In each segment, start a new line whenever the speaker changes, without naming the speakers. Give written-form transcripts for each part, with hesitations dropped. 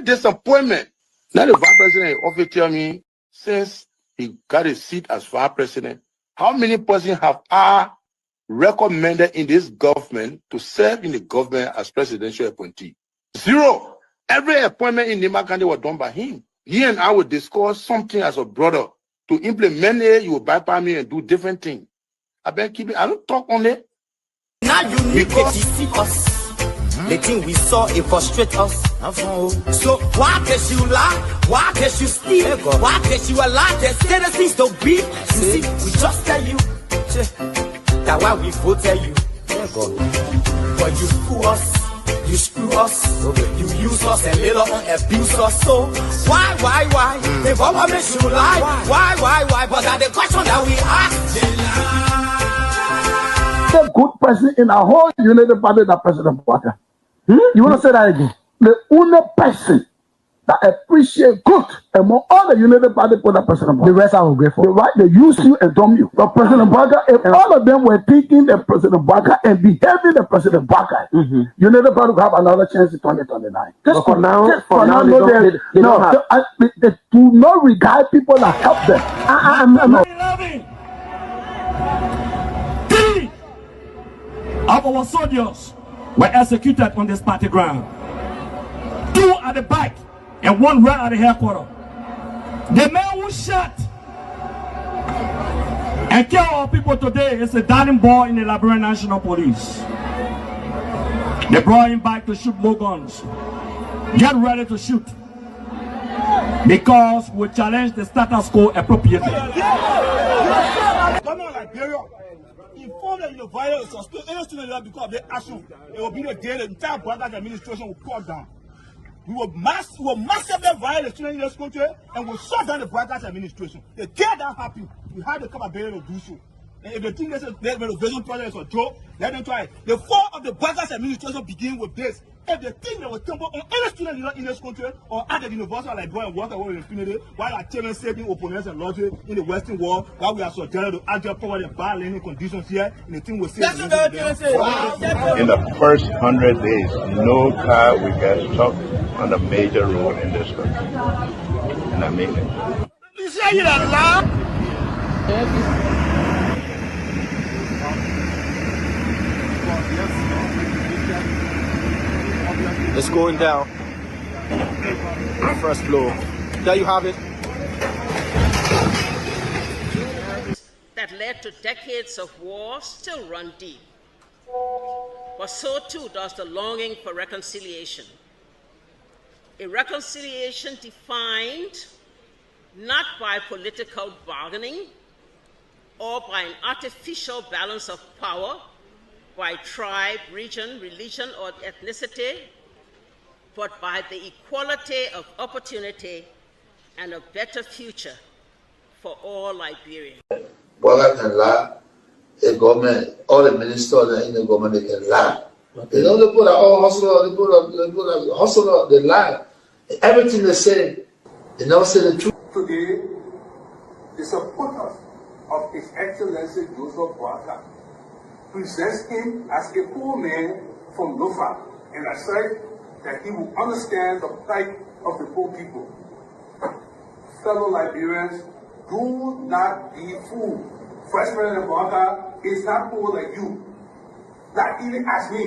disappointment. Now the vice president often tell me, since he got a seat as vice president, how many persons have I recommended in this government to serve in the government as presidential appointee? Zero. Every appointment in Nimba County was done by him. He and I would discuss something as a brother. To implement it, you will bypass me and do different things. I don't talk on it.
Now you need to see us. The thing we saw, it frustrate us. So why can't you lie? Why can't you steal? Why can't you allow the citizens to be? You see, we just tell you. That's why we vote tell you. But you fool us. You screw us, you use us and later on abuse us. So why? The government should lie. Why? But that's the question that we ask.
The good person in our whole United Party, that President Bouaka. You want to say that again? The only person that appreciate good among all the United Party for that President Bouaka. The rest are ungrateful. The right, they use you and dumb you. But President Bouaka, if all of them were thinking the President Bouaka and behaving the President Bouaka, United Party will have another chance in 2029. Just for now, they do not regard people that help them.
Three of our soldiers were executed on this party ground. 2 at the back and 1 right at the headquarters. The man who shot and killed our people today is a darling boy in the Liberian National Police. They brought him back to shoot more guns. Get ready to shoot. Because we challenge the status quo appropriately.
Inform them in the violence or still any student because of their action. It will be the day the entire Bouaka administration will cut down. We will massively violate the students in this country and we'll shut down the Bouaka administration. They dare that happen. We have the capability to do so. And if they think this renovation project is a joke, let them try it. The fall of the Bouaka administration begin with this. If they think they will tumble on any student in this country or at the university like Boy and Walker with impunity, while our children saving opponents and logic in the Western world, while we are subjected to actual power and bad learning conditions here, and the thing will say.
In the first 100 days, no car will get stuck on the major road in this country. And I mean it.
You say it out loud?
It's going down. First floor. There you have it.
That led to decades of war still run deep. But so too does the longing for reconciliation. A reconciliation defined not by political bargaining or by an artificial balance of power by tribe, region, religion, or ethnicity, but by the equality of opportunity and a better future for all Liberians.
Bouaka can lie, the government, all the ministers in the government, they can lie. They don't put all hustle, they put hustle, they lie. Everything they say, they never say the truth.
Today, the supporters of His Excellency Joseph Bouaka presents him as a poor man from Lofa, and I said that he will understand the plight of the poor people. Fellow Liberians, do not be fooled. Vice President Bouaka is not poor like you, not even as me.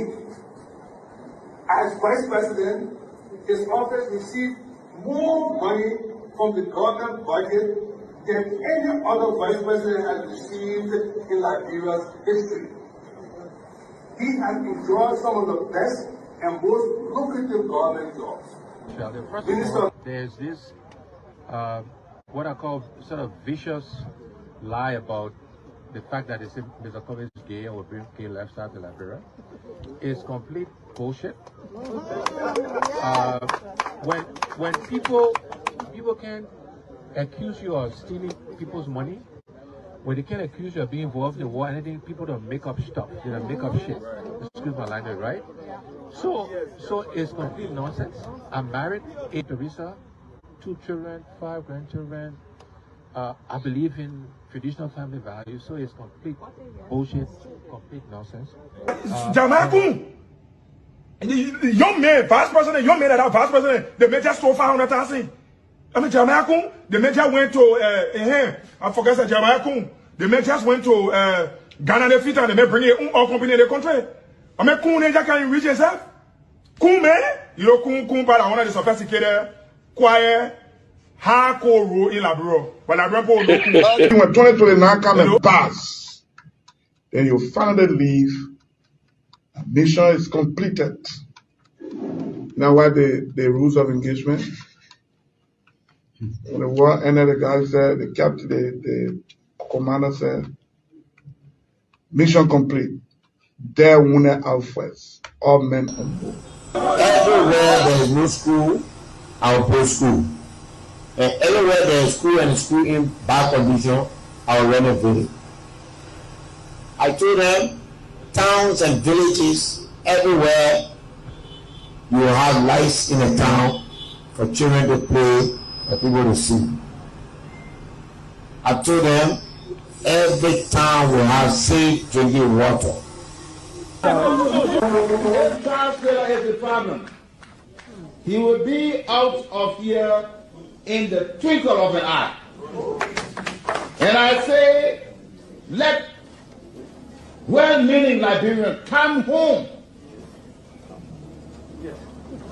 As Vice President, his office received more money from the government budget than any other Vice President has received in Liberia's history. He has enjoyed some of the best and most lucrative government jobs.
First of all, there's this, what I call sort of vicious lie about the fact that Mr. Kobe is gay or bring gay lifestyle to Liberia. It's complete bullshit. When people can accuse you of stealing people's money, when they can accuse you of being involved in war, anything, people don't make up stuff. They don't make up shit. Excuse my language, right? So it's complete nonsense. I'm married, 8 Teresa, 2 children, 5 grandchildren. I believe in traditional family values, so it's complete bullshit, complete nonsense.
Young man, vice president, young man that are vice president, the major stole 500,000. I mean, Jamaica, the major went to, I forget that Jamaica, the majors went to Ghana, the fit, and they may bring it all company in the country. I mean, Kun Ninja can reach himself. Kun man, you know, Kun, but I want to sophisticated, quiet, hardcore rule in Labro. But Labro,
when 2029 come and pass, then you finally leave. Mission is completed. Now, what the rules of engagement? When the war ended, the guy said, the captain, the commander said, mission complete. There wounded outfits, all men on board.
Everywhere there is no school, I'll put school. And everywhere there is school and school in bad condition, I'll renovate it. I told them, towns and villages, everywhere you will have lights in a town for children to play and people to see. I told them every town will have safe drinking water. If Charles Taylor is the problem, he will be out of here in the twinkle of an eye. And I say, let well-meaning Liberians come home.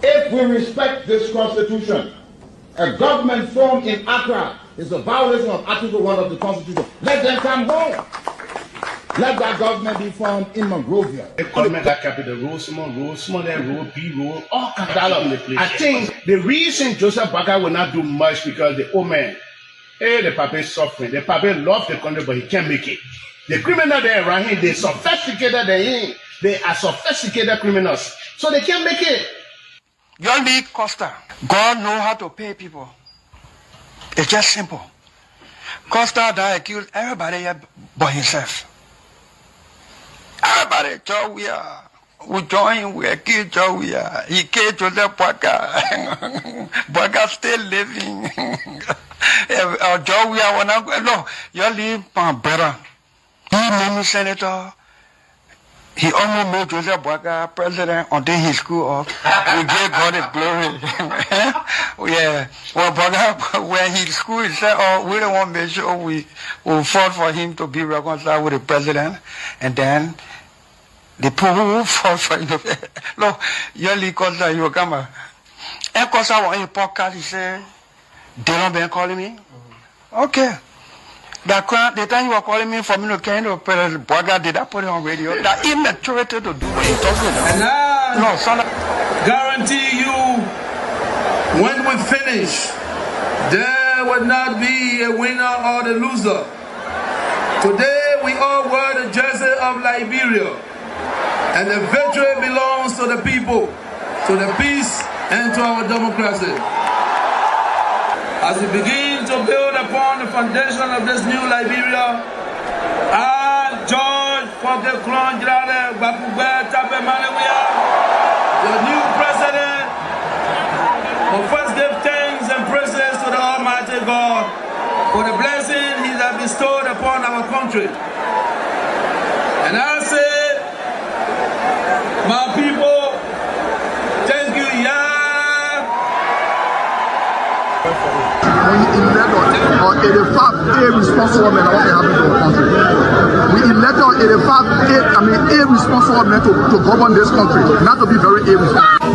If we respect this constitution, a government formed in Accra is a violation of Article 1 of the Constitution. Let them come home. Let that government be formed in Monrovia.
The government that capital Rosemont, B Road, all kinds of the place. I think the reason Joseph Boakai will not do much because the old man, the Papa is suffering. The Papa loves the country, but he can't make it. The criminal there around him, they sophisticated than him. They are sophisticated criminals. So they can't make it.
Your league Costa, God know how to pay people. It's just simple. Costa that accused everybody but himself. Everybody, Joe, we join, we accuse Joe, he killed Joseph Boakai. Boakai still living. Joe, no, you leave better. He made me senator. He almost made Joseph Boakai president until he screwed up. We gave God his glory. Yeah. Well, Boakai, when he screwed himself, we don't want to make sure we fought for him to be reconciled with the president. And then the people who fought for him. Look, Yoli Costa, you come. And Costa was in a podcast, he said, they don't been calling me. Okay. The time you were calling me for me to carry the Boakai, did I put it on radio? That immaturity to do what you're talking about.
And I guarantee you, when we finish, there will not be a winner or the loser. Today, we all wear the jersey of Liberia. And the victory belongs to the people, to the peace, and to our democracy. As we begin to build upon the foundation of this new Liberia, I, George Foke-Klon Jirale Gbapugbe Tape Malewia, the new president, will first give thanks and praises to the Almighty God for the blessing He has bestowed upon our country. And I say, my people, thank you,
When you elect on 85 irresponsible men, what happened to our country? We elect on 85 irresponsible men to govern this country, not to be very irresponsible.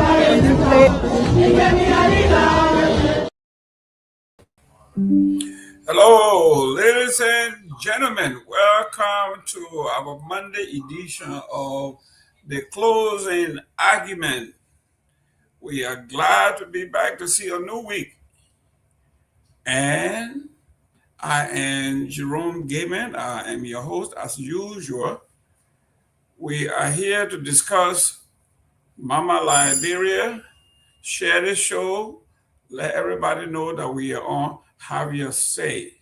Hello, ladies and gentlemen. Welcome to our Monday edition of the closing argument. We are glad to be back to see a new week. And I am Jerome Gaiman. I am your host as usual. We are here to discuss Mama Liberia, share this show, let everybody know that we are on, have your say.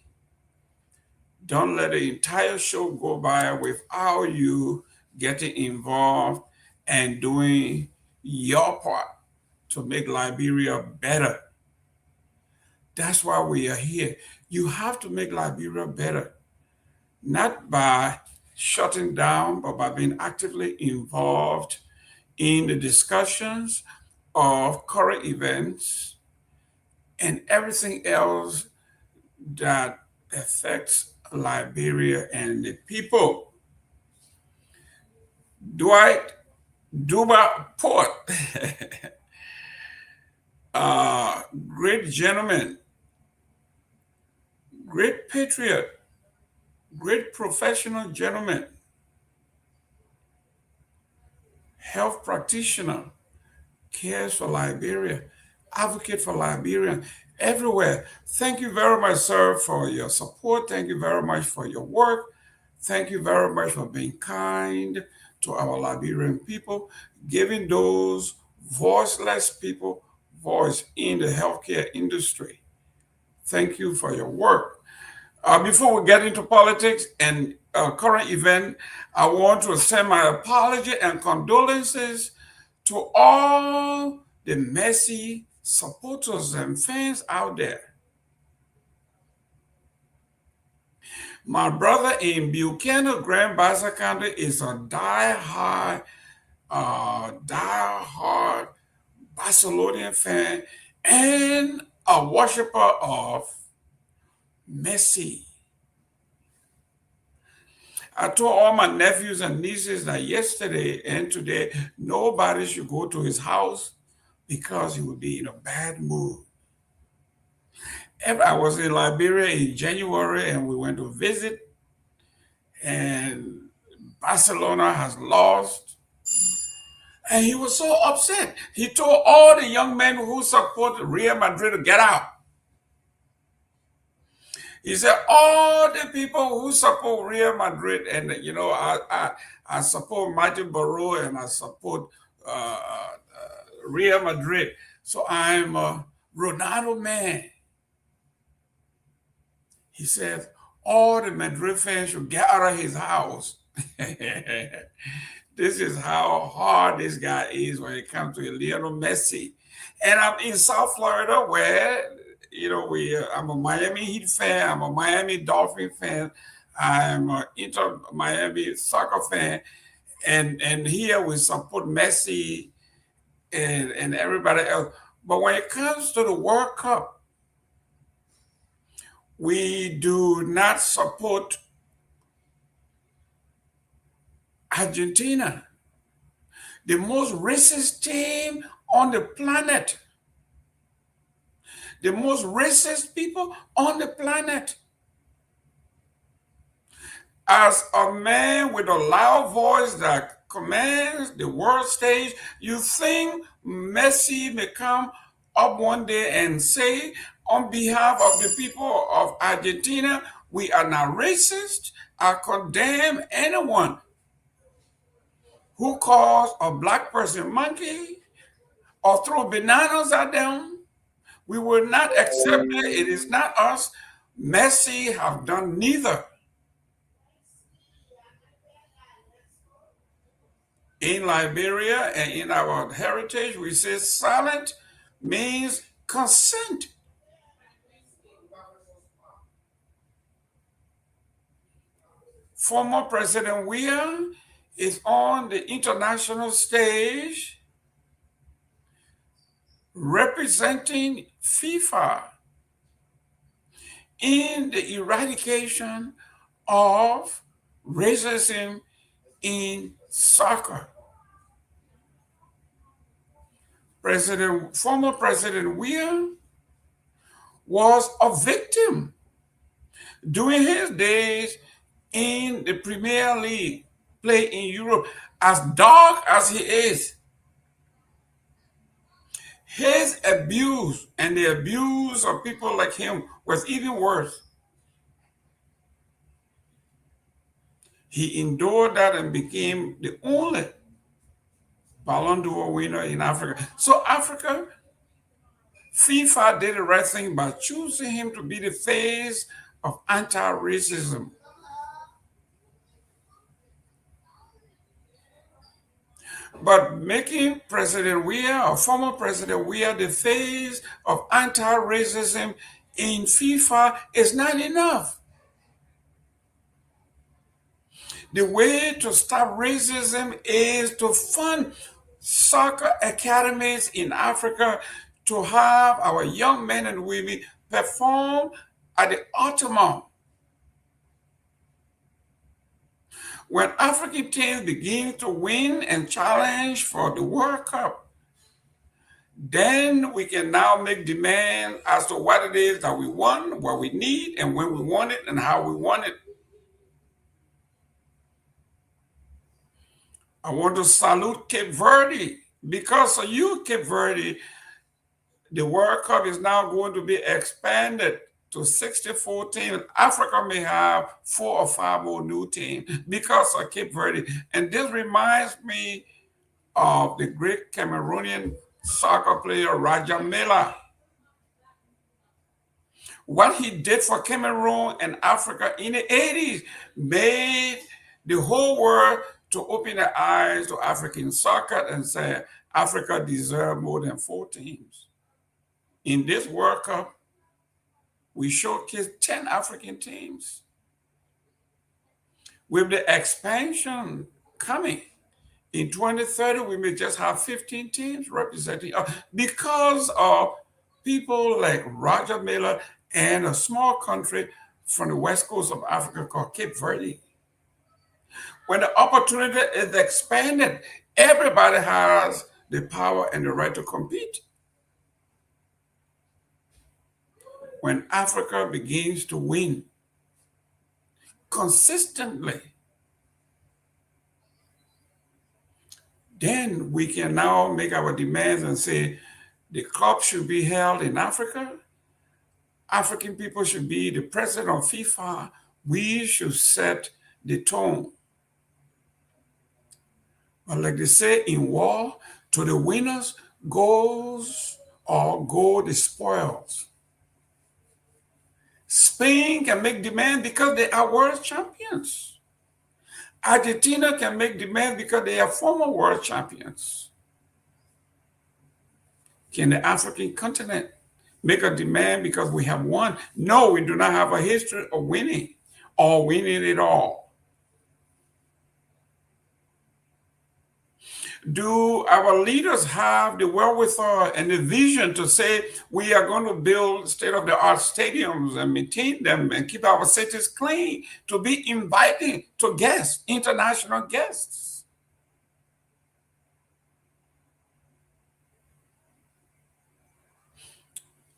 Don't let the entire show go by without you getting involved and doing your part to make Liberia better. That's why we are here. You have to make Liberia better, not by shutting down, but by being actively involved in the discussions of current events and everything else that affects Liberia and the people. Dwight Duba Port, great gentleman, great patriot, great professional gentleman, health practitioner, cares for Liberia, advocate for Liberia everywhere. Thank you very much, sir, for your support. Thank you very much for your work. Thank you very much for being kind to our Liberian people, giving those voiceless people voice in the healthcare industry. Thank you for your work. Before we get into politics and current event, I want to send my apology and condolences to all the Messi supporters and fans out there. My brother in Buchanan, Grand Bassa County, is a die-hard Barcelonian fan and a worshiper of Messi. I told all my nephews and nieces that yesterday and today, nobody should go to his house because he would be in a bad mood. I was in Liberia in January and we went to visit, and Barcelona has lost. And he was so upset. He told all the young men who support Real Madrid to get out. He said, all the people who support Real Madrid, and you know, I support Martin Barrow and I support Real Madrid. So I'm a Ronaldo man. He said, all the Madrid fans should get out of his house. This is how hard this guy is when it comes to Lionel Messi. And I'm in South Florida where, you know, I'm a Miami Heat fan, I'm a Miami Dolphin fan, I'm an Inter Miami soccer fan, and here we support Messi and everybody else. But when it comes to the World Cup, we do not support Argentina, the most racist team on the planet. The most racist people on the planet. As a man with a loud voice that commands the world stage, you think Messi may come up one day and say, on behalf of the people of Argentina, we are not racist. I condemn anyone who calls a black person monkey or throw bananas at them. We will not accept it. It is not us. Messi have done neither. In Liberia and in our heritage, we say silent means consent. Former President Weah is on the international stage representing FIFA in the eradication of racism in soccer. Former President Weah was a victim during his days in the Premier League, play in Europe. As dark as he is, his abuse and the abuse of people like him was even worse. He endured that and became the only Ballon d'Or winner in Africa. So Africa, FIFA did the right thing by choosing him to be the face of anti-racism. But making President Weah, or former President Weah, the face of anti-racism in FIFA is not enough. The way to stop racism is to fund soccer academies in Africa to have our young men and women perform at the optimum. When African teams begin to win and challenge for the World Cup, then we can now make demand as to what it is that we want, what we need, and when we want it, and how we want it. I want to salute Cape Verde. Because of you, Cape Verde, the World Cup is now going to be expanded to 64 teams. Africa may have 4 or 5 more new teams because of Cape Verde. And this reminds me of the great Cameroonian soccer player Roger Milla. What he did for Cameroon and Africa in the 80s made the whole world to open their eyes to African soccer and say, Africa deserves more than 4 teams. In this World Cup, we showcased 10 African teams. With the expansion coming, in 2030, we may just have 15 teams representing because of people like Roger Milla and a small country from the west coast of Africa called Cape Verde. When the opportunity is expanded, everybody has the power and the right to compete. When Africa begins to win consistently, then we can now make our demands and say the club should be held in Africa. African people should be the president of FIFA. We should set the tone. But like they say in war, to the winners goes or go the spoils. Spain can make demand because they are world champions. Argentina can make demand because they are former world champions. Can the African continent make a demand because we have won? No, we do not have a history of winning or winning it all. Do our leaders have the wherewithal and the vision to say we are going to build state-of-the-art stadiums and maintain them and keep our cities clean to be inviting to guests, international guests?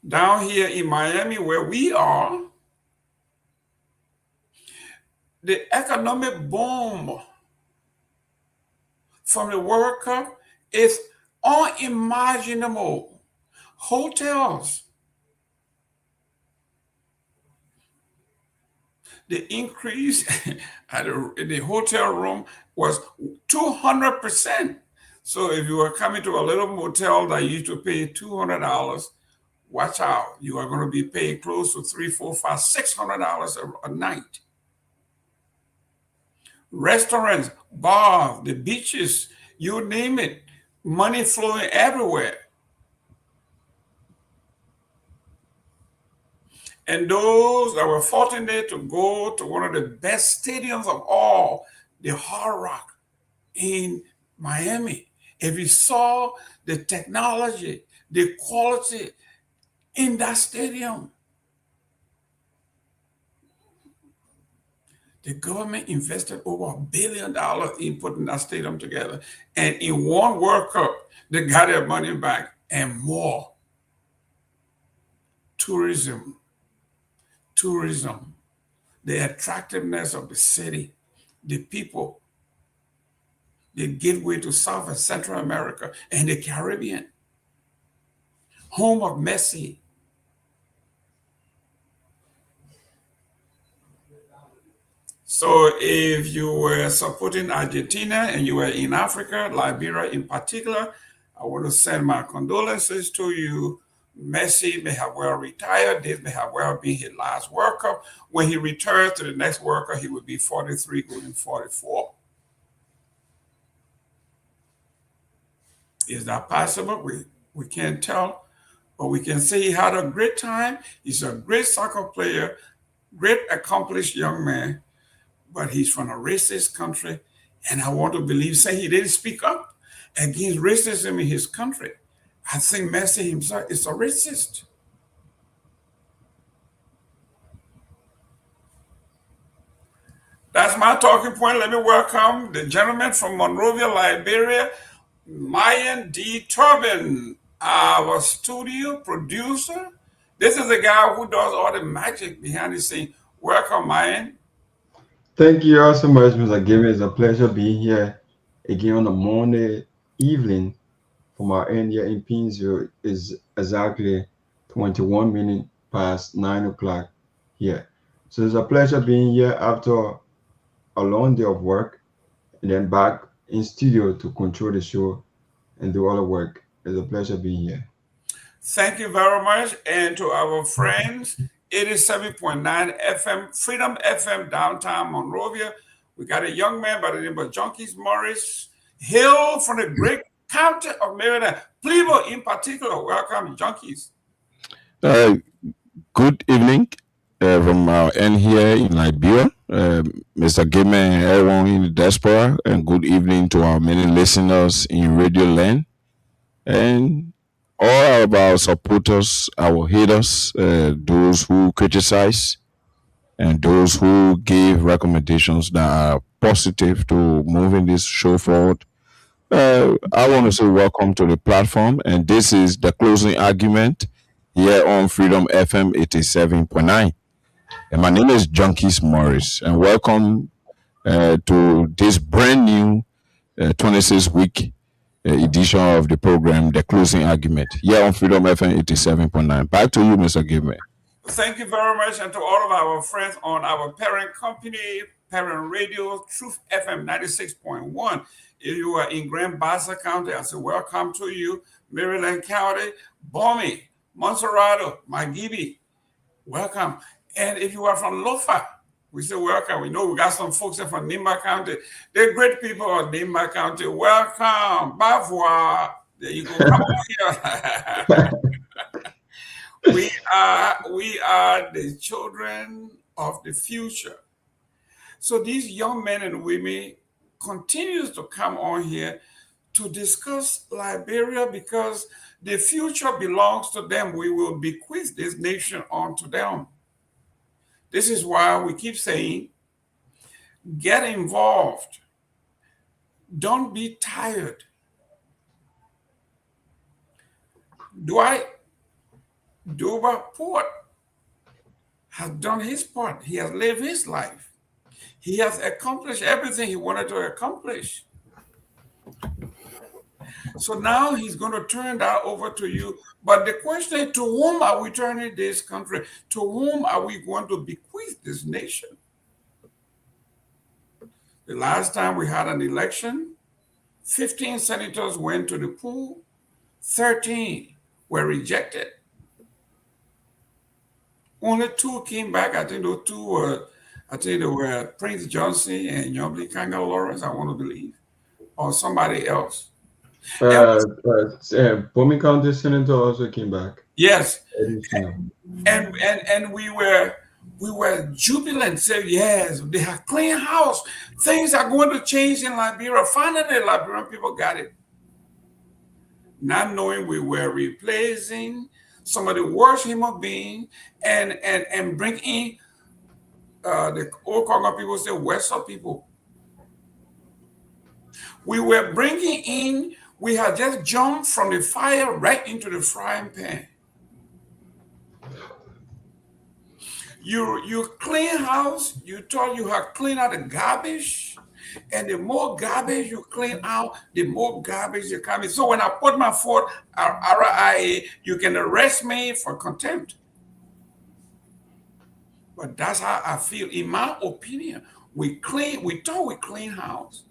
Down here in Miami, where we are, the economic boom from the World Cup is unimaginable. Hotels, the increase at the hotel room was 200%. So if you were coming to a little motel that you used to pay $200, watch out, you are going to be paying close to $300, $400, $500, $600 a night. Restaurants, bars, the beaches, you name it, money flowing everywhere. And those that were fortunate to go to one of the best stadiums of all, the Hard Rock in Miami, if you saw the technology, the quality in that stadium, the government invested over $1 billion in putting that stadium together. And in one World Cup, they got their money back and more. Tourism, the attractiveness of the city, the people, the gateway to South and Central America and the Caribbean, home of Messi. So if you were supporting Argentina and you were in Africa, Liberia in particular, I want to send my condolences to you. Messi may have well retired. This may have well been his last World Cup. When he returns to the next World Cup, he will be 43, going 44. Is that possible? We can't tell, but we can say he had a great time. He's a great soccer player, great accomplished young man, but he's from a racist country. And I want to believe, say he didn't speak up. against racism in his country. I think Messi himself is a racist. That's my talking point. Let me welcome the gentleman from Monrovia, Liberia, Mayan D. Tobin, our studio producer. This is the guy who does all the magic behind the scene. Welcome, Mayan.
Thank you all so much, Mr. Given. It's a pleasure being here again on a Monday evening from our end here in Painesville. Is exactly 21 minutes past 9 o'clock here. So it's a pleasure being here after a long day of work and then back in studio to control the show and do all the work. It's a pleasure being here.
Thank you very much. And to our friends, 87.9 FM, Freedom FM, downtown Monrovia. We got a young man by the name of Junkies Morris, hail from the great county of Maryland. Plebo in particular, welcome, Junkies.
Good evening from our end here in Liberia, Mr. Gamer and everyone in the diaspora, and good evening to our many listeners in Radio Land, and all of our supporters, our haters, those who criticize, and those who give recommendations that are positive to moving this show forward. I want to say welcome to the platform, and this is the closing argument here on Freedom FM 87.9. And my name is Junkies Morris, and welcome to this brand new 26-week edition of the program, The Closing Argument, here on Freedom FM 87.9. Back to you, Mr. Gibman.
Thank you very much, and to all of our friends on our parent company, Parent Radio, Truth FM 96.1. If you are in Grand Bassa County, I say welcome to you. Maryland County, Bomi, Monserrato, Magibi, welcome. And if you are from Lofa, we say welcome. We know we got some folks from Nimba County. They're great people of Nimba County. Welcome. Bavois. There you go. Come on here. We are the children of the future. So these young men and women continues to come on here to discuss Liberia because the future belongs to them. We will bequeath this nation onto them. This is why we keep saying, get involved. Don't be tired. Dwight Dover Port has done his part. He has lived his life. He has accomplished everything he wanted to accomplish. So now he's going to turn that over to you. But the question is, to whom are we turning this country? To whom are we going to bequeath this nation? The last time we had an election, 15 senators went to the pool, 13 were rejected. Only 2 came back. I think those 2 were, they were Prince Johnson and Yomli Kanga Lawrence, I want to believe, or somebody else.
Bomi County Senator also came back.
Yes, and we were jubilant. Said yes, they have clean house. Things are going to change in Liberia. Finally, the Liberian people got it. Not knowing we were replacing some of the worst human beings and bring in the old Congo people say Western people. We were bringing in. We had just jumped from the fire right into the frying pan. You clean house, you thought you had cleaned out the garbage, and the more garbage you clean out, the more garbage you come in. So when I put my foot RIA, you can arrest me for contempt. But that's how I feel. In my opinion, we thought we clean house.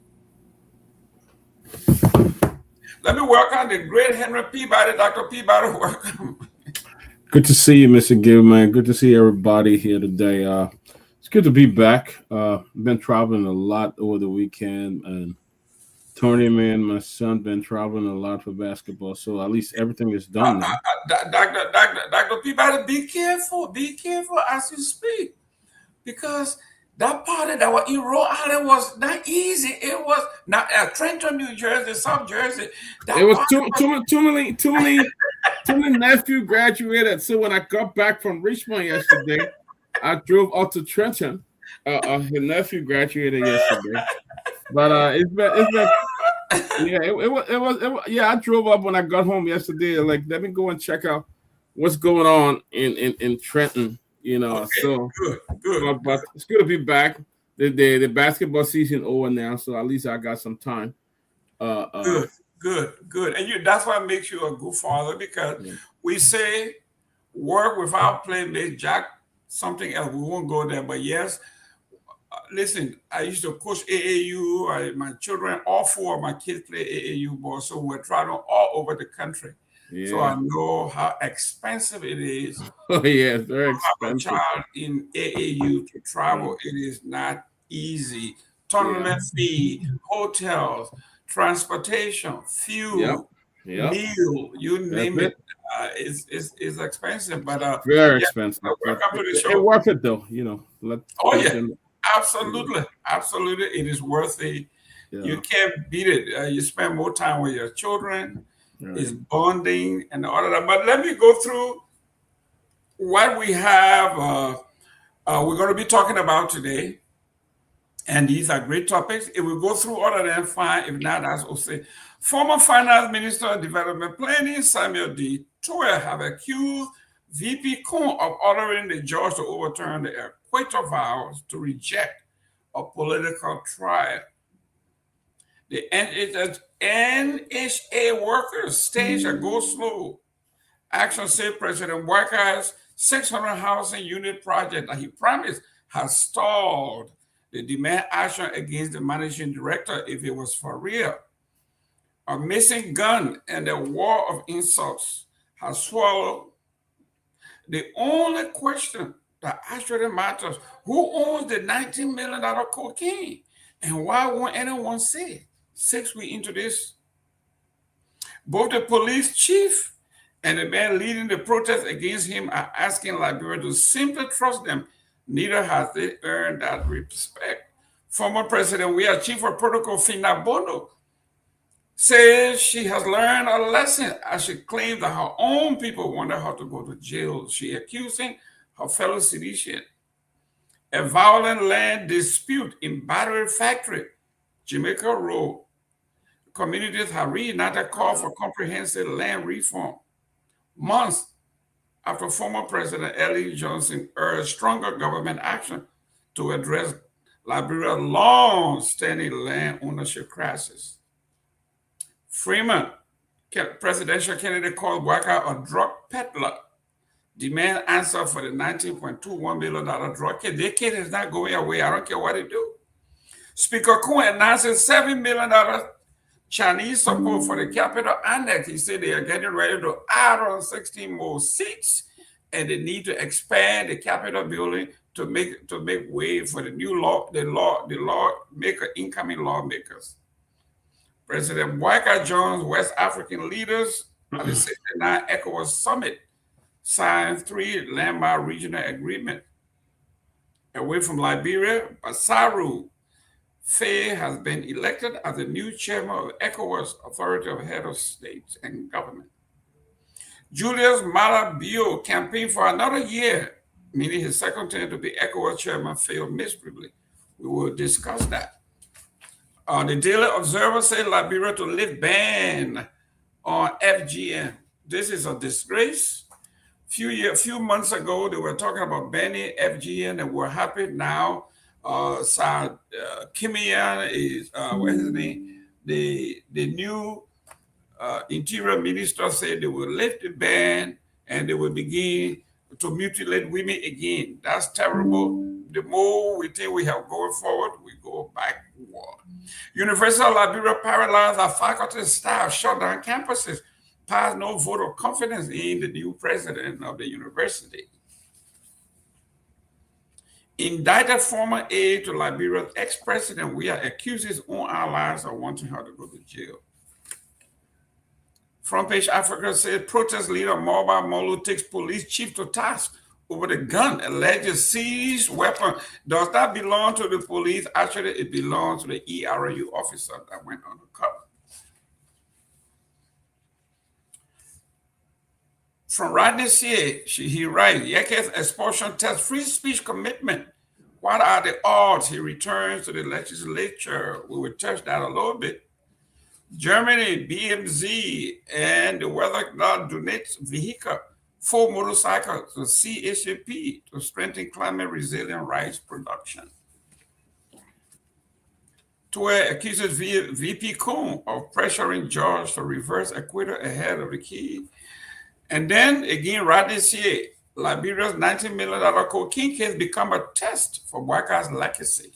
Let me welcome the great Henry Peabody. Dr. Peabody, welcome.
Good to see you, Mr. Gilman. Good to see everybody here today. It's good to be back. Been traveling a lot over the weekend, and Tony, man, my son, been traveling a lot for basketball. So at least everything is done now.
Dr. Peabody, be careful as you speak, because That party that was in Rhode Island was not easy. It was not Trenton, New Jersey, South Jersey.
It was too many nephew graduated. So when I got back from Richmond yesterday, I drove up to Trenton. His nephew graduated yesterday, but it's been yeah, it was yeah. I drove up when I got home yesterday. Like, let me go and check out what's going on in Trenton. You know,
okay,
so
good.
But it's good to be back. The basketball season over now, so at least I got some time.
Good. And that's what makes you a good father, because we say work without play makes Jack something else. We won't go there, but yes. Listen, I used to coach AAU. My children, all 4 of my kids play AAU ball, so we're traveling all over the country. Yeah. So I know how expensive it is.
Oh yeah, it's very expensive.
Have a child in AAU to travel, it is not easy. Tournament fee, hotels, transportation, fuel, meal, you name it. It's expensive, but
very expensive. It worth it though, you know.
Absolutely. It is worth it. Yeah. You can't beat it. You spend more time with your children. It's bonding and all of that. But let me go through what we have. We're going to be talking about today, and these are great topics. If we go through all of them, fine. If not, as we'll say, former Finance Minister of Development Planning Samuel D. Toya have accused VP Coon of ordering the judge to overturn the acquittal vows to reject a political trial. The NHA workers staged a go slow action, said President Walker's 600 housing unit project that he promised has stalled. They demand action against the managing director if it was for real. A missing gun and a war of insults has swallowed. The only question that actually matters, who owns the $19 million cocaine? And why won't anyone say? 6 weeks into this, both the police chief and the man leading the protest against him are asking Liberia to simply trust them. Neither has they earned that respect. Former President Weah Chief of Protocol Fina Bono says she has learned a lesson as she claims that her own people wanted her to go to jail. She accusing her fellow citizens. A violent land dispute in Battery Factory, Jamaica Road. Communities have reunited call for comprehensive land reform. Months after former President Ellen Johnson urged stronger government action to address Liberia's long-standing land ownership crisis. Freeman, presidential candidate, called Walker a drug peddler. Demand answer for the $19.21 million drug case. Their case is not going away. I don't care what they do. Speaker Coon announces $7 million Chinese support for the Capitol Annex. He said they are getting ready to add on 16 more seats, and they need to expand the Capitol building to make way for the new incoming lawmakers. President Walker joins West African leaders at the 69 ECOWAS Summit, signed 3 landmark regional agreements. Away from Liberia, Basaru Faye has been elected as the new chairman of ECOWAS, Authority of Head of State and Government. Julius Mala Bio campaigned for another year, meaning his second term to be ECOWAS chairman failed miserably. We will discuss that. The Daily Observer said Liberia to lift ban on FGM. This is a disgrace. Few months ago, they were talking about banning FGM, and we're happy now. Kimian is what's his name? The new Interior Minister said they will lift the ban and they will begin to mutilate women again. That's terrible. The more we think we have going forward, we go backward. University of Liberia paralyzed our faculty and staff, shut down campuses, passed no vote of confidence in the new president of the university. Indicted former aide to Liberia's ex-president, Weah accused his own allies of wanting her to go to jail. Front Page Africa said protest leader Morba Molu takes police chief to task over the gun, alleged seized weapon. Does that belong to the police? Actually, it belongs to the ERU officer that went undercover. From Rodney C.A., he writes, Yeke's expulsion tests free speech commitment. What are the odds he returns to the legislature? We will touch that a little bit. Germany, BMZ, and the weather now donates vehicle, 4 motorcycles to CHAP to strengthen climate resilient rice production. Tue accuses VP Coon of pressuring George to reverse acquittal ahead of the key. And then again, Rodney C.A., Liberia's $19 million cocaine case become a test for Bwaka's legacy.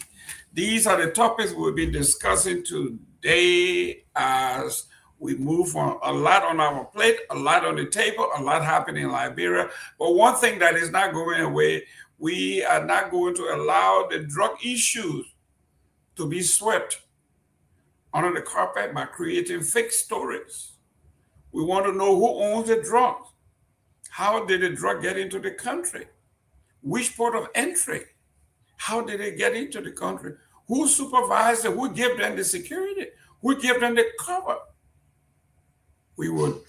These are the topics we'll be discussing today as we move on. A lot on our plate, a lot on the table, a lot happening in Liberia. But one thing that is not going away, we are not going to allow the drug issues to be swept under the carpet by creating fake stories. We want to know who owns the drugs. How did the drug get into the country? Which port of entry? How did it get into the country? Who supervised it? Who gave them the security? Who gave them the cover? We would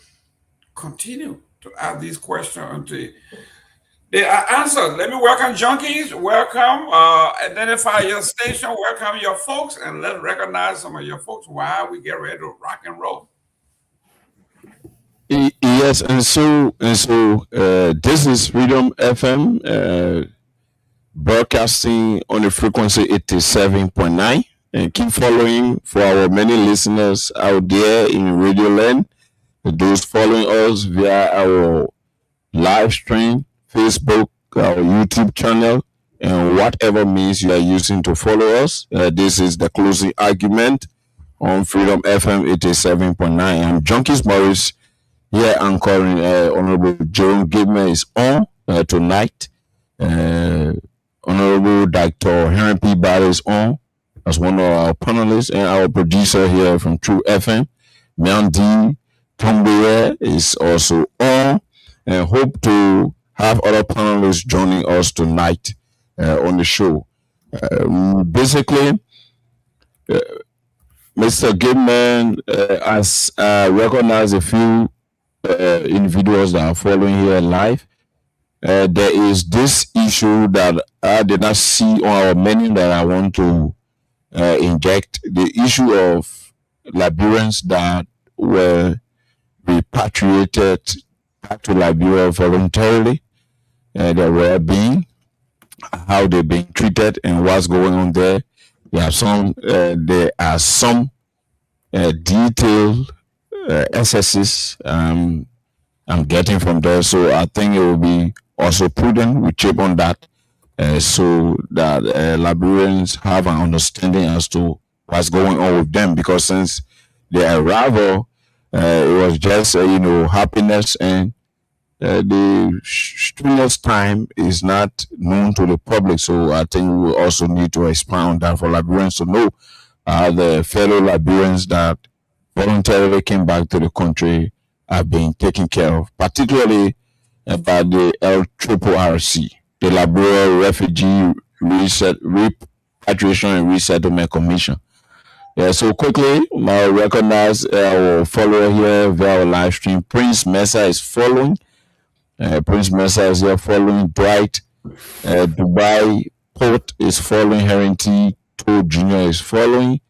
continue to ask these questions until they are answered. Let me welcome junkies. Welcome. Identify your station. Welcome your folks. And let's recognize some of your folks while we get ready to rock and roll.
Yes, and so this is Freedom FM broadcasting on the frequency 87.9, and keep following for our many listeners out there in Radio Land, those following us via our live stream, Facebook, our YouTube channel, and whatever means you are using to follow us. This is the closing argument on Freedom FM 87.9. I'm Junkies Morris. Here anchoring Honorable Jerome Gateman is on tonight. Honorable Dr. Henry P. Bada is on as one of our panelists, and our producer here from True FM, Mandy Tomboye, is also on, and hope to have other panelists joining us tonight on the show. Basically, Mr. Gateman has recognized a few individuals that are following here live. There is this issue that I did not see on our menu that I want to inject. The issue of Liberians that were repatriated back to Liberia voluntarily. They were being, how they're being treated and what's going on there. There are some detailed SSs I'm getting from there, so I think it will be also prudent we chip on that, so that Liberians have an understanding as to what's going on with them, because since their arrival, it was just happiness, and the strenuous time is not known to the public. So I think we will also need to expound that for Liberians to know the fellow Liberians that voluntarily came back to the country are being taken care of, particularly by the LRRC, the Liberia Refugee Repatriation and Resettlement Commission. Yeah, so quickly, I recognize our follower here via our live stream. Prince Mesa is following. Prince Mesa is here following. Dwight Dubai Port is following. Harrington Toad Jr. is following.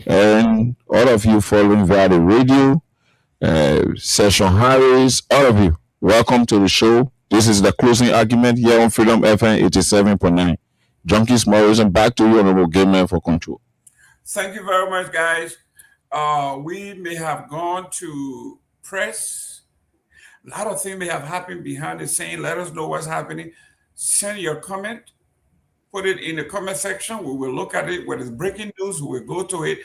And all of you following via the radio. Session Harris, all of you, welcome to the show. This is the closing argument here on Freedom FM 87.9. Junkies Morris, and back to you, Honorable Gateman, for control.
Thank you very much, guys. We may have gone to press. A lot of things may have happened behind the scene. Let us know what's happening. Send your comment. Put it in the comment section. We will look at it. When it's breaking news, we will go to it.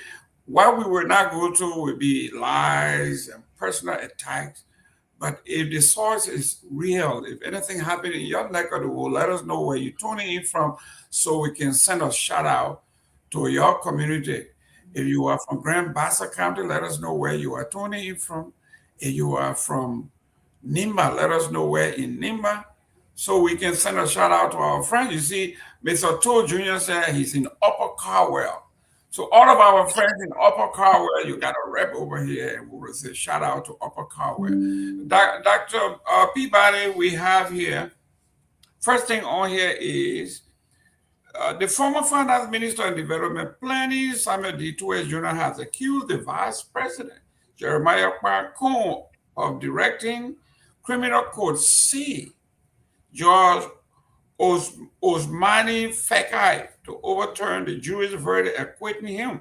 What we will not go to will be lies and personal attacks. But if the source is real, if anything happened in your neck of the woods, let us know where you're tuning in from so we can send a shout out to your community. If you are from Grand Bassa County, let us know where you are tuning in from. If you are from Nimba, let us know where in Nimba. so we can send a shout out to our friends. You see, Mr. Toll Jr. said he's in Upper Caldwell. So all of our friends in Upper Caldwell, you got a rep over here, and we will say shout out to Upper Caldwell. Dr. Peabody, we have here, first thing on here is the former Finance Minister and Development Planning, Samuel D. Twist Jr. has accused the Vice President, Jeremiah Kwan, of directing Criminal Code C, George Osmani Fakai, to overturn the jury's verdict acquitting him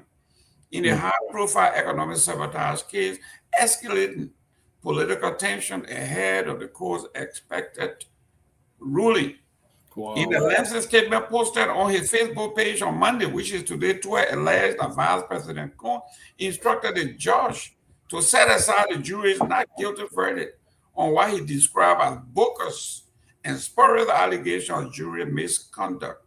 in the high-profile economic sabotage case, escalating political tension ahead of the court's expected ruling. Wow. In the Lancet statement posted on his Facebook page on Monday, which is today, Twist alleged that Vice President Kwan instructed the judge to set aside the jury's not guilty verdict on what he described as bogus and spurious allegations of jury misconduct,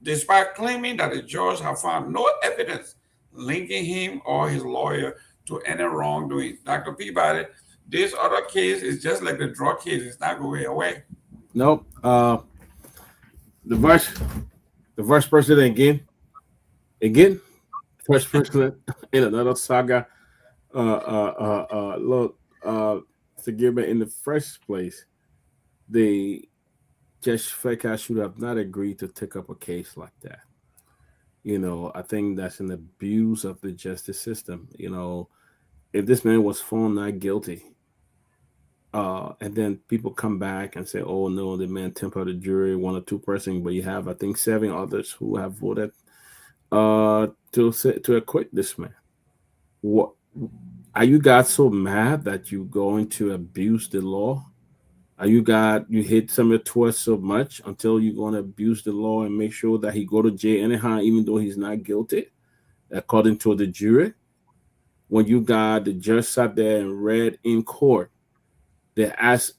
despite claiming that the judge had found no evidence linking him or his lawyer to any wrongdoing. Dr. Peabody, this other case is just like the drug case; it's not going away.
Nope. The vice president again, vice president in another saga. Look, to give it in the first place, the Judge Fakai should have not agreed to take up a case like that. You know, I think that's an abuse of the justice system. You know, if this man was found not guilty, and then people come back and say, "Oh no, the man tempered the jury, 1 or 2 persons," but you have, I think, 7 others who have voted to acquit this man. What are you guys so mad that you're going to abuse the law? Are you hate Samuel Twist so much until you're going to abuse the law and make sure that he go to jail anyhow, even though he's not guilty, according to the jury? When you got the judge sat there and read in court, they asked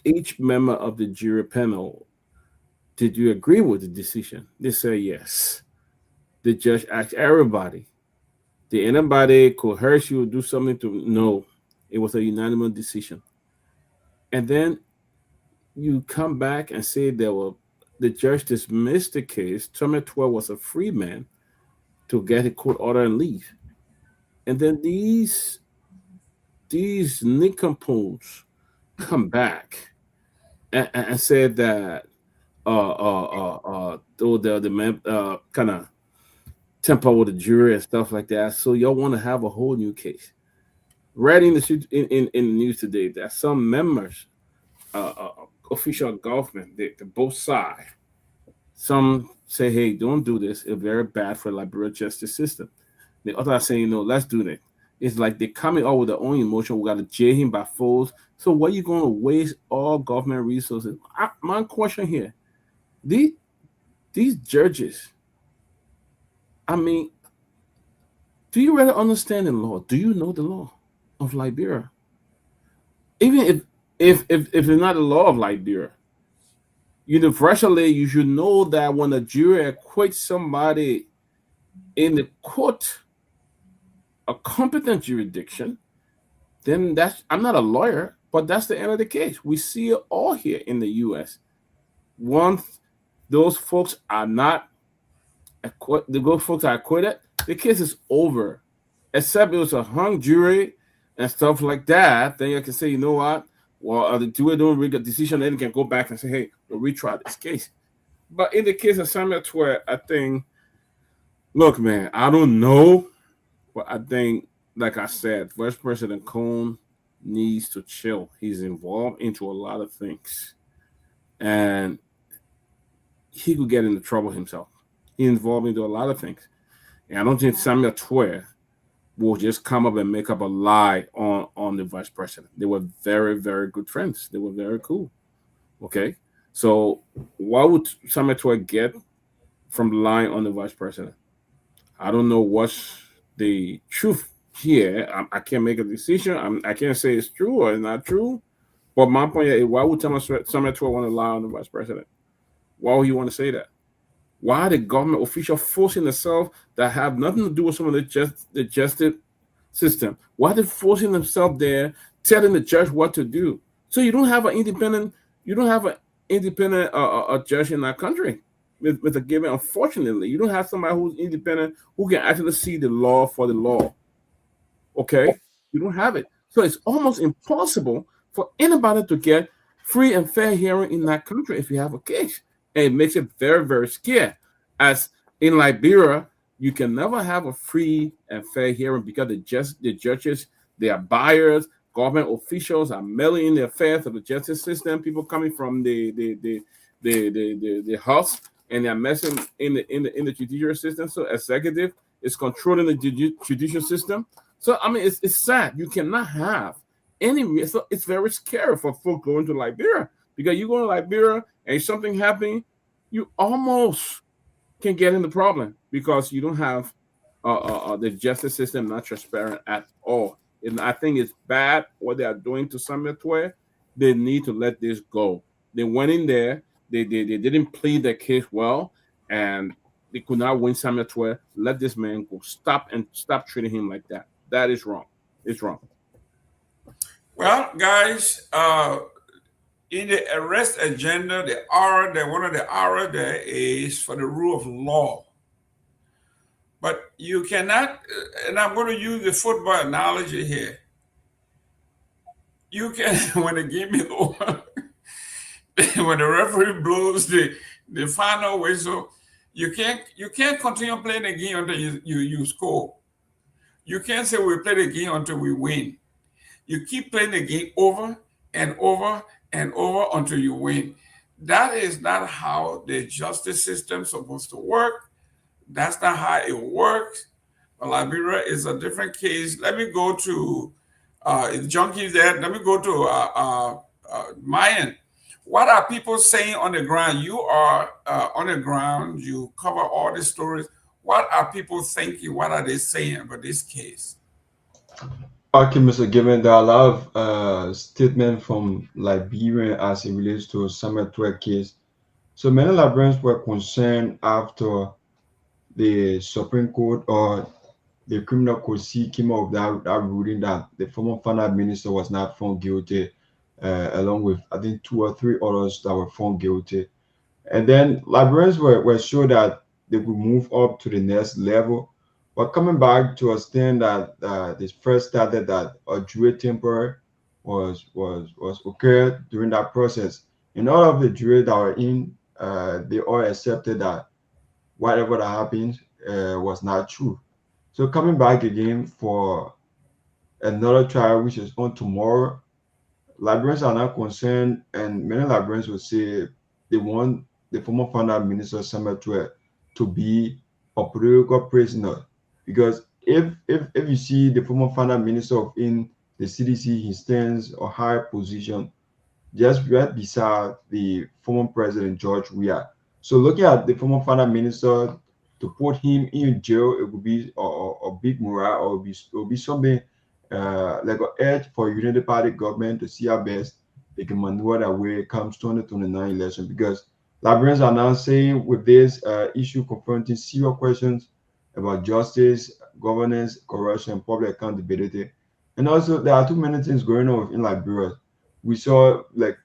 each member of the jury panel, "Did you agree with the decision?" They say yes. The judge asked everybody, "Did anybody coerce you or do something to?" No, it was a unanimous decision. And then you come back and say the judge dismissed the case. Samuel Twist was a free man to get a court order and leave. And then these nincompoops come back and said that the man kind of temper with the jury and stuff like that. So y'all want to have a whole new case. Right in the news today that some members, official government, the both sides, some say, "Hey, don't do this. It's very bad for the Liberian justice system." The others are saying, "No, let's do it." It's like they're coming out with their own emotion. We got to jail him by force. So what are you going to waste all government resources? My question here, these judges, I mean, do you really understand the law? Do you know the law of Liberia? Even if it's not the law of Liberia, universally, you should know that when a jury acquits somebody in the court, a competent jurisdiction, then I'm not a lawyer, but that's the end of the case. We see it all here in the U.S. Once those folks are not acquitted, the case is over. Except it was a hung jury and stuff like that, then you can say, you know what? Well, the jury don't make a decision, then you can go back and say, "Hey, we'll retry this case." But in the case of Samuel Twist, I think, look, man, I don't know, but I think, like I said, Vice President Kwan needs to chill. He's involved into a lot of things, and he could get into trouble himself. He's involved into a lot of things, and I don't think Samuel Twist will just come up and make up a lie on the vice president. They were very, very good friends. They were very cool. Okay, so what would Samuel Twist get from lying on the vice president? I don't know what's the truth here. I can't make a decision. I can't say it's true or it's not true. But my point is, why would Samuel Twist want to lie on the vice president? Why would he want to say that? Why the government official forcing themselves that have nothing to do with some of the justice system? Why they forcing themselves there, telling the judge what to do? So you don't have an independent judge in our country. With a given, unfortunately, you don't have somebody who's independent who can actually see the law for the law. Okay, you don't have it, so it's almost impossible for anybody to get free and fair hearing in that country if you have a case, and it makes it very, very scary. As in Liberia, you can never have a free and fair hearing because the judges, they are buyers. Government officials are meddling in the affairs of the justice system. People coming from the house, and they're messing in the judicial system. So executive is controlling the judicial system. So I mean, it's sad. You cannot have any. So it's very scary for folks going to Liberia, because you go to Liberia and something happening, you almost can get in the problem because you don't have the justice system not transparent at all. And I think it's bad what they are doing to Samuel Twe. They need to let this go. They went in there. They didn't plead their case well, and they could not win Samuel Twe. Let this man go. Stop treating him like that. That is wrong. It's wrong.
Well, guys, in the arrest agenda, one of the R there is for the rule of law. But you cannot, and I'm going to use the football analogy here. You can, when the game is over, when the referee blows the final whistle, you can't continue playing the game until you score. You can't say we play the game until we win. You keep playing the game over and over and over until you win. That is not how the justice system is supposed to work. That's not how it works. But Liberia is a different case. Let me go to Junkies there. Let me go to Mayan. What are people saying on the ground? You are on the ground. You cover all the stories. What are people thinking? What are they saying about this case?
Okay, Mr. Given, there are a lot of statements from Liberia as it relates to Samuel Twe case. So many Liberians were concerned after the Supreme Court or the Criminal Code C came up with that ruling that the former finance minister was not found guilty, along with I think 2 or 3 others that were found guilty. And then Liberians were sure that they would move up to the next level. But coming back to understand that this first started that a jury temper was occurred during that process. And all of the juries that were in, they all accepted that whatever that happened was not true. So coming back again for another trial, which is on tomorrow, Liberians are not concerned, and many Liberians will say they want the former finance minister Samuel Twe to be a political prisoner, because if you see the former finance minister in the CDC, he stands a high position just right beside the former president George Weah. So looking at the former finance minister, to put him in jail, it would be a big morale, or it would be something like an edge for United Party government to see how best they can maneuver that way comes 2029 election. Because Liberians are now saying with this issue confronting serious questions about justice, governance, corruption, and public accountability. And also there are too many things going on in Liberia. We saw like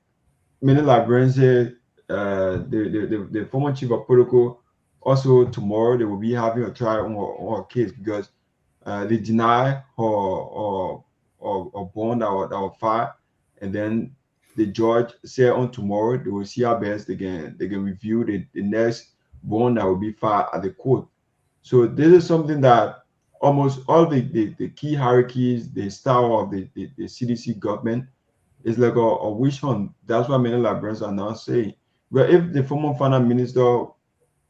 many Liberians say the former chief of protocol, also tomorrow they will be having a trial on her case because they deny her bond that was filed, and then the judge said on tomorrow they will see how best they can review the next bond that will be filed at the court. So this is something that almost all the key hierarchies, the style of the CDC government is like a wish hunt. That's what many Liberians are now saying. But if the former finance minister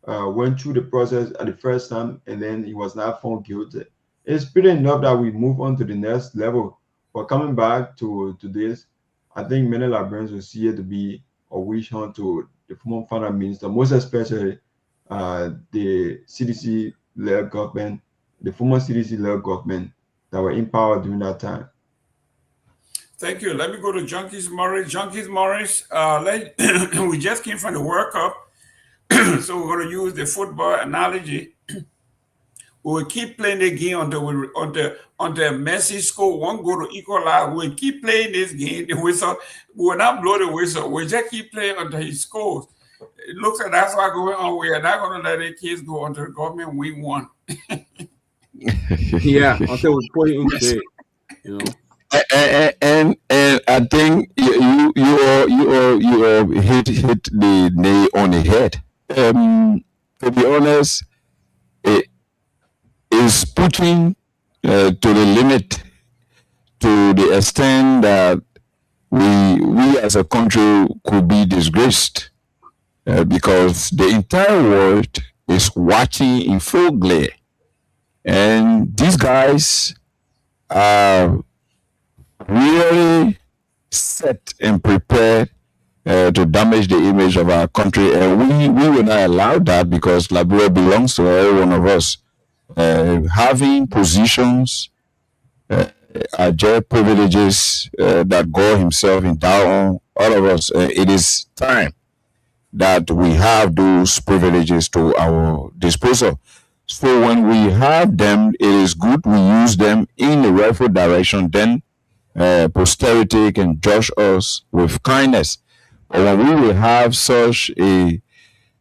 went through the process at the first time and then he was not found guilty, it's pretty enough that we move on to the next level. But coming back to this, I think many Liberians will see it to be a wish hunt to the former finance minister, most especially the CDC-led government, the former CDC-led government that were in power during that time.
Thank you. Let me go to Junkies Morris. Junkies Morris, we just came from the World Cup, so we're going to use the football analogy. We will keep playing the game until Messi score one goal to equalize. We will keep playing this game. The whistle, we will not blow the whistle. We just keep playing until he scores. It looks like that's what's going on. We are not going to let the kids go until the government win one.
Yeah, until we put it into it, you know.
And I think you hit the nail on the head. To be honest, it is pushing to the limit, to the extent that we as a country could be disgraced, because the entire world is watching in full glare, and these guys are really set and prepared to damage the image of our country, and we will not allow that, because Liberia belongs to every one of us. Having positions are just privileges that God Himself endowed on all of us. It is time that we have those privileges to our disposal. So when we have them, it is good we use them in the rightful direction. Then posterity can judge us with kindness. But when we will have such a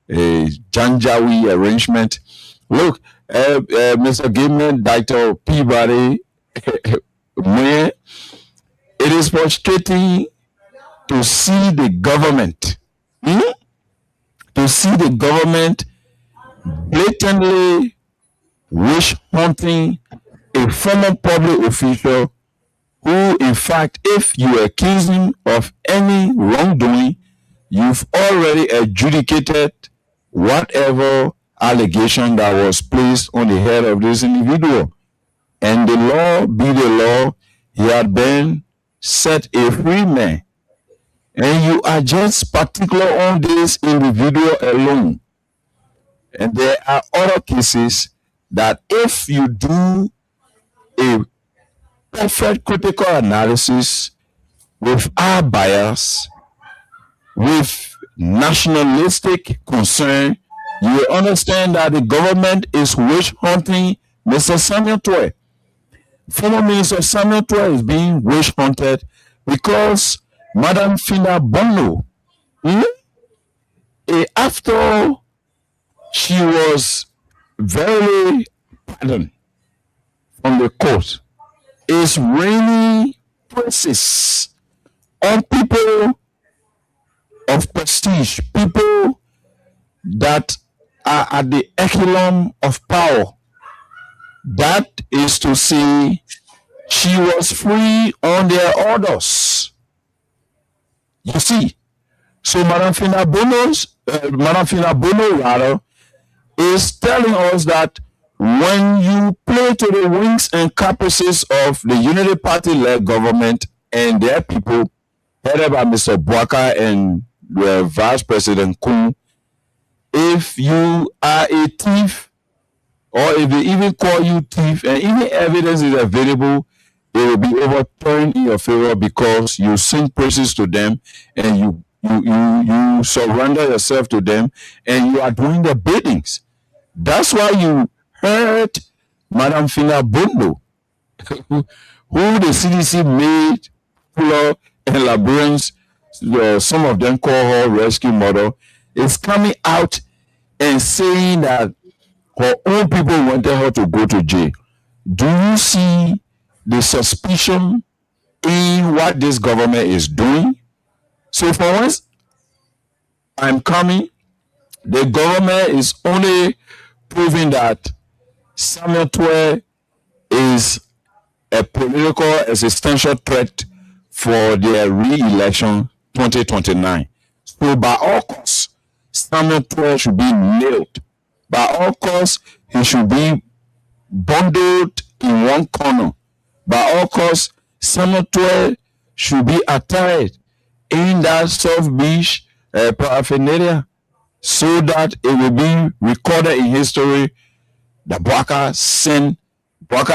Janjaweed arrangement, look, Mr. Gilman, Dr. Peabody, it is frustrating to see the government, blatantly wish hunting a former public official who, in fact, if you accuse him of any wrongdoing, you've already adjudicated whatever allegation that was placed on the head of this individual. And the law be the law, he had been set a free man. And you are just particular on this individual alone. And there are other cases that if you do a perfect critical analysis with our bias, with nationalistic concern, you will understand that the government is witch hunting Mr. Samuel Tway. Former Minister Samuel Tway is being witch hunted because Madam Fina Bono, after she was very pardoned from the court, is raining praises on people of prestige, people that are at the echelon of power. That is to say, she was free on their orders. You see, so Madam Fina Bono is telling us that when you play to the wings and caprices of the Unity Party-led government and their people, headed by Mr. Bwaka and Vice President Kun, if you are a thief, or if they even call you thief, and even evidence is available, it will be overturned in your favor because you sing praises to them and you surrender yourself to them and you are doing the biddings. That's why you heard Madam Fina Bono, who the CDC made popular and Liberians, some of them call her rescue mother, is coming out and saying that her own people wanted her to go to jail. Do you see the suspicion in what this government is doing? So for once, I'm coming, the government is only proving that Samuel Tway is a political existential threat for their re-election 2029. So by all costs, Samuel Tway should be nailed. By all costs, he should be bundled in one corner. By all costs, Samuel Tway should be attired in that soft beach paraphernalia so that it will be recorded in history that Bwaka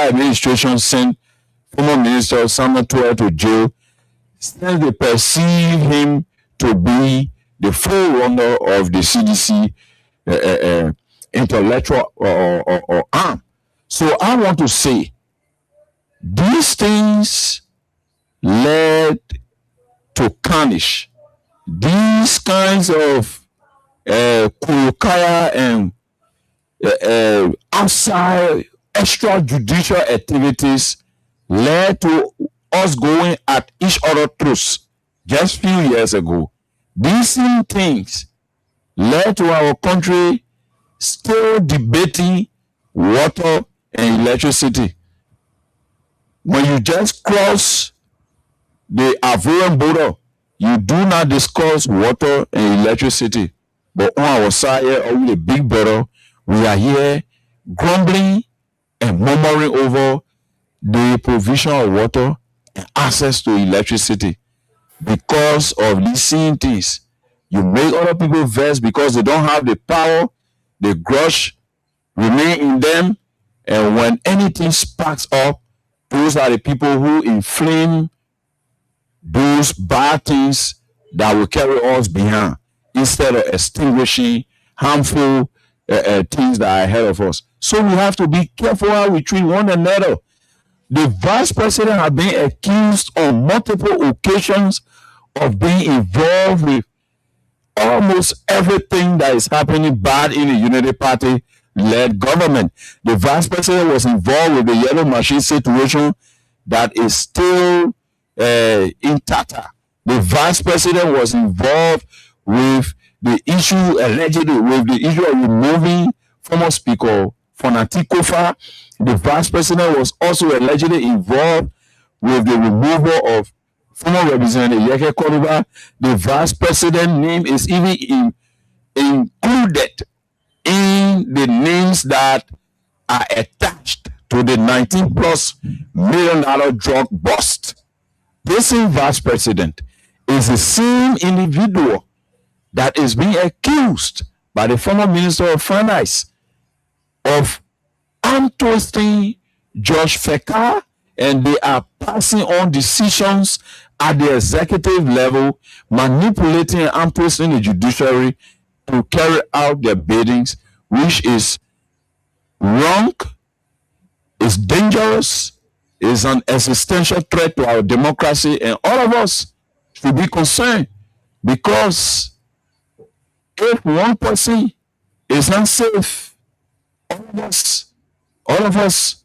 administration sent former Minister Samuel Tway to jail since they perceive him to be the forerunner of the CDC intellectual or arm. So I want to say, these things led to carnage. These kinds of Kurukaya and outside extrajudicial activities led to us going at each other's throats just few years ago. These same things led to our country still debating water and electricity. When you just cross the Ivorian border, you do not discuss water and electricity. But on our side here, over the big brother, we are here grumbling and murmuring over the provision of water and access to electricity. Because of these same things, you make other people vex because they don't have the power, the grudge remain in them, and when anything sparks up, those are the people who inflame those bad things that will carry us behind instead of extinguishing harmful things that are ahead of us. So we have to be careful how we treat one another. The vice president has been accused on multiple occasions of being involved with almost everything that is happening bad in the Unity Party-led government. The vice president was involved with the yellow machine situation that is still in Tata. The vice president was involved with the issue, allegedly, with the issue of removing former Speaker Fonati Kofa. The vice president was also allegedly involved with the removal of former Representative Yeke Koruba. The vice president name is even included in the names that are attached to the $19+ million drug bust. This same vice president is the same individual that is being accused by the former Minister of Finance of arm twisting George Feka, and they are passing on decisions at the executive level, manipulating and arm twisting the judiciary to carry out their biddings, which is wrong, is dangerous, is an existential threat to our democracy, and all of us should be concerned, because if one person is unsafe, all of us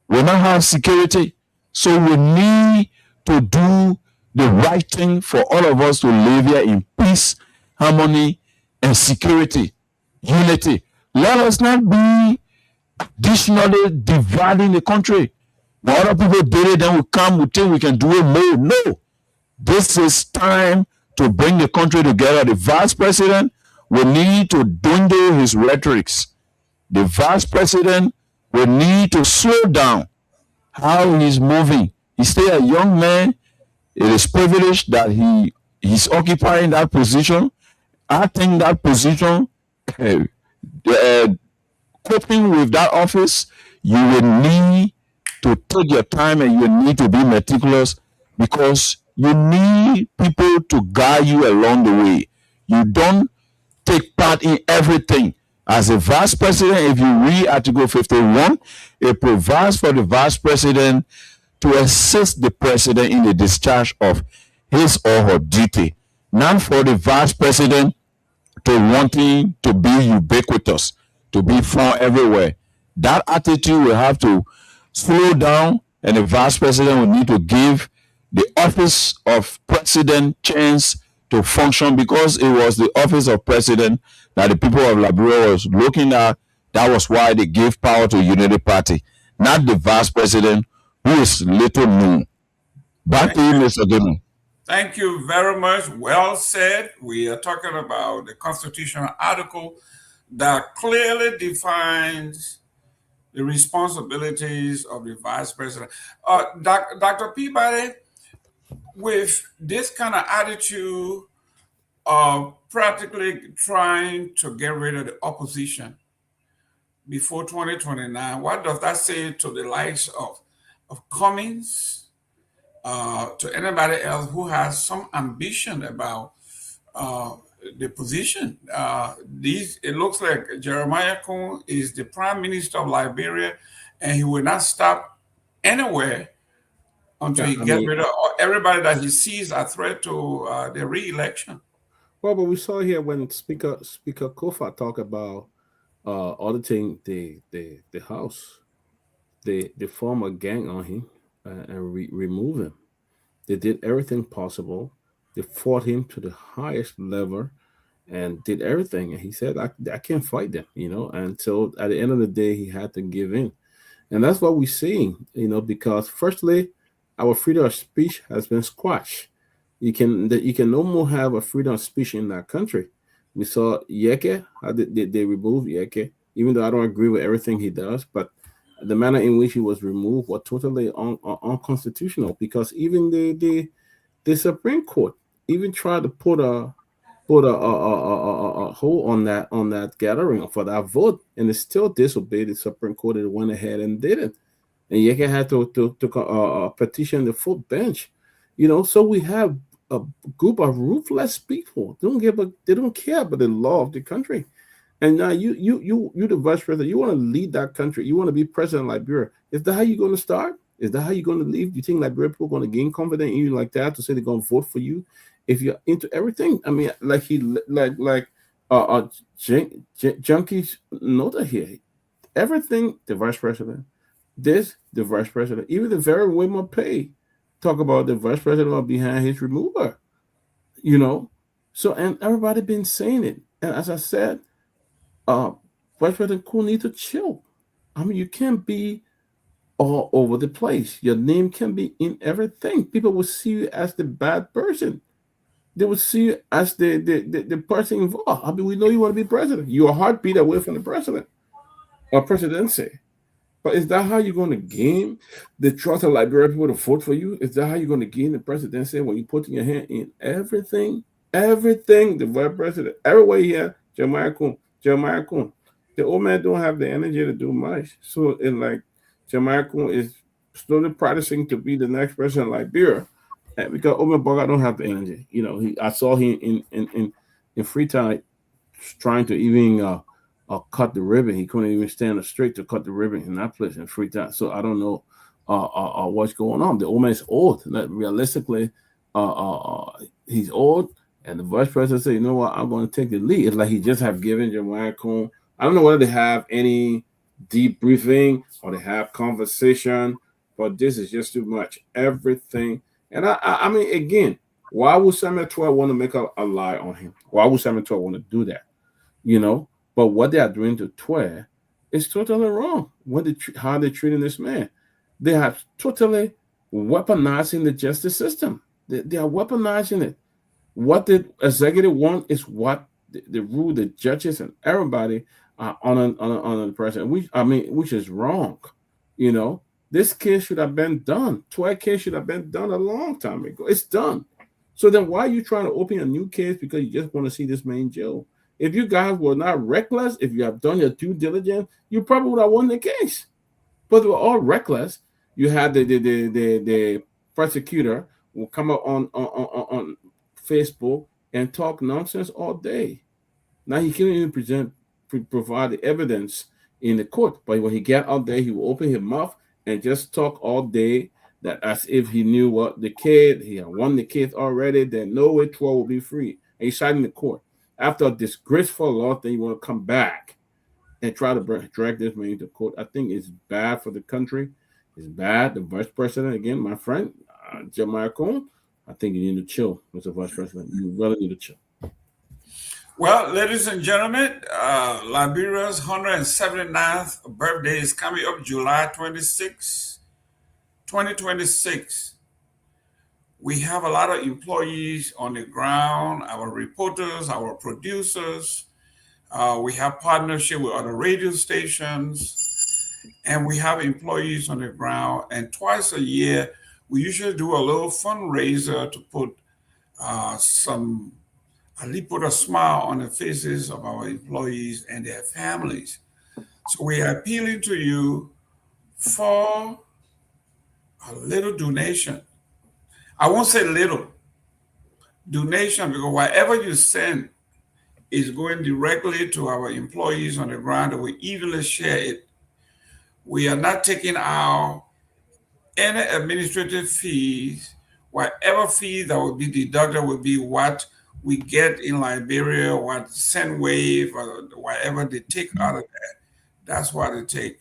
will not have security. So we need to do the right thing for all of us to live here in peace, harmony, and security, unity. Let us not be additionally dividing the country. When other people did it, then we come, we think we can do it more. No. This is time to bring the country together. The vice president will need to dwindle his rhetorics. The vice president will need to slow down how he's moving. He's still a young man. It is privileged that he's occupying that position. I think that position, coping with that office, you will need to take your time and you need to be meticulous, because you need people to guide you along the way. You don't take part in everything. As a vice president, if you read Article 51, it provides for the vice president to assist the president in the discharge of his or her duty, not for the vice president to wanting to be ubiquitous, to be found everywhere. That attitude will have to slow down, and the vice president will need to give the office of president chance to function, because it was the office of president that the people of Liberia was looking at. That was why they gave power to Unity Party, not the vice president, who is little known. Back to you, Mr. Goodman.
Thank you very much. Well said. We are talking about the constitutional article that clearly defines the responsibilities of the vice president. Dr. Peabody, with this kind of attitude of practically trying to get rid of the opposition before 2029, what does that say to the likes of Cummings, to anybody else who has some ambition about the position? It looks like Jeremiah Coon is the Prime Minister of Liberia, and he will not stop anywhere until he
I
gets
mean,
rid of everybody that he sees a threat to the re-election.
well, but we saw here when Speaker Kofa talked about auditing the House, they form a gang on him and remove him. They did everything possible. They fought him to the highest level and did everything. And he said, I can't fight them, And so at the end of the day, he had to give in. And that's what we're seeing, because firstly, our freedom of speech has been squashed. You can no more have a freedom of speech in that country. We saw Yeke, how they removed Yeke, even though I don't agree with everything he does, but the manner in which he was removed was totally unconstitutional, because even the Supreme Court even tried to put a hold on that gathering for that vote, and it still disobeyed the Supreme Court. It went ahead and did it, and Yeke had to petition the full bench. So we have a group of ruthless people. They don't care about the law of the country. And now you the vice president, you want to lead that country. You want to be president of Liberia. Is that how you're going to start? Is that how you're going to leave? Do you think Liberia people are going to gain confidence in you like that to say they're going to vote for you if you're into everything? I mean, Junkie's note here. Everything the vice president, the vice president, even the very women pay talk about the vice president behind his remover. So and everybody been saying it. And as I said, Vice President Cool need to chill. I mean, you can't be all over the place. Your name can be in everything. People will see you as the bad person. They will see you as the person involved. I mean, we know you want to be president. You're a heartbeat away from the president or presidency. But is that how you're going to gain the trust of Liberian people to vote for you? Is that how you're going to gain the presidency when you put your hand in everything? Everything, the vice president, everywhere here, Jeremiah Kuhn. The old man don't have the energy to do much. So it's like Jeremiah Kuhn is slowly practicing to be the next president of Liberia. And because Omen Boga don't have the energy. I saw him in Freetown trying to even cut the ribbon. He couldn't even stand up straight to cut the ribbon in that place in Freetown. So I don't know what's going on. The old man is old. Realistically, he's old. And the vice president said, you know what, I'm going to take the lead. It's like he just have given Jeremiah Kuhn. I don't know whether they have any debriefing or they have conversation, but this is just too much. Everything. And I mean, again, why would Samuel 12 want to make a lie on him? Why would Samuel 12 want to do that? But what they are doing to 12 is totally wrong. How they're treating this man. They are totally weaponizing the justice system. They are weaponizing it. What the executive want is what the rule, the judges and everybody on the president, which is wrong. This case should have been done. 12 case should have been done a long time ago. It's done. So then why are you trying to open a new case because you just want to see this man in jail? If you guys were not reckless, if you have done your due diligence, you probably would have won the case. But they were all reckless. You had the prosecutor will come up on Facebook and talk nonsense all day. Now he can't even provide the evidence in the court, but when he get out there, he will open his mouth and just talk all day, that as if he knew what he had won the case already, then no way 12 will be free. And he's citing the court. After a disgraceful loss, then you want to come back and try to drag this man into court. I think it's bad for the country. It's bad. The vice president, again, my friend, Jeremiah Kuhn, I think you need to chill, Mr. Vice President. You really need to chill.
Well, ladies and gentlemen, Liberia's 179th birthday is coming up July 26, 2026. We have a lot of employees on the ground, our reporters, our producers. We have partnership with other radio stations, and we have employees on the ground. And twice a year, we usually do a little fundraiser to put put a smile on the faces of our employees and their families. So we are appealing to you for a little donation. I won't say little donation, because whatever you send is going directly to our employees on the ground, and we evenly share it We are not taking out any administrative fees. Whatever fee that will be deducted will be what we get in Liberia, what SendWave or whatever they take out of that. That's what they take.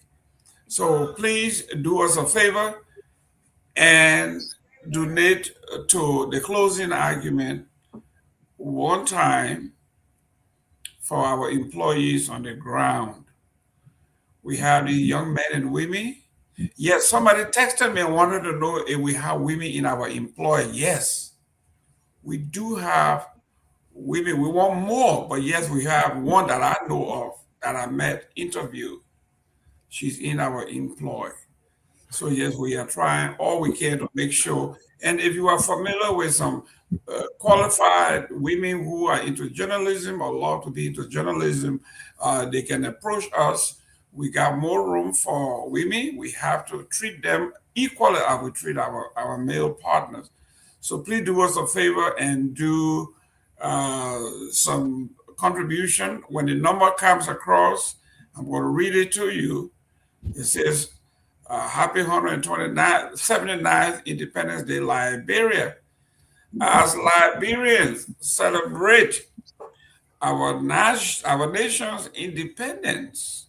So please do us a favor and donate to the closing argument one time for our employees on the ground. We have the young men and women. Yes, somebody texted me and wanted to know if we have women in our employ. Yes, we do have women. We want more, but yes, we have one that I know of that I met, interviewed. She's in our employ. So yes, we are trying all we can to make sure. And if you are familiar with some qualified women who are into journalism or love to be into journalism, they can approach us. We got more room for women. We have to treat them equally as we treat our male partners. So please do us a favor and do some contribution. When the number comes across, I'm going to read it to you. It says, Happy 179th Independence Day, Liberia. As Liberians celebrate our nation's independence.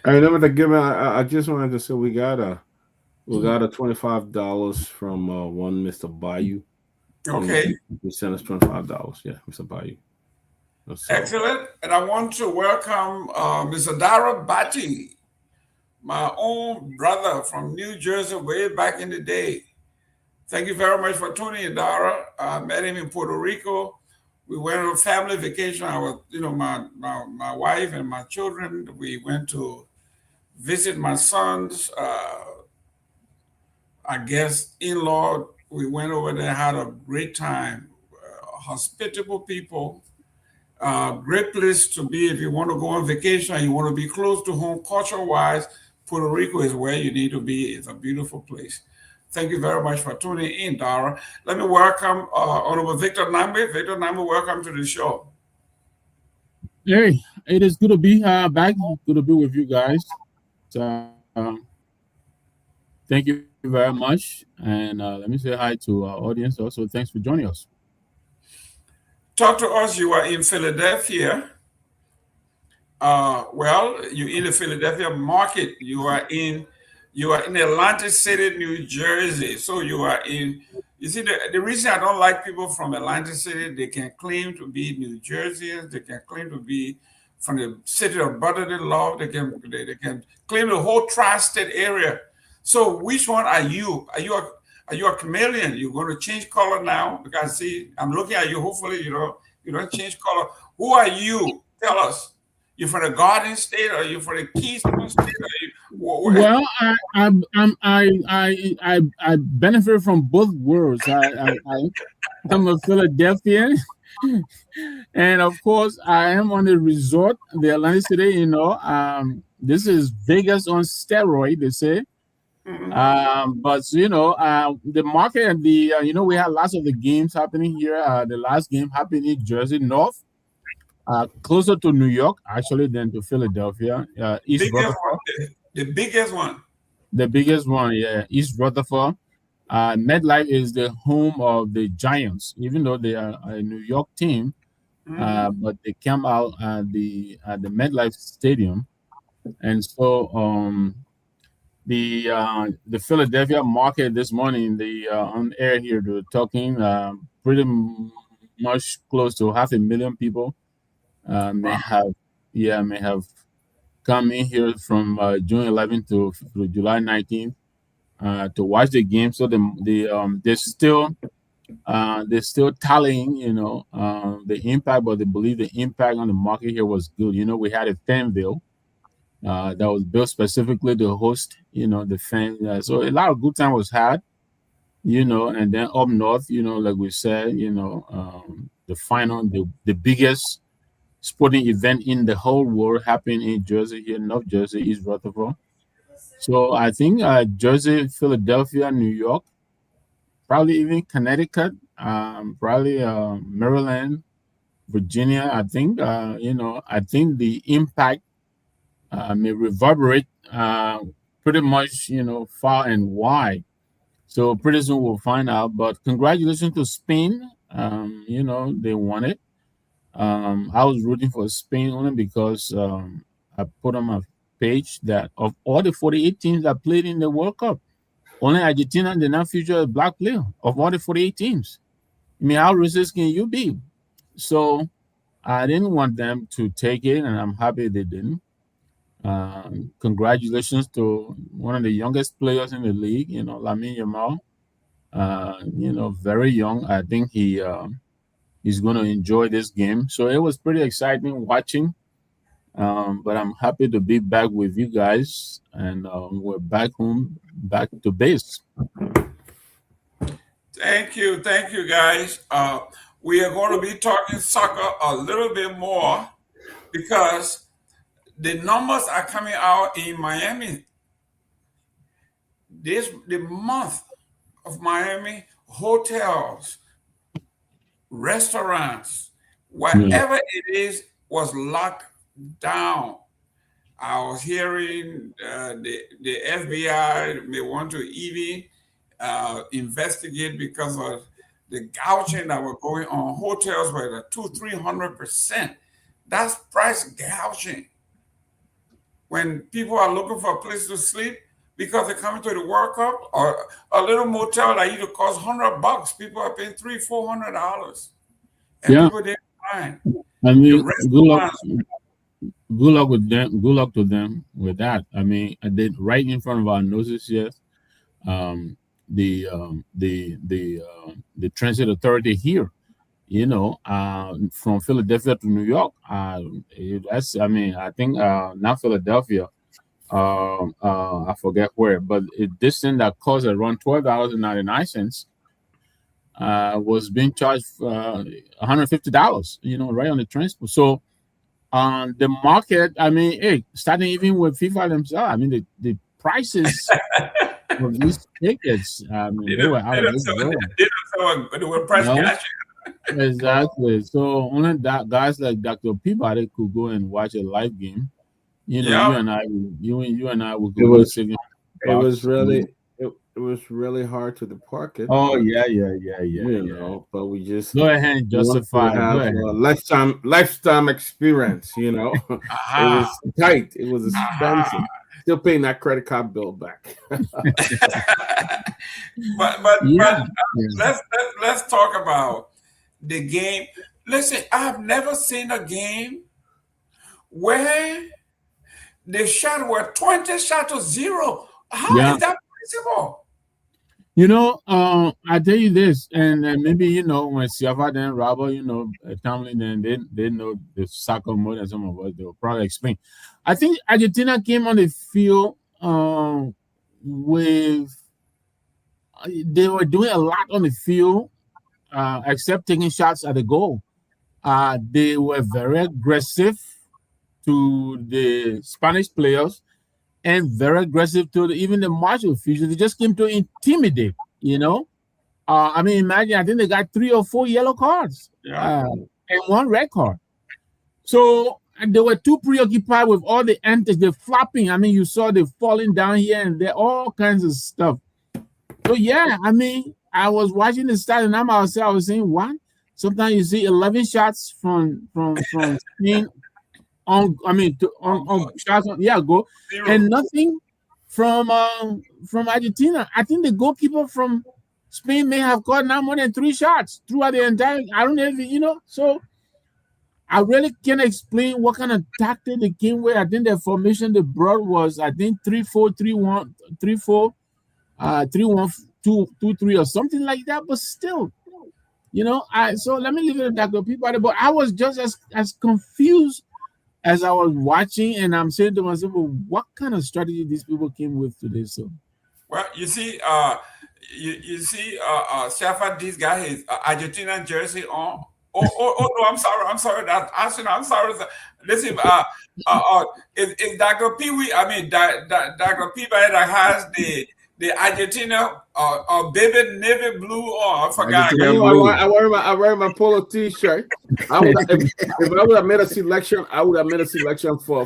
I remember to give. I just wanted to say we got a $25 from one Mr. Bayou.
Okay.
He sent us $25. Yeah, Mr. Bayou.
Excellent. And I want to welcome Mr. Dara Bati, my own brother from New Jersey way back in the day. Thank you very much for tuning in, Dara. I met him in Puerto Rico. We went on a family vacation. I was, my wife and my children. We went to visit my son's, in-law. We went over there, had a great time. Hospitable people. Great place to be if you want to go on vacation and you want to be close to home culture-wise. Puerto Rico is where you need to be. It's a beautiful place. Thank you very much for tuning in, Dara. Let me welcome Honorable Victor Nambe. Victor Nambe, welcome to the show.
Hey, it is good to be back. Good to be with you guys. So, thank you very much. And let me say hi to our audience also. Thanks for joining us.
Talk to us. You are in Philadelphia. You're in the Philadelphia market. You are in Atlantic City, New Jersey. So you see, the reason I don't like people from Atlantic City, they can claim to be New Jerseyans, they can claim to be from the city of brotherly love, they can claim the whole tri-state area. So which one are you? Are you a chameleon? You're going to change color now? Because see, I'm looking at you, hopefully you don't change color. Who are you? Tell us. You from the Garden State, or you from the Keystone State?
Well, I benefit from both worlds. I'm a Philadelphian, and of course, I am on the resort, the Atlantic City. This is Vegas on steroid, they say. Mm-hmm. But the market and we had lots of the games happening here. The last game happened in Jersey North. Closer to New York, actually, than to Philadelphia. East Rutherford.
The biggest one.
The biggest one, yeah. East Rutherford. MetLife is the home of the Giants, even though they are a New York team. Mm-hmm. But they came out at the MetLife Stadium. And so the Philadelphia market this morning, on air here, they're talking pretty much close to 500,000 people. May have come in here from June 11th to July 19th to watch the game. So they're still tallying, the impact, but they believe the impact on the market here was good. We had a fan bill that was built specifically to host, the fans. So a lot of good time was had, and then up north, like we said, the final, the biggest sporting event in the whole world happened in Jersey, here in North Jersey, East Rutherford. So I think Jersey, Philadelphia, New York, probably even Connecticut, probably Maryland, Virginia. I think I think the impact may reverberate pretty much, far and wide. So pretty soon we'll find out. But congratulations to Spain. They won it. I was rooting for Spain only because I put on my page that of all the 48 teams that played in the World Cup, only Argentina did not feature a black player of all the 48 teams. I mean, how racist can you be? So I didn't want them to take it, and I'm happy they didn't. Congratulations to one of the youngest players in the league, Lamine Yamal. Very young. I think he's going to enjoy this game. So it was pretty exciting watching. But I'm happy to be back with you guys, and we're back home, back to base.
Thank you, guys. We are going to be talking soccer a little bit more because the numbers are coming out in Miami. The month of Miami, hotels, restaurants, whatever it is, was locked down. I was hearing the FBI may want to even investigate because of the gouging that were going on. Hotels were at 200-300%. That's price gouging. When people are looking for a place to sleep because they're coming to the World Cup, or a little motel that used to cost $100, people are paying $300-400, and people didn't mind.
I mean, good luck with them. Good luck to them with that. I mean, I did right in front of our noses here. The transit authority here, from Philadelphia to New York. I think not Philadelphia. I forget where, but this thing that cost around $12.99 was being charged $150. Right on the transport. So on the market, I mean, starting even with FIFA themselves, I mean, the prices of these tickets, I mean, they were out of this world.
They were price gouging.
Exactly. So only that guys like Dr. Peabody could go and watch a live game. You and I would go.
It was really hard to depart it.
Oh yeah.
But we just
go ahead and justify.
Lifetime experience. It was tight. It was expensive. Still paying that credit card bill back.
but let's talk about the game. Listen, I have never seen a game where the shot were 20 shots to 0. How is that possible?
I tell you this, and maybe when Siafa and Robert, Tomlin, and they know the soccer more than some of us. They will probably explain. I think Argentina came on the field they were doing a lot on the field, except taking shots at the goal. They were very aggressive to the Spanish players and very aggressive to even the Marshall officials. They just came to intimidate, I mean, imagine, I think they got 3 or 4 yellow cards and 1 red card. So they were too preoccupied with all the antics, the flopping. I mean, you saw the falling down here and there, all kinds of stuff. So, I mean, I was watching the start and I was saying, what? Sometimes you see 11 shots from Spain on shots on go 0. And nothing from Argentina. I think the goalkeeper from Spain may have got now more than 3 shots throughout the entire. I don't know if so I really can't explain what kind of tactic they came with. I think the formation they brought was 3-4-3-1, 3-4, 3-1-2-2-3 or something like that. But still, so let me leave it at that, people. But I was just as confused as I was watching, and I'm saying to myself, well, what kind of strategy these people came with today? So,
well, you see, Shafa, this guy has Argentina jersey on. Oh, no, I'm sorry. I'm sorry. Listen, it's Dr. Pee-wee. I mean, Dr. Peabody that has the Argentina or baby navy blue, or I forgot.
I wear my polo T-shirt. If I would have made a selection, I would have made a selection for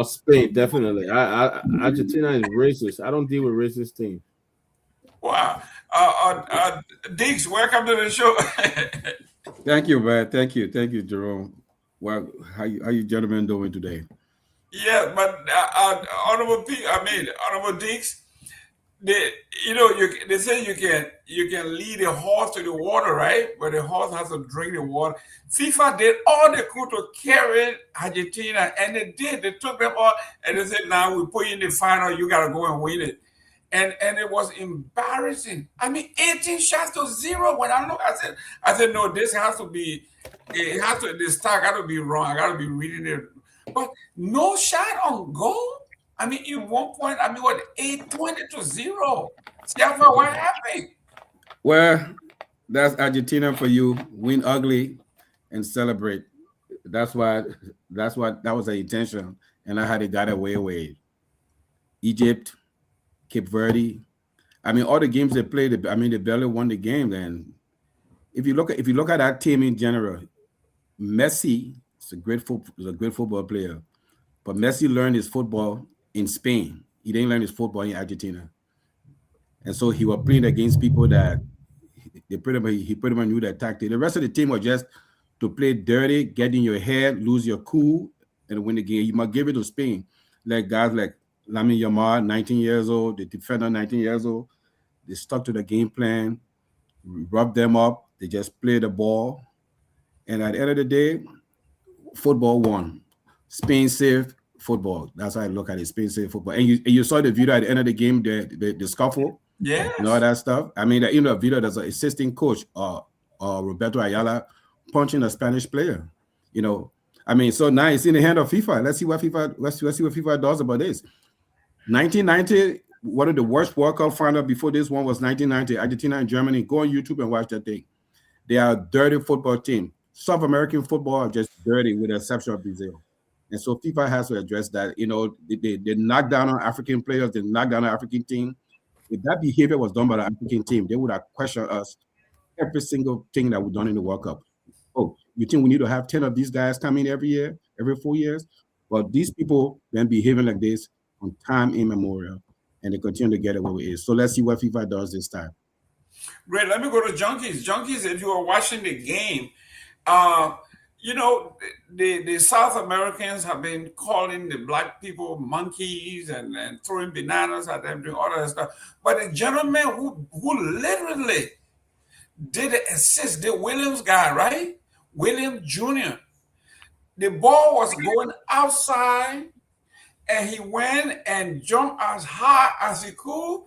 Spain. Definitely, Argentina is racist. I don't deal with racist teams.
Wow, Diggs, welcome to the show.
Thank you, man. Thank you, Jerome. Well, how you gentlemen doing today?
Yeah, but Honorable Diggs, they say you can lead a horse to the water, right? But the horse has to drink the water. FIFA did all they could to carry Argentina, and they did. They took them all, and they said, "Now we put you in the final. You gotta go and win it." And it was embarrassing. 18 shots to 0. When I look, I said, no, this has to be. This star got to be wrong. I got to be reading it. But no shot on goal. In one point, 8-20 to 0. Siafa, what happened?
Well, that's Argentina for you. Win ugly and celebrate. That was the intention. And I had it got away. Egypt, Cape Verde. All the games they played, they barely won the game. And if you look at that team in general, Messi is a great football player, but Messi learned his football in Spain. He didn't learn his football in Argentina, and so he was playing against people that he pretty much knew that tactic. The rest of the team was just to play dirty, get in your head, lose your cool, and win the game. You must give it to Spain, like guys like Lamine Yamal, 19 years old, the defender, 19 years old. They stuck to the game plan, rubbed them up. They just played the ball. And at the end of the day, football won. Spain saved football. That's how I look at it. Spain saved football. And you saw the video at the end of the game, the scuffle.
Yeah.
And all that stuff. The video, there's an assistant coach, Roberto Ayala, punching a Spanish player. So now it's in the hand of FIFA. Let's see what FIFA does about this. 1990, one of the worst World Cup finals before this one was 1990, Argentina and Germany. Go on YouTube and watch that thing. They are a dirty football team. South American football are just dirty with the exception of Brazil. And so FIFA has to address that. They knock down on African players, they knock down on African team. If that behavior was done by the African team, they would have questioned us every single thing that we've done in the World Cup. Oh, you think we need to have 10 of these guys coming every year, every 4 years? Well, these people been behaving like this from time immemorial, and they continue to get away with it. So let's see what FIFA does this time.
Great. Let me go to Junkies. Junkies, if you are watching the game, the South Americans have been calling the black people monkeys and throwing bananas at them, doing all that stuff. But the gentleman who literally did the assist, the Williams guy, right? Williams Jr. The ball was going outside, and he went and jumped as high as he could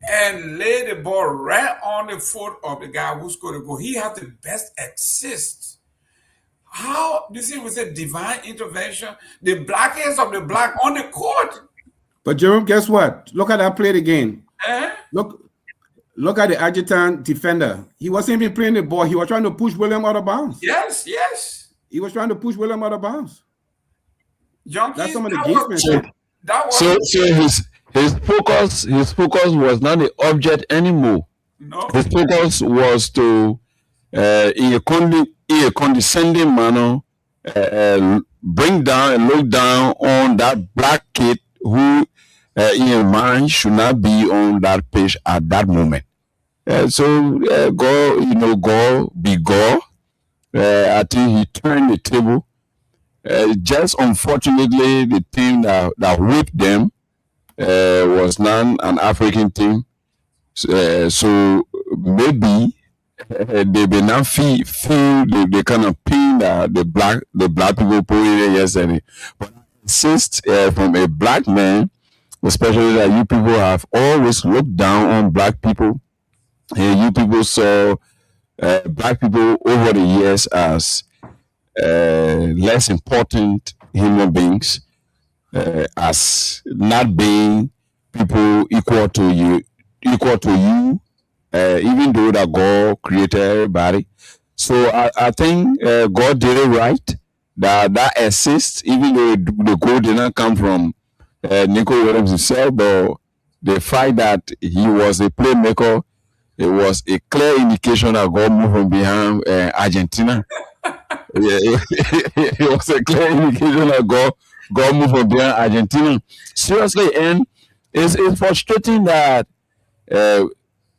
and laid the ball right on the foot of the guy who scored the goal. He had the best assist. How do you see with a divine intervention? The blackest of the black on the court.
But Jerome, guess what? Look at that play again. Look at the Argentine defender. He wasn't even playing the ball. He was trying to push William out of bounds.
Yes.
He was trying to push William out of bounds.
Junkies,
that's some of the games.
So his focus was not the object anymore.
No.
His focus was to in a condescending manner bring down and look down on that black kid who in your mind should not be on that pitch at that moment. Go be go. I think he turned the table. Just unfortunately, the team that whipped them was not an African team. So maybe they may not feel the kind of pain that the black people put in there yesterday. But I insist from a black man, especially that you people have always looked down on black people. You people saw black people over the years as less important human beings, as not being people equal to you, even though that God created everybody. So I think God did it right. That assist, even though the goal did not come from Nico Williams himself, but the fact that he was a playmaker, it was a clear indication that God moved from behind Argentina. Yeah, it was a clear indication that God moved from behind Argentina. Seriously, and it's frustrating that a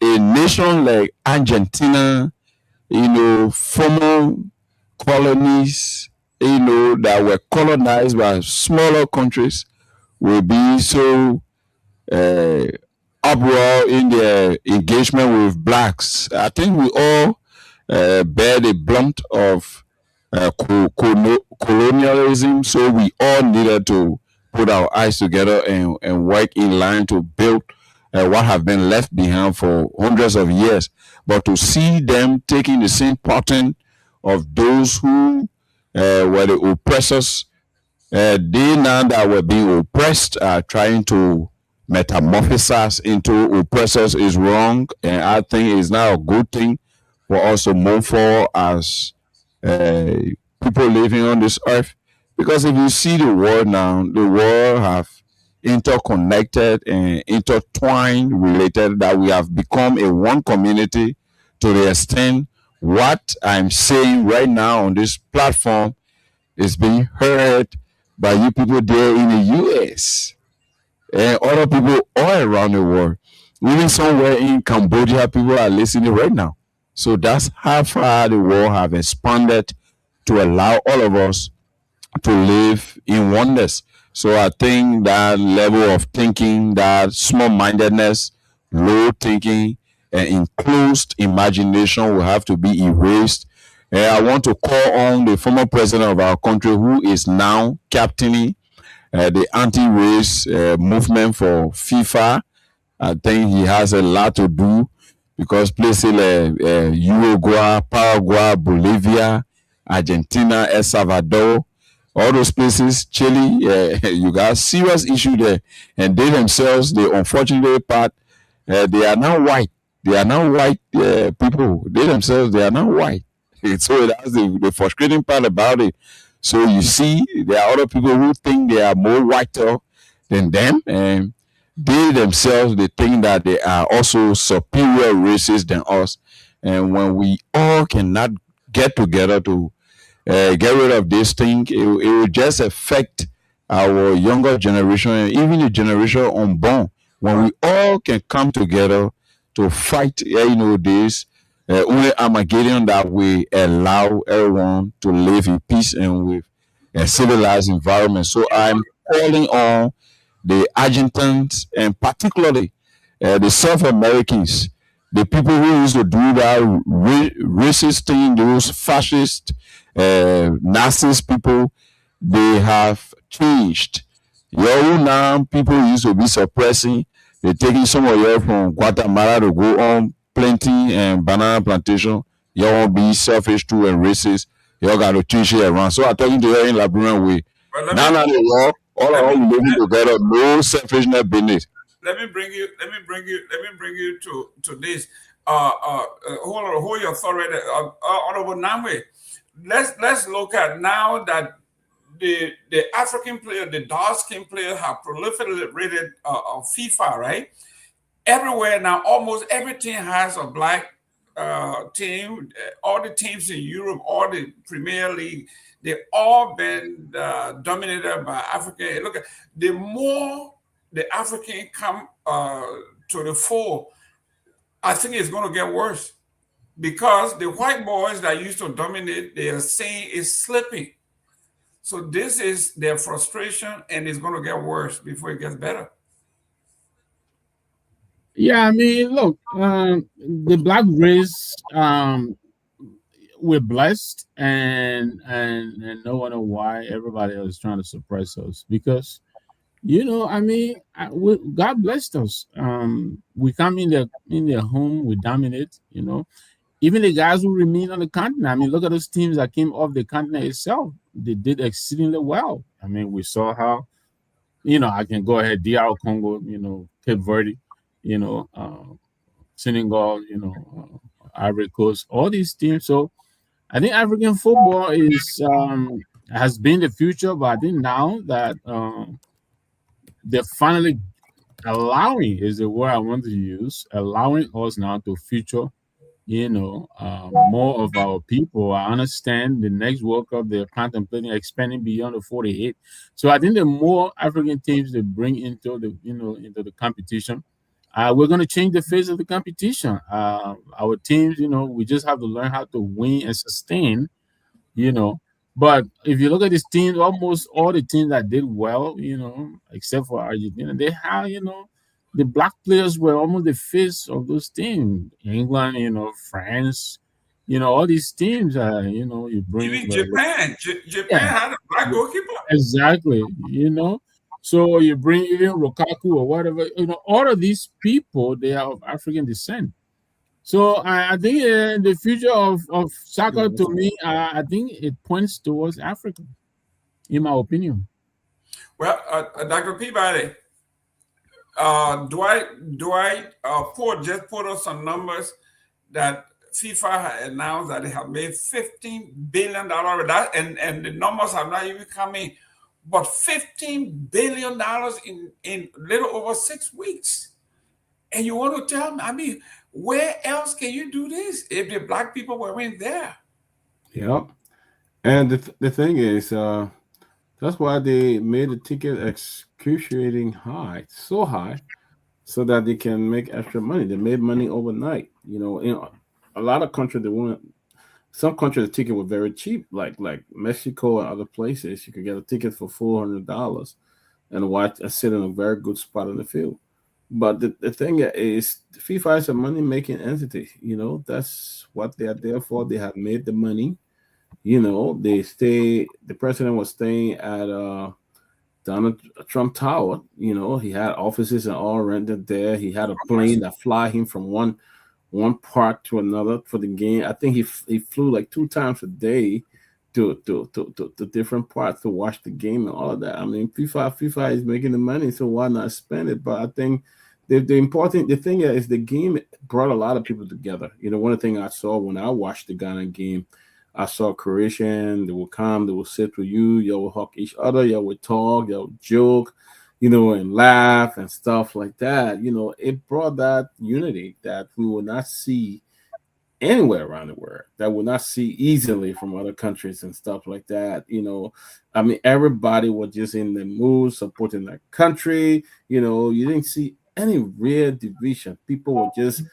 nation like Argentina, former colonies, that were colonized by smaller countries, will be so uproar in their engagement with blacks. I think we all bear the blunt of colonialism, so we all needed to put our eyes together and work in line to build what have been left behind for hundreds of years. But to see them taking the same pattern of those who were the oppressors, they now that were being oppressed are trying to metamorphose into oppressors is wrong, and I think it's now a good thing for us to move for as people living on this earth. Because if you see the world now, the world have interconnected and intertwined, related, that we have become a one community to the extent what I'm saying right now on this platform is being heard by you people there in the US and other people all around the world. Even somewhere in Cambodia, people are listening right now. So that's how far the world have expanded to allow all of us to live in oneness. So I think that level of thinking, that small-mindedness, low thinking, and enclosed imagination will have to be erased. And I want to call on the former president of our country, who is now captaining the anti-race movement for FIFA. I think he has a lot to do, because places like Uruguay, Paraguay, Bolivia, Argentina, El Salvador, all those places, Chile, you got serious issue there. And they themselves, the unfortunate part, they are now white. They are now white people. They themselves, they are now white. So that's the frustrating part about it. So you see, there are other people who think they are more whiter than them, and they themselves, they think that they are also superior races than us. And when we all cannot get together to get rid of this thing, it will just affect our younger generation and even the generation unborn. When we all can come together to fight, this only Armageddon that we allow everyone to live in peace and with a civilized environment. So I'm calling on the Argentines and particularly the South Americans, the people who used to do that racist thing, those fascist, Nazis people, they have changed. Your now people used to be suppressing. They're taking some of you from Guatemala to go on planting and banana plantation. You won't be selfish too and racist. You got to change it around. So I'm talking to you in Liberian way. Now the world, all of us living together, no selfishness business.
Let me bring you to this. Hold your authority, Honorable Namwe. Let's look at now that the African player, the dark-skinned player, have proliferated FIFA, right? Everywhere now, almost every team has a black team. All the teams in Europe, all the Premier League, they've all been dominated by African. Look, the more the African come to the fore, I think it's going to get worse, because the white boys that used to dominate, they are saying is slipping. So this is their frustration, and it's going to get worse before it gets better.
Yeah, I mean, look, the black race, we're blessed, and no one know why everybody else is trying to suppress us, because, I mean, God blessed us. We come in their home, we dominate, Even the guys who remain on the continent, I mean, look at those teams that came off the continent itself. They did exceedingly well. I mean, we saw how, I can go ahead, DR Congo, Cape Verde, Senegal, Ivory Coast, all these teams. So I think African football has been the future, but I think now that they're finally allowing is the word I want to use, allowing us now to feature, more of our people. I understand the next World Cup they're contemplating expanding beyond the 48. So I think the more African teams they bring into the competition, we're going to change the face of the competition. Our teams, we just have to learn how to win and sustain, you know. But if you look at these teams, almost all the teams that did well, except for Argentina, they have, the black players were almost the face of those teams. England, France, all these teams, you bring.
Even Japan. Japan had a black goalkeeper.
Exactly, So you bring even Lukaku or whatever, all of these people, they are of African descent. So I think the future of soccer, to me, I think it points towards Africa, in my opinion.
Well, Dr. Peabody, Dwight just put up some numbers that FIFA had announced that they have made $15 billion with that, and the numbers have not even come in. But $15 billion in little over 6 weeks. And you want to tell me, where else can you do this if the black people weren't there?
Yep. And the thing is, that's why they made the ticket excruciating high, so high, so that they can make extra money. They made money overnight. In a lot of countries, some countries the ticket was very cheap, like Mexico and other places. You could get a ticket for $400 and sit in a very good spot on the field. But the thing is, FIFA is a money-making entity. That's what they are there for. They have made the money. The president was staying at Donald Trump Tower. He had offices and all rented there. He had a plane that fly him from one part to another for the game. I think he flew like 2 times a day to different parts to watch the game and all of that. I mean, FIFA is making the money, so why not spend it? But I think the thing is the game brought a lot of people together. One of the things I saw when I watched the Ghana game, I saw Croatian. They will come, they will sit with you, y'all will hug each other, y'all will talk, y'all will joke, and laugh and stuff like that. It brought that unity that we will not see anywhere around the world, that will not see easily from other countries and stuff like that. I mean, everybody was just in the mood supporting their country. You didn't see any real division. People were just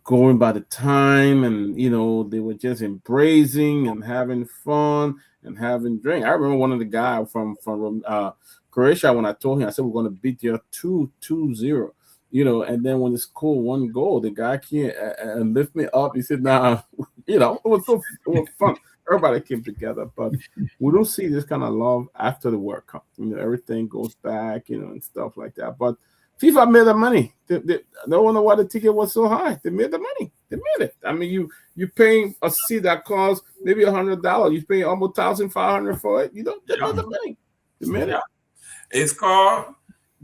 going by the time, and they were just embracing and having fun and having drink. I remember one of the guys from Croatia, when I told him, I said, we're going to beat you 2-0. And then when they scored 1 goal, the guy came and lift me up. He said, nah, it was fun. Everybody came together, but we don't see this kind of love after the World Cup. Everything goes back, and stuff like that. But FIFA made the money. They don't know why the ticket was so high. They made the money. They made it. I mean, you paying a seat that costs maybe $100. You pay almost $1,500 for it. They made the money. They made it.
It's called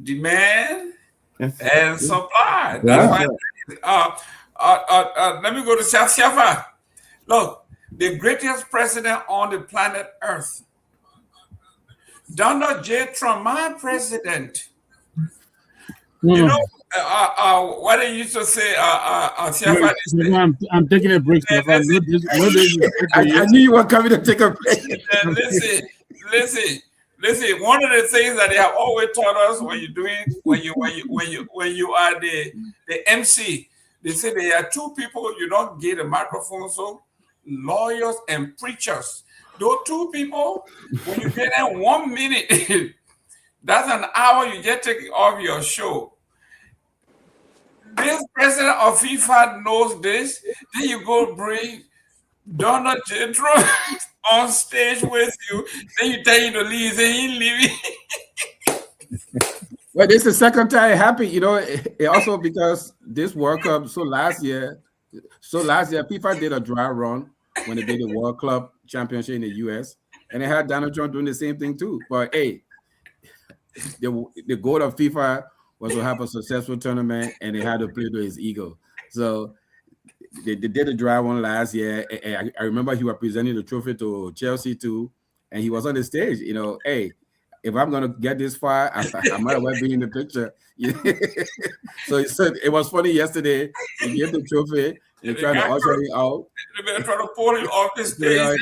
demand and supply. That's why. Let me go to Shafa. Look, the greatest president on the planet Earth, Donald J. Trump, my president. What they used to say,
I'm taking a break. I
knew you were coming to take a break.
Listen. One of the things that they have always taught us when you are the MC, they say there are 2 people you don't get a microphone, so lawyers and preachers. Those 2 people, when you get them 1 minute. That's an hour you just take off your show. This president of FIFA knows this. Then you go bring Donald J. Trump on stage with you. Then you tell him to leave. Then he leaving.
Well, this is the second time happy. Also because this World Cup. So last year, FIFA did a dry run when they did the World Club Championship in the US, and they had Donald Trump doing the same thing too. But hey, the goal of FIFA was to have a successful tournament, and they had to play to his ego. So they did a dry one last year. I remember he was presenting the trophy to Chelsea too, and he was on the stage. Hey, if I'm gonna get this far, I might as well be in the picture. So he said it was funny yesterday. He gave the trophy. They tried to usher him out.
They trying to pull him off the stage.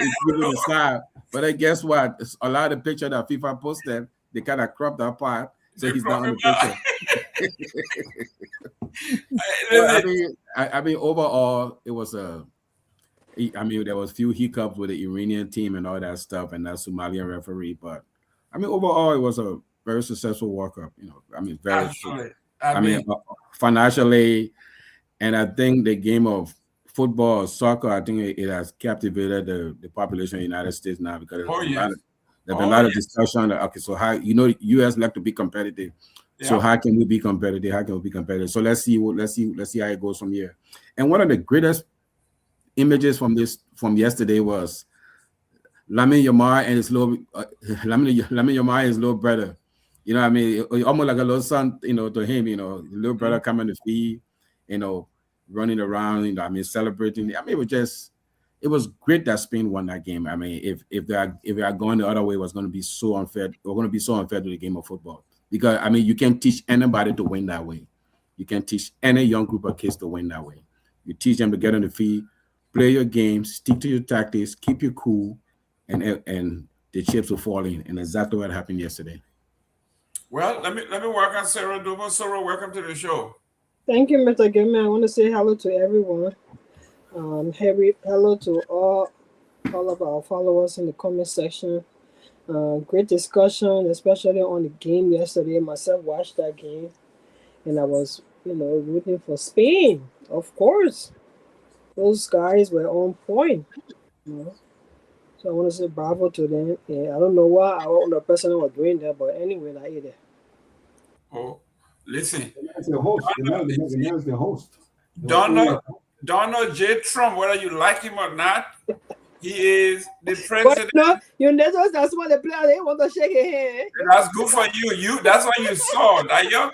But then guess what? A lot of the picture that FIFA posted, they kind of cropped that part, so he's not on the picture. I mean, overall, it was there was a few hiccups with the Iranian team and all that stuff, and that Somalian referee. But I mean, overall, it was a very successful World Cup. Very. Financially, and I think the game of football or soccer, I think it has captivated the population of the United States now, because there's been a lot of discussion. Okay, so how U.S. like to be competitive. Yeah. So how can we be competitive? How can we be competitive? So let's see how it goes from here. And one of the greatest images from yesterday was Lamine Yamal and his little brother. You know what I mean? Almost like a little son, to him, little brother coming to feed, running around, celebrating. It was great that Spain won that game. I mean, if they are going the other way, it was going to be so unfair. We're going to be so unfair to the game of football. Because, you can't teach anybody to win that way. You can't teach any young group of kids to win that way. You teach them to get on the field, play your game, stick to your tactics, keep you cool, and the chips will fall in. And exactly what happened yesterday.
Well, let me welcome Sarah Duba. Sarah, welcome to the show.
Thank you, Mr. Gilman. I want to say hello to everyone. Hello to all of our followers in the comment section. Great discussion, especially on the game yesterday. Myself watched that game, and I was, rooting for Spain. Of course, those guys were on point. So I want to say bravo to them. And I don't know why the person was doing that, but anyway, I ate it.
Oh, listen.
That's the host. That's the host.
Donald J. Trump, whether you like him or not, he is the president.
But you notice that's what the player they want to shake his hand.
That's good for you. That's what you saw. Like you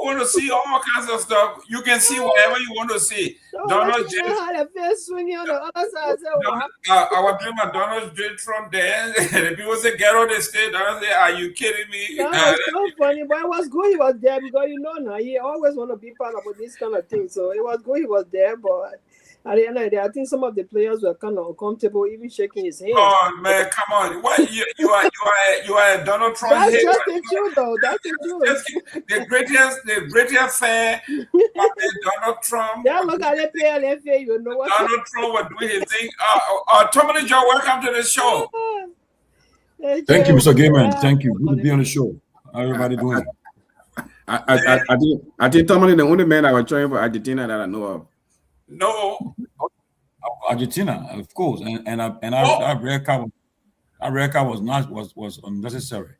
want to see all kinds of stuff. You can see whatever you want to see. Donald J.
Had a face swinging on the other side.
I was doing my Donald J. Trump dance. The people say get on the stage. Donald say, "Are you kidding me?"
That was so funny, but it was good. He was there because now he always want to be part of this kind of thing. So it was good. He was there, but. At the end of the day, I think some of the players were kind of uncomfortable, even shaking his hand.
Oh man, come on! What you are a Donald Trump?
That's just the truth, though. That's the truth.
The greatest fan of Donald Trump.
Yeah, look at the PLFA. You know what?
Donald Trump was doing his thing. Tommy Joe, welcome to the show.
Thank you, Mr. Gayman. Thank you. Good to be on the show. How everybody doing?
I think Tommy the only man I was trying for Argentina that I know of.
No,
Argentina, of course, and our red card was unnecessary.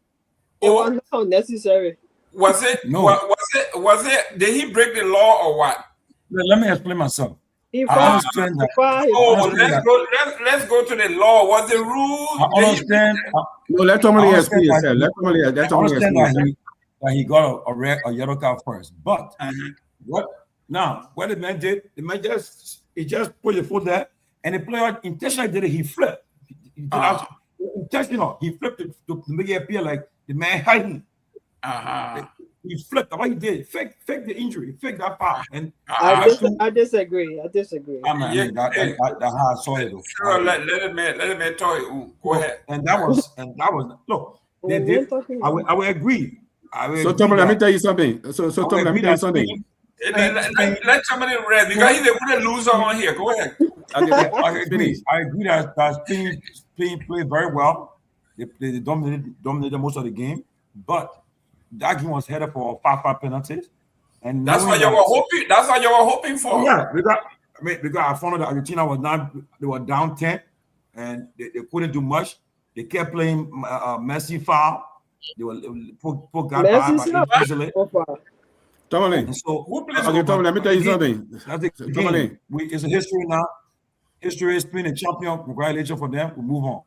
It was not unnecessary.
Was it?
No.
Was it? Did he break the law or what?
Let me explain myself.
Let's go to the law. Was the rule?
I understand.
Let somebody explain yourself.
That he got a yellow card first, but what the man did, the man just put the foot there, and the player intentionally did it. He flipped. Intentional. He flipped it to make it appear like the man hiding. He flipped. What he did, fake the injury, fake that foul. And
I disagree.
That's how I saw it.
Sure, let him tell you. Go ahead.
And that was look. They did. I would agree.
So Tommy, let me tell you something. So Tommy, let me tell you something.
Let somebody read because he's a loser on here. Go ahead.
I agree that Spain played very well. They dominated most of the game, but that game was headed for 5 penalties. And
that's what you were hoping. That's what you were hoping for.
Yeah, because I found out that Argentina they were down 10, and they couldn't do much. They kept playing Messi foul. They were poor guy easily.
Tommy, Tommy, let me tell you something.
It's a history now. History is Spain a champion. Congratulations for them. We move on.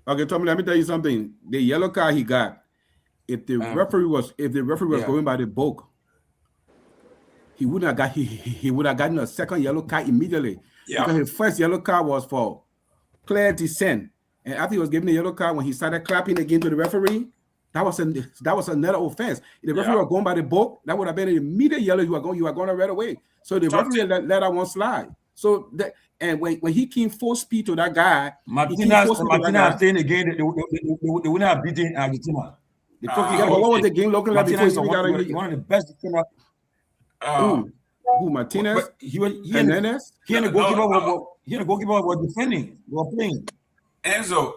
Okay, Tommy, let me tell you something. The yellow card he got, if the referee was going by the book, he would have gotten a second yellow card immediately. Yeah. Because his first yellow card was for clear dissent. And after he was given the yellow card, when he started clapping again to the referee, That was another offense. If the referee was going by the book, that would have been an immediate yellow. You are going to right away. So the referee let that one slide. So that, and when he came full speed to that guy,
Martinez saying again, they would have beaten Argentina.
But what was the game looking like before he got
one of the best defenders?
Who Martinez?
Hernandez? He and the goalkeeper was defending. They were playing.
Enzo.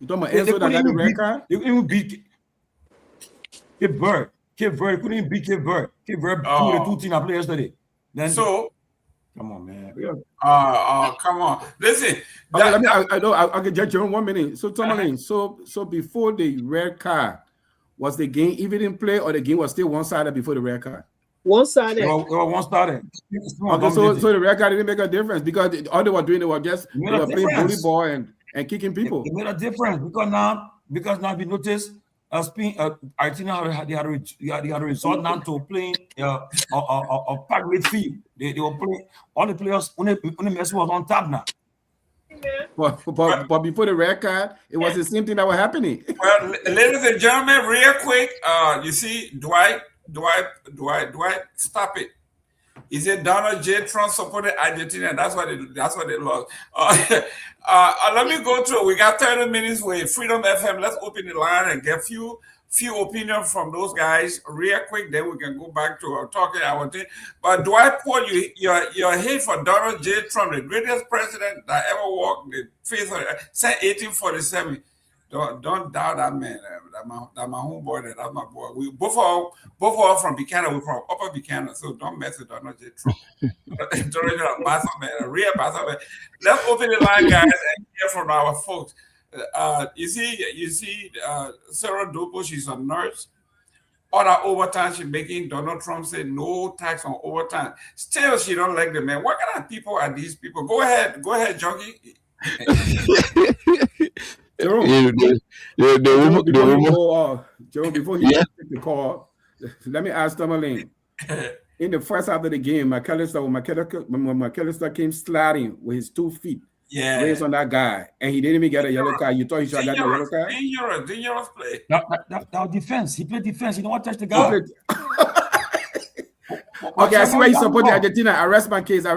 You talking about Enzo that got the red card?
They couldn't even beat Cape Verde. Cape Verde couldn't even beat Cape Verde. Cape Verde the two teams I played yesterday. Then come on, man.
Come on. Listen.
I can judge you in 1 minute. So Tomalin, so before the red card, was the game even in play or the game was still one-sided before the red card?
One-sided.
It was one-sided.
Okay, so the red card didn't make a difference because all they were doing, they were playing volleyball and kicking people.
It made a difference because now we noticed Argentina they had a resort now to playing a packed with field. They were playing all the players when Messi was on top now.
But before the red card, it was the same thing that was happening.
Well, ladies and gentlemen, real quick, you see, Dwight, stop it. He said Donald J. Trump supported Argentina. That's why they lost. Let me go through. We got 30 minutes with Freedom FM. Let's open the line and get few opinions from those guys real quick. Then we can go back to talking our thing. But Dwight Paul, your hate for Donald J. Trump, the greatest president that ever walked the face of said 1847. Don't doubt that man. That's my homeboy. That's my boy. We both are from Buchanan. We're from Upper Buchanan, so don't mess with Donald J. Trump. A real bastard man. Let's open the line, guys, and hear from our folks. You see, Sarah Dopo, she's a nurse. All that overtime she's making, Donald Trump said no tax on overtime. Still, she don't like the man. What kind of people are these people? Go ahead, Junkie.
Jerome, before he take the call, let me ask Tomalin. In the first half of the game, McAllister came sliding with his 2 feet.
Yeah,
raised on that guy, and he didn't even get a yellow card. You thought he should have gotten a yellow card?
Dangerous play.
That was defense. He played defense. He don't want to touch the guy.
Okay, I see why you support the Argentina. Arrest my case.
The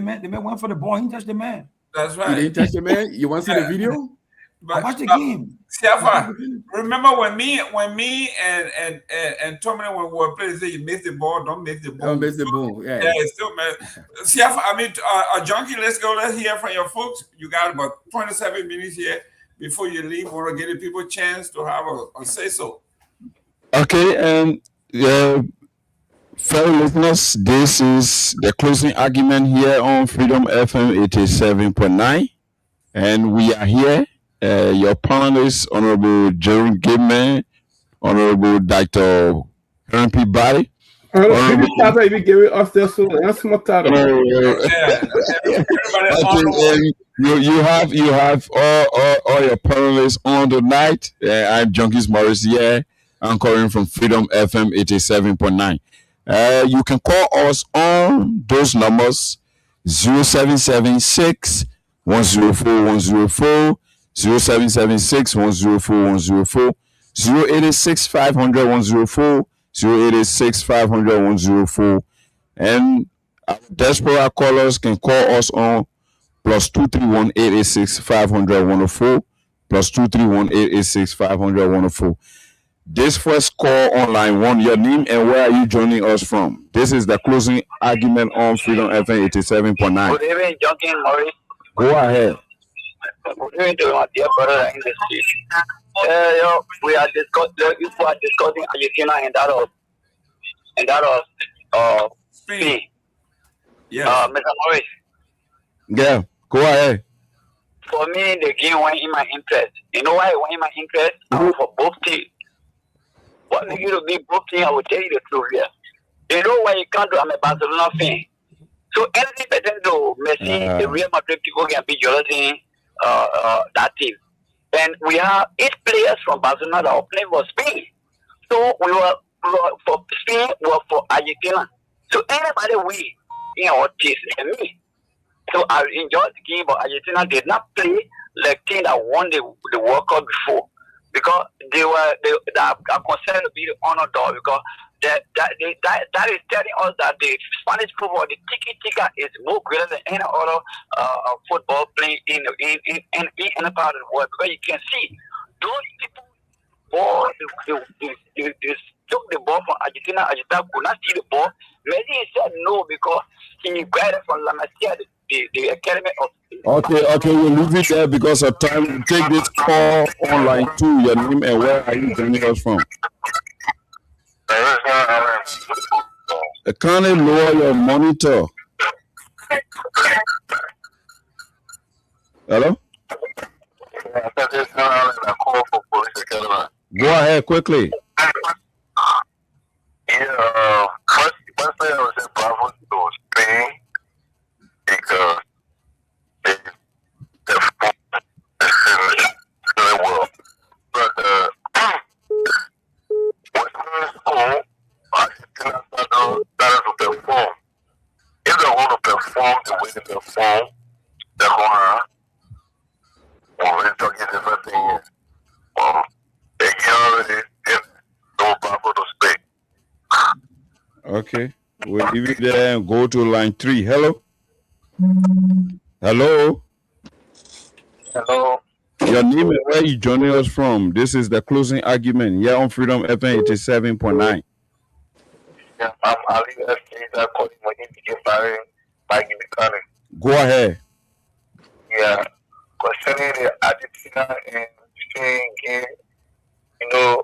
man went for the ball. He didn't touch the man.
That's right.
You didn't touch the man? You want to see the video?
But watch the game.
Siafa, remember when me and Tomlin when we were playing, say you miss the ball, don't miss the ball.
Don't miss the ball. Yeah,
it's still man. Siafa, Junkie, let's go. Let's hear from your folks. You got about 27 minutes here before you leave. We want to give the people a chance to have a say so.
Okay, fellow listeners, this is the closing argument here on Freedom FM 87.9, and we are here. Your panelists, Honorable Jerome Gateman, Honorable Dr. Aaron P. Barry. You have all your panelists on tonight. I'm Junkies Morris here. I'm calling from Freedom FM 87.9. You can call us on those numbers 0776 104 104. 0776 104 104, 0886 500 104, 0886 500 104, and our diaspora callers can call us on +231 886 500 104, +231 886 500 104. This first call online, one, your name and where are you joining us from? This is the closing argument on Freedom FM 87.9.
Good evening, Junkie Morris.
Go ahead.
Good evening to my dear brother in the street. We are discussing Argentina and that of Spain.
Yeah.
Mr. Morris.
Yeah, go ahead.
For me, the game went in my interest. You know why it went in my interest? For both teams. What make you to be both teams? I will tell you the truth here. You know why you can't do? I'm a Barcelona fan. So anything better to Messi, the Real Madrid people can be jealousy. That team, and we have 8 players from Barcelona that are playing for Spain. So we were for Spain, we were for Argentina. So anybody win in our case and me. So I enjoyed the game, but Argentina did not play like team that won the World Cup before, because they are concerned to be the underdog, because that is telling us that the Spanish football, the tiki-taka is more greater than any other football playing in any part of the world, because you can see those people, they took the ball from Argentina. Argentina could not see the ball. Messi said no because he grabbed from La Masia, the academy of.
Okay, we'll leave it there because of time. We'll take this call on line 2. Your name and where are you joining us from? Kindly lower your monitor. Hello? Go ahead quickly.
Yeah, first thing I was in Bravo to Spain because the well. But Western school, Argentina started to perform. If they want to perform the way they perform, they're gonna get different things. They already no Bravo to Spain.
Okay, we'll leave it there and go to line 3. Hello? Hello?
Hello?
Your name and where you joining us from? This is the closing argument here on Freedom FM 87.9.
Yeah, I'm Ali Estes, calling my Indian Barry, Mike Mechanic.
Go ahead.
Yeah, concerning the Argentina and Spain game, you know,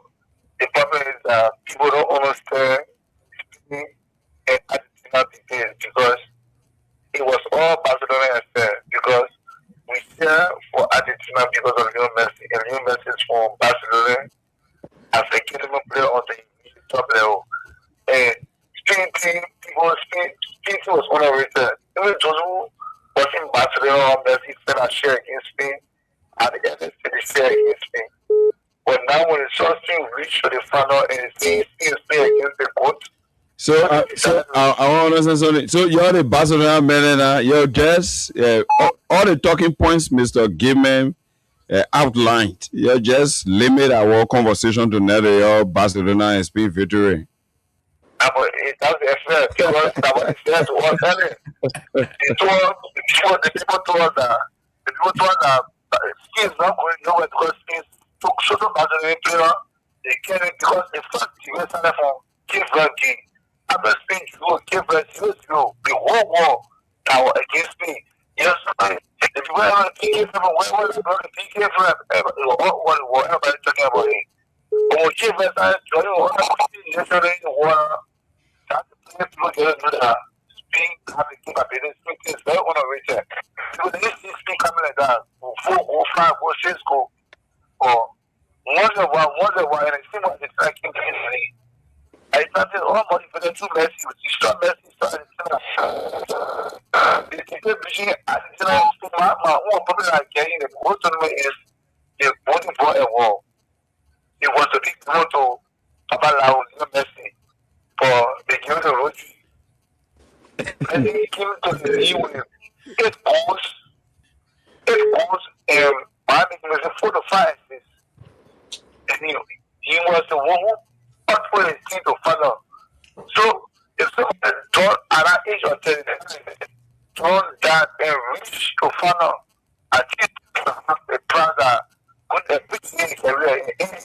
the problem is that people don't understand Spain and Argentina details because it was all Barcelona affair, because we cheer for Argentina because of Lionel Messi, and Lionel Messi is from Barcelona as a critical player on the top level. And Spain team was underrated. Even Josu was in Barcelona, Messi said I share against Spain, and the other said they share against Spain. But now when the short team reach to the final and Spain is playing against the coach.
So I want to understand something. So you're the Barcelona man, and you're just all the talking points Mr. Gaiman outlined. You just limit our conversation to your Barcelona and Spain victory.
But that's the effect because that was fair to us earlier. The people told us that Spain is not going nowhere because Spain took social Barcelona player. They came in because the first team started from Cape Verde. After Spain drew Cape Verde 0-0, the whole war that was against me. Yes, if you were on the PK from where was the PK from? What everybody talking about it. But when Cape Verde started joining yesterday in the water, that's the place people get to do that. Spain having to keep up in Spain is very underrated. So they see Spain coming like that, 4 or 5 or 6 go. Or once in a while, and I see what it's like in the history. I started all money for the 2 Messi, with the short Messi started the people pushing Argentina is my own problem I getting the whole tournament is the voting for a war. It was a big vote to Papa Lau, Messi, for the game of the road. And he came to the league with 8 goals, and Miami was 4 to 5 assists. And he was the one who fought for his team to follow. So, if someone drawn at that age of 10, drawn that and reached to follow, I think the plans are good at putting in career when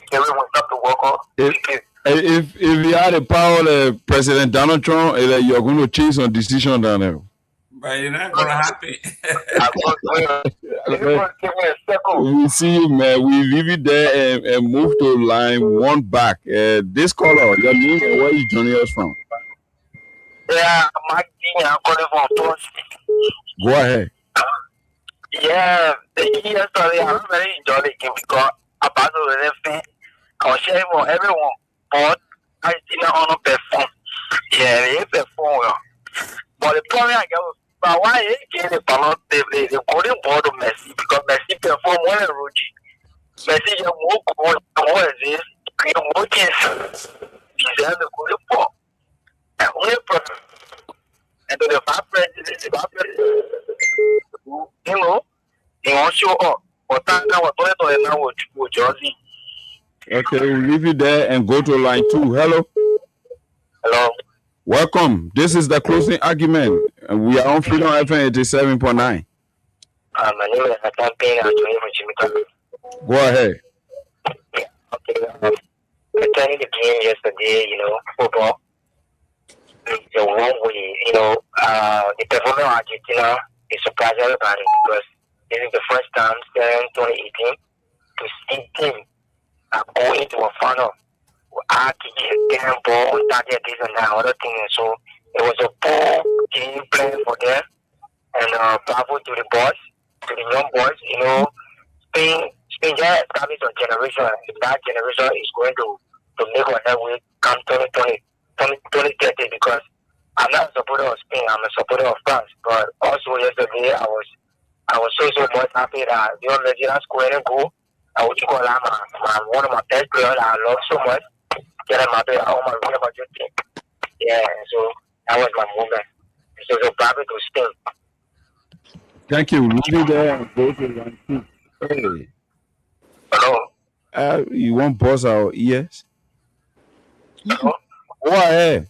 start to work on.
If you had the power, President Donald Trump, you're going to change some decision down there.
But you're not going to happen.
We see you, man. We leave it there and move to line 1 back. This caller, your name and where you joining us from?
Yeah, I'm calling from Toronto.
Go ahead.
Yeah, yesterday I really enjoyed the game because about the referee, I was sharing for everyone, but I didn't want to perform. Yeah, they perform well. But the problem I get was, but why they get the ballon, the golden ball to Messi because Messi perform well in Rogi. Messi just more this, more chances. He's the golden ball. And only problem. And the vice president, he won't show up. But
Okay, we'll leave you there and go to line 2. Hello.
Hello.
Welcome. This is the closing argument. We are on Freedom FM 87.9.
My name is Nathan Payne. I'm joining from Jimmy.
Go ahead.
Okay. Returning the game yesterday, football. The wrong way, the performance of Argentina is surprising everybody because this is the first time since 2018 to see team go into a final. Getting ball on target, this and that, other thing. So it was a poor game plan for them. And bravo to the boys, to the young boys. Spain just established a generation. If that generation is going to make a headway come 2030, because I'm not a supporter of Spain, I'm a supporter of France. But also yesterday I was so much happy that the Nigerian scored a goal. I would call him one of my best players I love so much. Get him out there, oh my God, about your team. Yeah, so that was my moment. So bravo to Spain.
Thank you. Leave you there and go to line 2. Hey.
Hello.
You want to buzz our ears?
Hello.
Go ahead.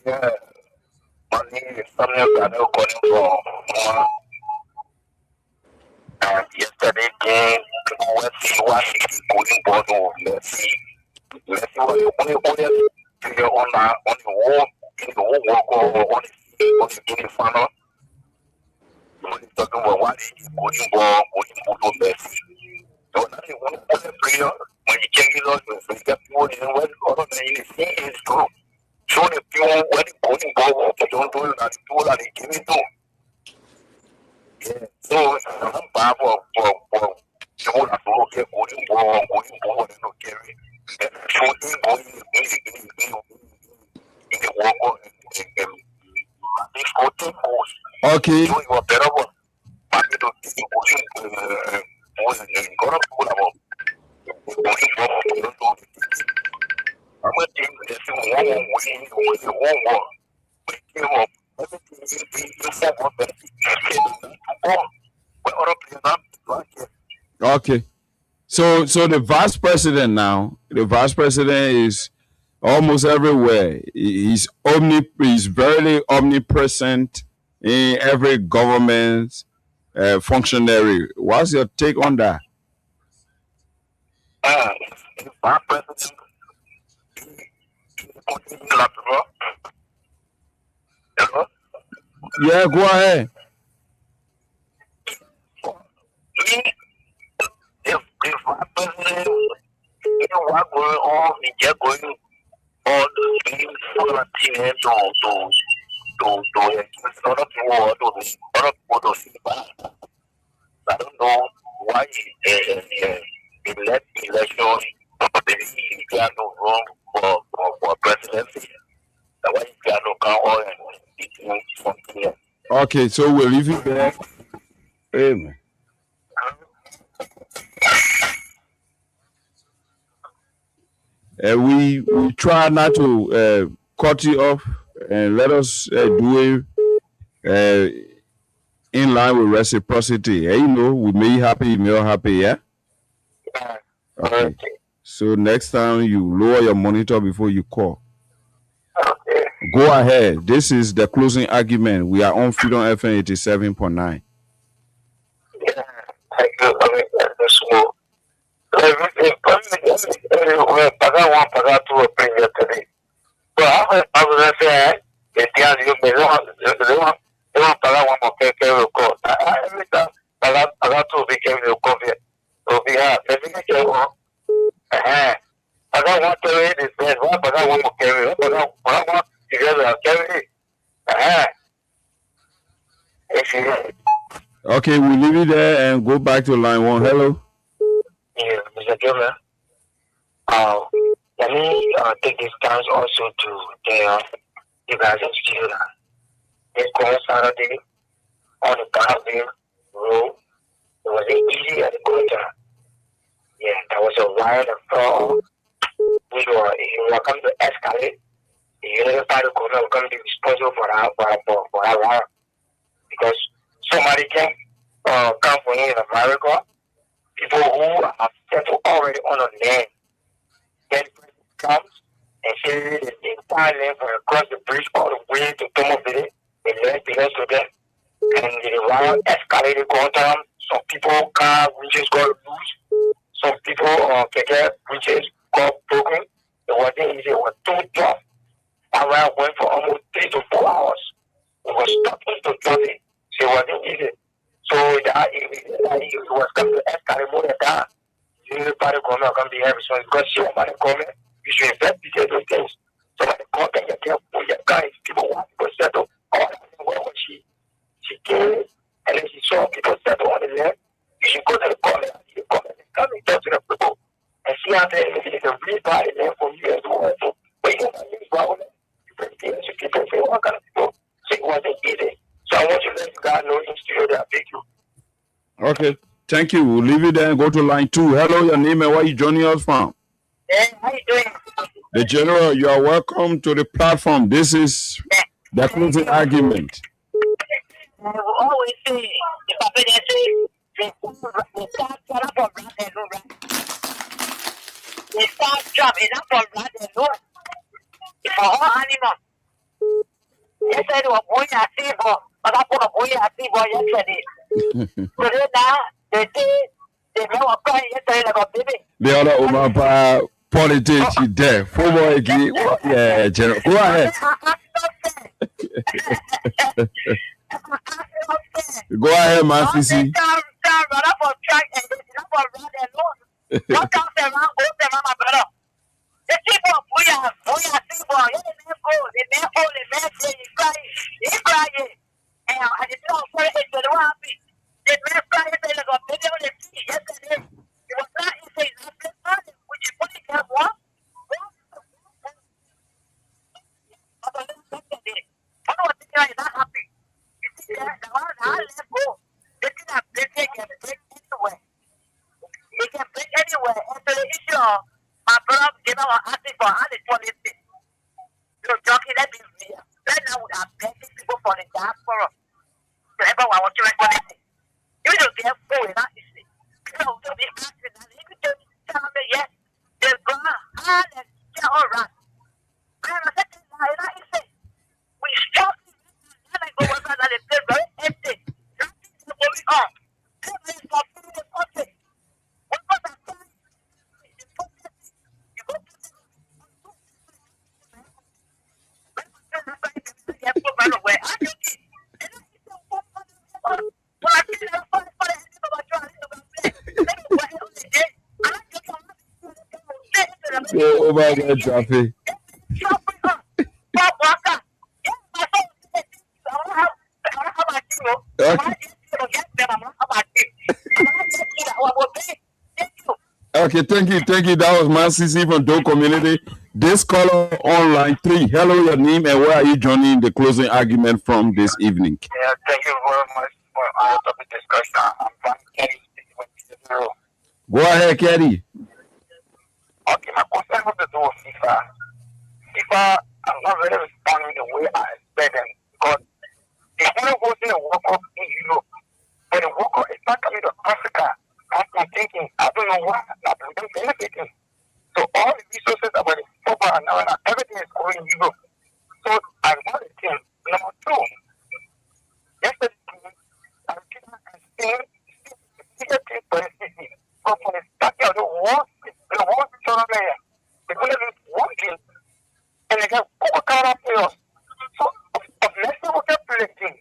Yeah. My name is Samuel Daniel calling from yesterday game, let's see what is going on. Let's see what you on the wall, in the whole work on the final. When you're talking about what is going on, let's see. So now you want to play prayer when you check it out, you get people in what other than in the scene is true. Show the people when it's going on, but don't do that, people that they give it to. Yeah, so I'm bad for people that don't get going on, and not carry. And shooting going in the work and this 14 goals.
Okay.
So you are better one. I need to see going I'm a team that's in one.
Okay. So the vice president now, the vice president is almost everywhere. He's very omnipresent in every government functionary. What's your take on that?
Vice president.
Yeah, go ahead.
If my president, what going on, we just going all the things for the team to other people to see back. I don't know why he left the election, he got no room for presidency. That's why he got no power and something else.
Okay, so we'll leave it there. Amen. We try not to cut you off and let us do it in line with reciprocity. We may be happy, you may not happy, yeah? Okay. So next time you lower your monitor before you call.
Okay.
Go ahead. This is the closing argument. We are on Freedom FM 87.9.
Yeah, thank you. I mean, that's small. But I was saying, they want pagar one more que record. Every time pagar two big record will be hard. Every time pagar one carry is best. One pagar one more carry. One together carry.
Okay, we'll leave it there and go back to line 1. Hello.
Yeah, Mr. Gilmer. Let me take this chance also to tell you guys in studio that this cold Saturday on the Garvey Road, it wasn't easy at the quarter. Yeah, there was a wild fall. We were coming to escalate. The United Party government will come to be responsible for our because somebody can come going in America, people who are settled already on the land, then comes and say the entire land from across the bridge all the way to Tomoville, the land belongs to them. And the riot escalated going down. Some people car winches got loose. Some people can get winches got broken. It wasn't easy. It was too tough. Our riot went for almost 3 to 4 hours. We were stuck into traffic. So it wasn't easy. So it was going to escalate more than that. The party government can be heavy. So because she was the government, you should investigate those things. So that the government can get for your guys. People want to settle. All that where was she came and then she saw people settle on the land. You should go to the government and see the government and come and talk to the people and see how they can rebuy the land from you as well. So, but you don't use government. You bring to people, say all kind of people. So it wasn't easy. So I want you to let God know in studio that thank you.
Okay. Thank you. We'll leave it there and go to line 2. Hello, your name and where you joining us from?
Hey, how you doing?
The General, you are welcome to the platform. This is the closing argument.
I will always say, if I say, they start job from Brad and Lord. They start job is not from Brad and Lord. It's for all animals. They said, well, boy, I see, but I put a boy, I see, boy, yesterday. So then now, they never cry yesterday like a baby.
The other Omapa politics is there. Football again. Yeah, General. Go ahead. Go ahead, man, Sisi. Oh my God, traffic. Okay, thank you. That was Man CC from Doe Community. This caller on line 3. Hello, your name and where are you joining the closing argument from this evening?
Yeah, thank you very much for our topic discussion. I'm from Kenny.
Go ahead, Kenny.
Okay, my concern has to do with FIFA. FIFA, I'm not really responding the way I expect them because they want to go to the World Cup in Europe, but the World Cup is not coming to Africa. I'm thinking, I don't know why, I've been benefiting. So all the resources about the football and now everything is going in Europe. So I want to think, number 2, yesterday, Argentina and Spain, the thing for the city. But for the starting of the world tournament, they're going to lose 1 game and they get all kind of players. So, of next year, we'll get playing.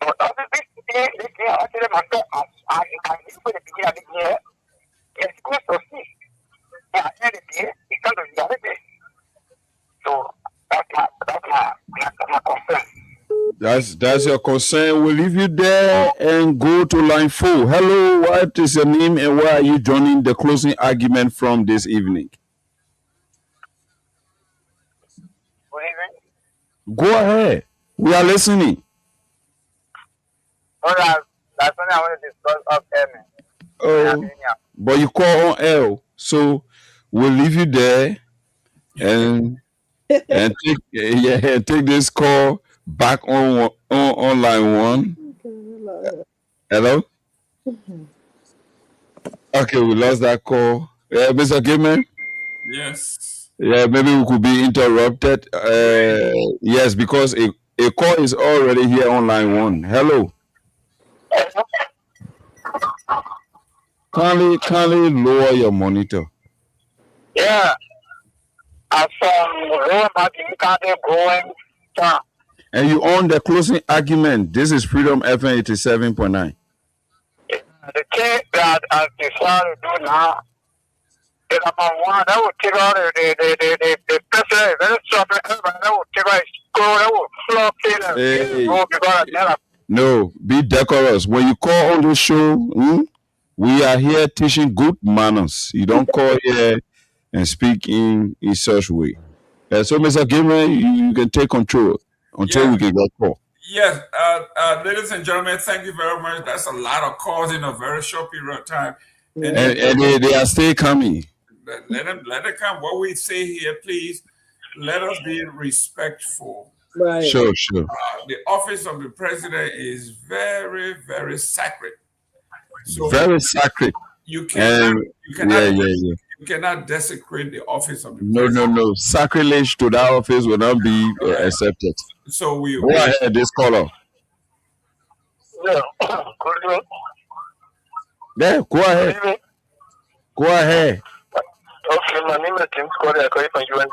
But other big thing, they can actually matter as I knew for the beginning of the year, it's going to see. Yeah, and the year, it's going to be the reality. So, that's my concern.
That's your concern. We'll leave you there and go to line 4. Hello, what is your name and where are you joining the closing argument from this evening?
Good evening.
Go ahead. We are listening.
Well, that's what I want to discuss up there, man.
Oh, but you call on L, so we'll leave you there and take this call back on line 1. Hello. Okay, we lost that call. Mr. Gilman?
Yes.
Yeah, maybe we could be interrupted. Yes, because a call is already here on line 1. Hello. Kindly lower your monitor.
Yeah. I saw Rowan Martin going down.
And you own the closing argument. This is Freedom FM 87.9.
The thing that I decided to do now is number one, that would take out the president, very stubborn, that would take out his school, that would flop in
No, be decorous. When you call on the show, we are here teaching good manners. You don't call here and speak in such way. So, Mr. Gilman, you can take control until we can get call.
Yes, ladies and gentlemen, thank you very much. That's a lot of calls in a very short period of time.
And they are still coming.
Let them come. What we say here, please, let us be respectful.
Right.
Sure.
The office of the president is very, very sacred. So
very sacred.
You cannot desecrate the office of the president.
No. Sacrilege to that office will not be accepted.
So we
go ahead, this caller. Yeah, go ahead. Go ahead.
Okay, my name is Tim Scott. I call you from UN.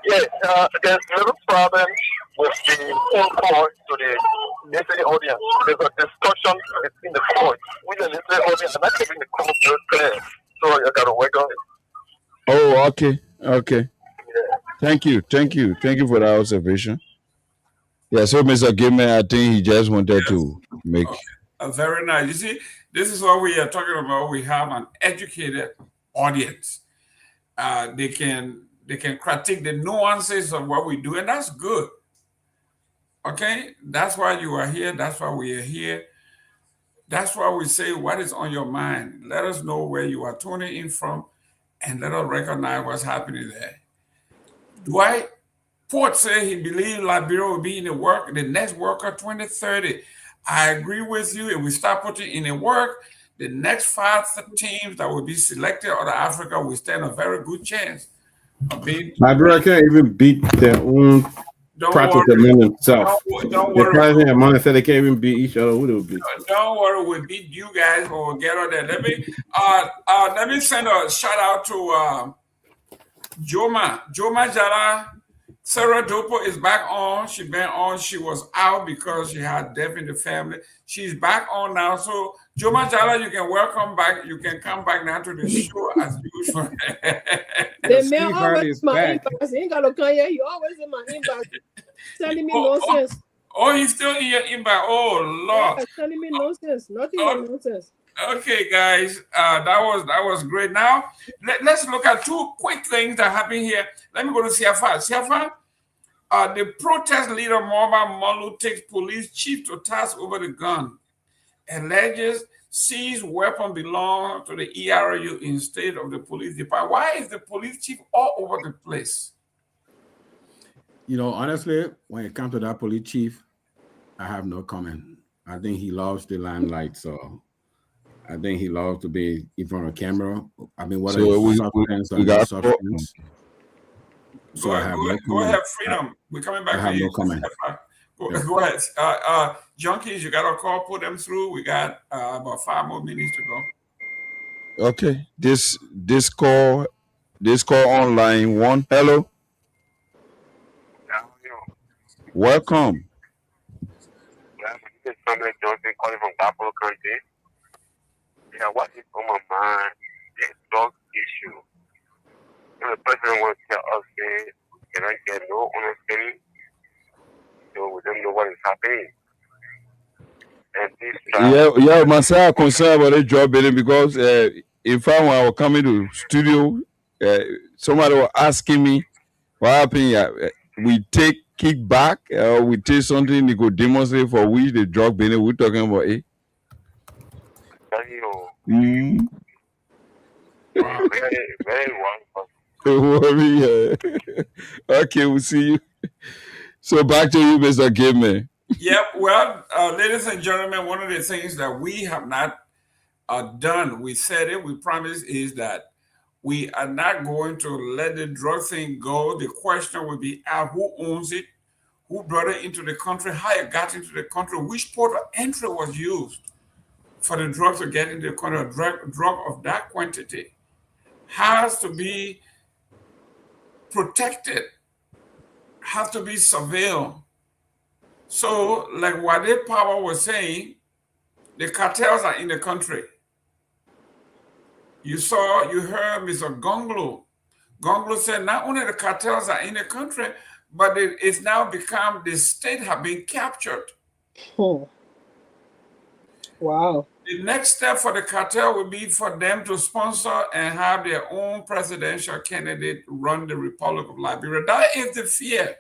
Yes, there's a little problem with the phone call to the listening audience. There's a discussion between the court with the listening audience. I'm not taking the call very clear, so I got to work on it.
Oh, okay. Yeah. Thank you for that observation. Yeah, so Mr. Gilman, I think he just wanted to make.
Very nice. You see, this is what we are talking about. We have an educated audience. They can critique the nuances of what we do, and that's good. Okay, that's why you are here. That's why we are here. That's why we say what is on your mind. Let us know where you are tuning in from, and let us recognize what's happening there. Dwight Ford said he believed Liberia will be in the next worker 2030. I agree with you. If we start putting in the work, the next 5 teams that will be selected out of Africa will stand a very good chance of being.
Liberia can't even beat their own practice among themselves. The president and Money said they can't even beat each other. Who they will beat?
Don't worry, we'll beat you guys or we'll get out there. Let me send a shout out to Joma Jara. Sarah Dopo is back on. She's been on. She was out because she had death in the family. She's back on now. So, Joma Jala, you can welcome back. You can come back now to the show as usual.
The man always my inbox. He ain't got no come here. He always in my inbox, telling me nonsense.
Oh, he's still in your inbox. Oh, Lord.
Yeah, telling me nonsense. Nothing but nonsense.
Okay, guys, that was great. Now, let's look at 2 quick things that happen here. Let me go to Siafa. Siafa, the protest leader, Morba Molu, takes police chief to task over the gun. Alleges seized weapon belong to the ERU instead of the police department. Why is the police chief all over the place?
You know, honestly, when it comes to that police chief, I have no comment. I think he loves the limelight, so I think he loves to be in front of the camera. I mean, what
so we got
substance. So
go
I have
ahead,
no comment.
Freedom. We're coming back
I have
to you.
no comment.
Go ahead. Junkies, you got a call, put them through. We got about 5 more minutes to go.
Okay. This call on line 1. Hello. Welcome.
This is Samuel Johnson calling from Buffalo County. Yeah, what is on my mind is drug issue. The president wants to tell us that can I get no understanding, so we don't know what is happening. And this
myself concerned about the job bidding because in fact when I was coming to studio, somebody was asking me what happened. We take kickback, we take something they could demonstrate for which the drug bidding we're talking about.
Very, very wonderful.
Okay, we'll see you. So back to you, Mr. Gilman.
Yep, ladies and gentlemen, one of the things that we have not done, we said it, we promised, is that we are not going to let the drug thing go. The question will be who owns it, who brought it into the country, how it got into the country, which port of entry was used for the drug to get into the country. A drug of that quantity has to be protected, has to be surveilled. So, like Wade Power was saying, the cartels are in the country. You heard Mr. Gonglo. Gonglo said not only the cartels are in the country, but it's now become the state have been captured.
Oh. Wow.
The next step for the cartel would be for them to sponsor and have their own presidential candidate run the Republic of Liberia. That is the fear.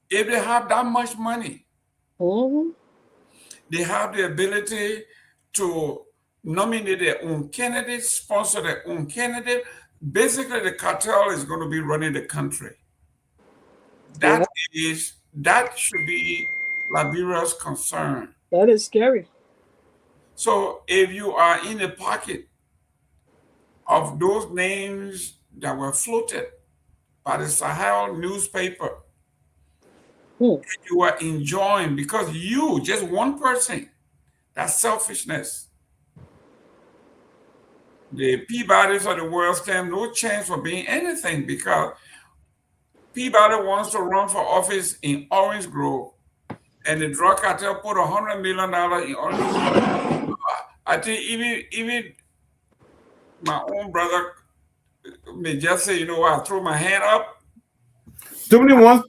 If they have that much money, they have the ability to nominate their own candidate, sponsor their own candidate. Basically, the cartel is going to be running the country. That should be Liberia's concern.
That is scary.
So if you are in the pocket of those names that were floated by the Sahel newspaper, you are enjoying because you, just one person, that's selfishness. The Peabodys of the world stand no chance for being anything because Peabody wants to run for office in Orange Grove, and the drug cartel put $100 million in Orange Grove. I think even my own brother may just say, you know what, I throw my hand up.
Too many wants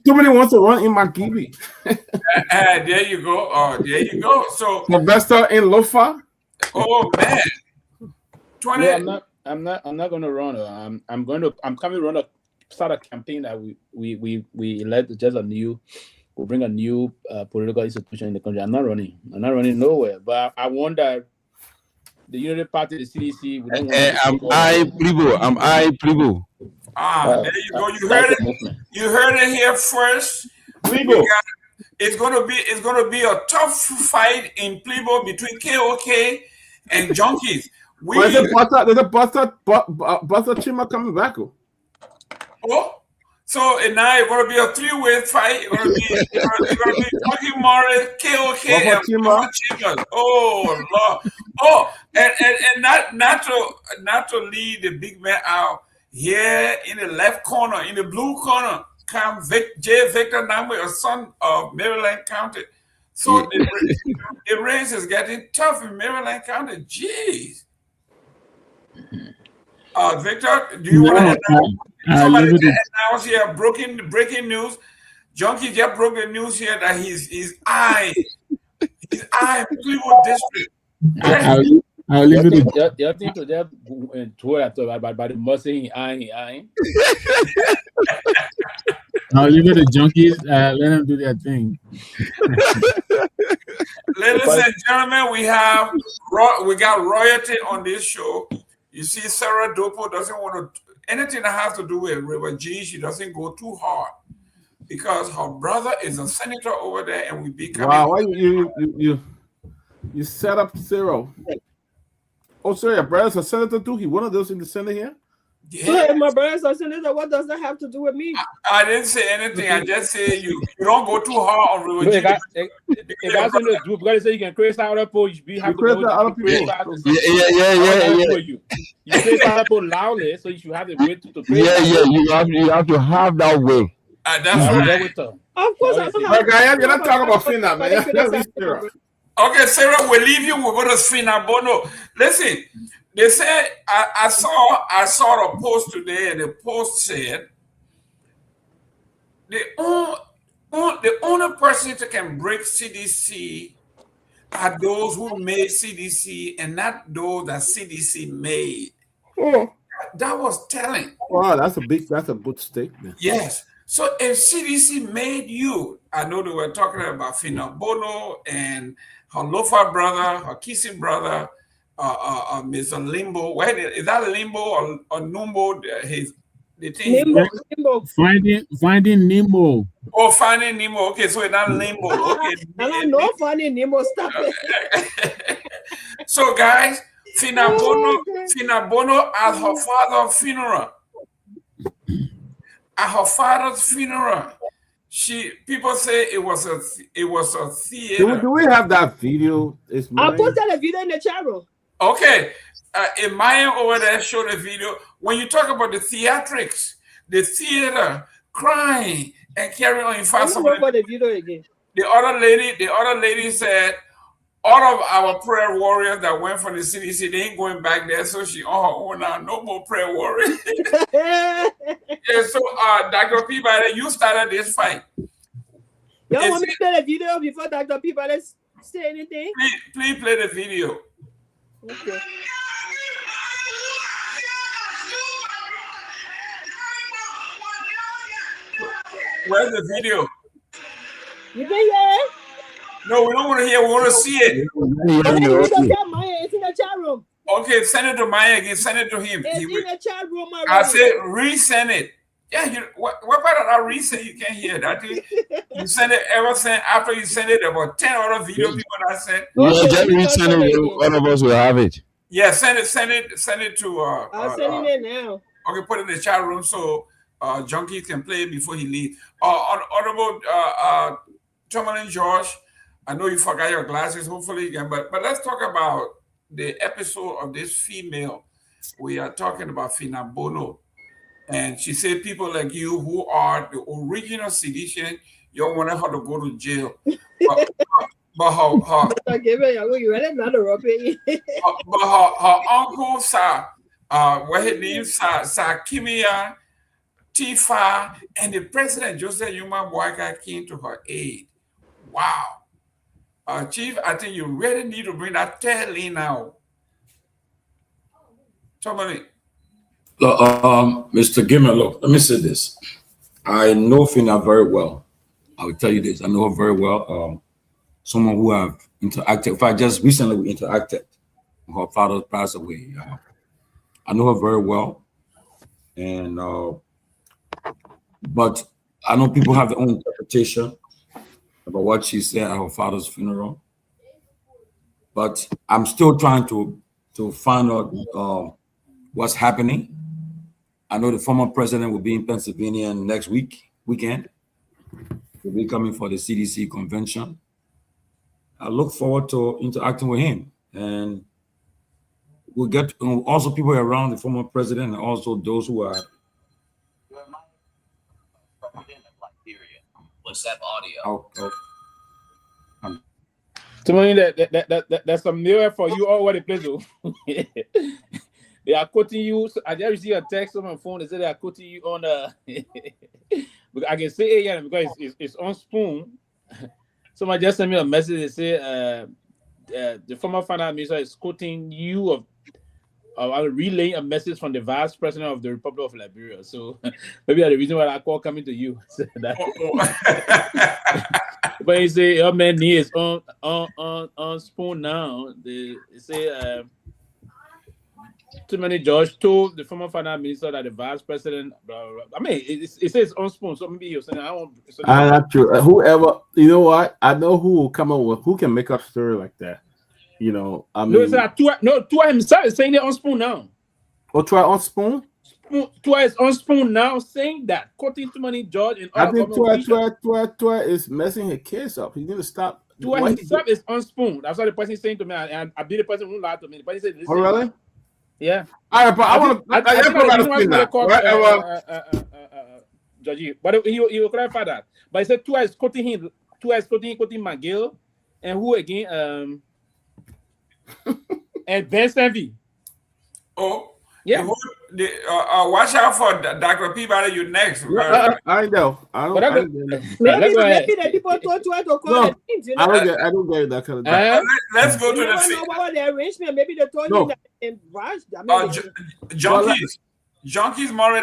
to run in Makibi.
There you go. There you go. So
Sylvester in Lofa.
Oh man. 20.
No, I'm not going to run. I'm coming to run start a campaign that we elect just we'll bring a new political institution in the country. I'm not running nowhere. But I wonder the Unity Party, the CDC.
I'm I Plibo.
There you go. You heard it. You heard it here first. It's gonna be a tough fight in Plibo between KOK and junkies.
There's a Buster Chima coming back.
Oh, so and now it's gonna be a three-way fight. It's gonna be Junkie Morris, KOK, and Chima. Oh Lord. Oh, and not to leave the big man out. Here in the left corner, in the blue corner, comes J. Victor Namwe, a son of Maryland County. So the race is getting tough in Maryland County. Jeez. Victor, do you want to somebody announce here breaking news? Junkie just broke the news here that his eye Cleveland District.
I'll leave it. The other thing to them by the muscle eye. I'll leave it to junkies. Let them do their thing.
Ladies and gentlemen, we got royalty on this show. You see, Sarah Dopo doesn't want to anything that has to do with River G. She doesn't go too hard because her brother is a senator over there, and we become.
Wow, why you set up Sarah? Oh, sorry, your brother's a senator too? He one of those in the Senate here?
Yeah, my brother's a senator. What does that have to do with me?
I didn't say anything. I just say you don't go too hard on River G.
If that's in the group, you gotta say you can create other people. You have to
other people.
You create other people loudly, so you should have the way to create.
You have to have that way.
That's right.
Of course, I don't
have. You're not talking about Fina, man.
Okay, Sarah, we'll leave you. We're going to Fina Bono. Listen, they said I saw a post today, and the post said the only person that can break CDC are those who made CDC, and not those that CDC made. That was telling.
Wow, that's a good statement.
Yes. So if CDC made you, I know they were talking about Fina Bono and her Lofa brother, her kissing brother, Mr. Limbo. Is that Limbo or Numbo? The thing.
Nemo.
Finding Nemo.
Oh, Finding Nemo. Okay, so it's not Limbo. Okay.
I know Finding Nemo. Stop it.
So, guys, Fina Bono at her father's funeral. At her father's funeral, people say it was a theater.
Do we have that video?
I posted a video in the chat room.
Okay, Maya over there showed a video. When you talk about the theatrics, the theater, crying and carrying on, you find somebody.
About the video again.
The other lady said, all of our prayer warriors that went from the CDC, they ain't going back there. So she on her own now, no more prayer warriors. Yeah, so Dr. Peabody, you started this fight.
Y'all want me to play the video before Dr. Peabody say anything?
Please play the video.
Okay.
Where's the video?
You can hear it?
No, we don't want to hear. We want to see it.
It's in the chat room.
Okay, send it to Maya again. Send it to him.
It's in the chat room.
I said resend it. Yeah, what part of that resend you can't hear that? You send it after you send it about 10 other video people that sent.
Yeah, just resend it. One of us will have it.
Yeah, send it to
I'll send it now.
Okay, put it in the chat room so Junkies can play it before he leaves. Honorable Tomalin George, I know you forgot your glasses, hopefully you can, but let's talk about the episode of this female. We are talking about Fina Bono. And she said people like you who are the original sedition, you don't want her to go to jail. But her uncle what his name Kimia, Tifa, and the president Joseph Yuma Boyka came to her aid. Wow. Chief, I think you really need to bring that tail in now. Somebody.
Mr. Gimmer, look, let me say this. I know Fina very well. I will tell you this. I know her very well. Someone who have interacted. In fact, just recently we interacted. Her father passed away. I know her very well. And but I know people have their own interpretation about what she said at her father's funeral. But I'm still trying to find out what's happening. I know the former president will be in Pennsylvania next weekend. He'll be coming for the CDC convention. I look forward to interacting with him. And we'll get also people around the former president and also those who are.
What's that audio?
Somebody that's a mirror for you already, please. They are quoting you. I just received a text on my phone. They said they are quoting you on I can say it again because it's on Spoon. Somebody just sent me a message. They say the former finance minister is quoting you of relaying a message from the vice president of the Republic of Liberia. So maybe that's the reason why I call coming to you. But he say your man is on Spoon now. They say too many George told the former finance minister that the vice president. Blah, blah, blah. I mean, it says on Spoon, so maybe you're saying I don't.
I'm not sure. Whoever, you know what? I know who will come up with who can make up a story like that. You know, I mean,
Tua himself is saying it on Spoon now.
Or try on Spoon.
Tua is on Spoon now saying that quoting too many George and
I think Tua is messing his case up. He need to stop.
Tua himself is on Spoon. That's what the person is saying to me, and I be the person who lied to me. The person said,
"Oh, really?
Yeah."
All right, but I want
to. Georgie, but he will clarify that. But he said Tua is quoting him. Tua is quoting McGill, and who again? And Ben Stanley.
Oh,
yeah.
Watch out for Dr. Peabody. You next.
I know. I don't get that kind of.
Let's go to the.
About the arrangement. Maybe they told you that in Raj.
Junkies, Murray.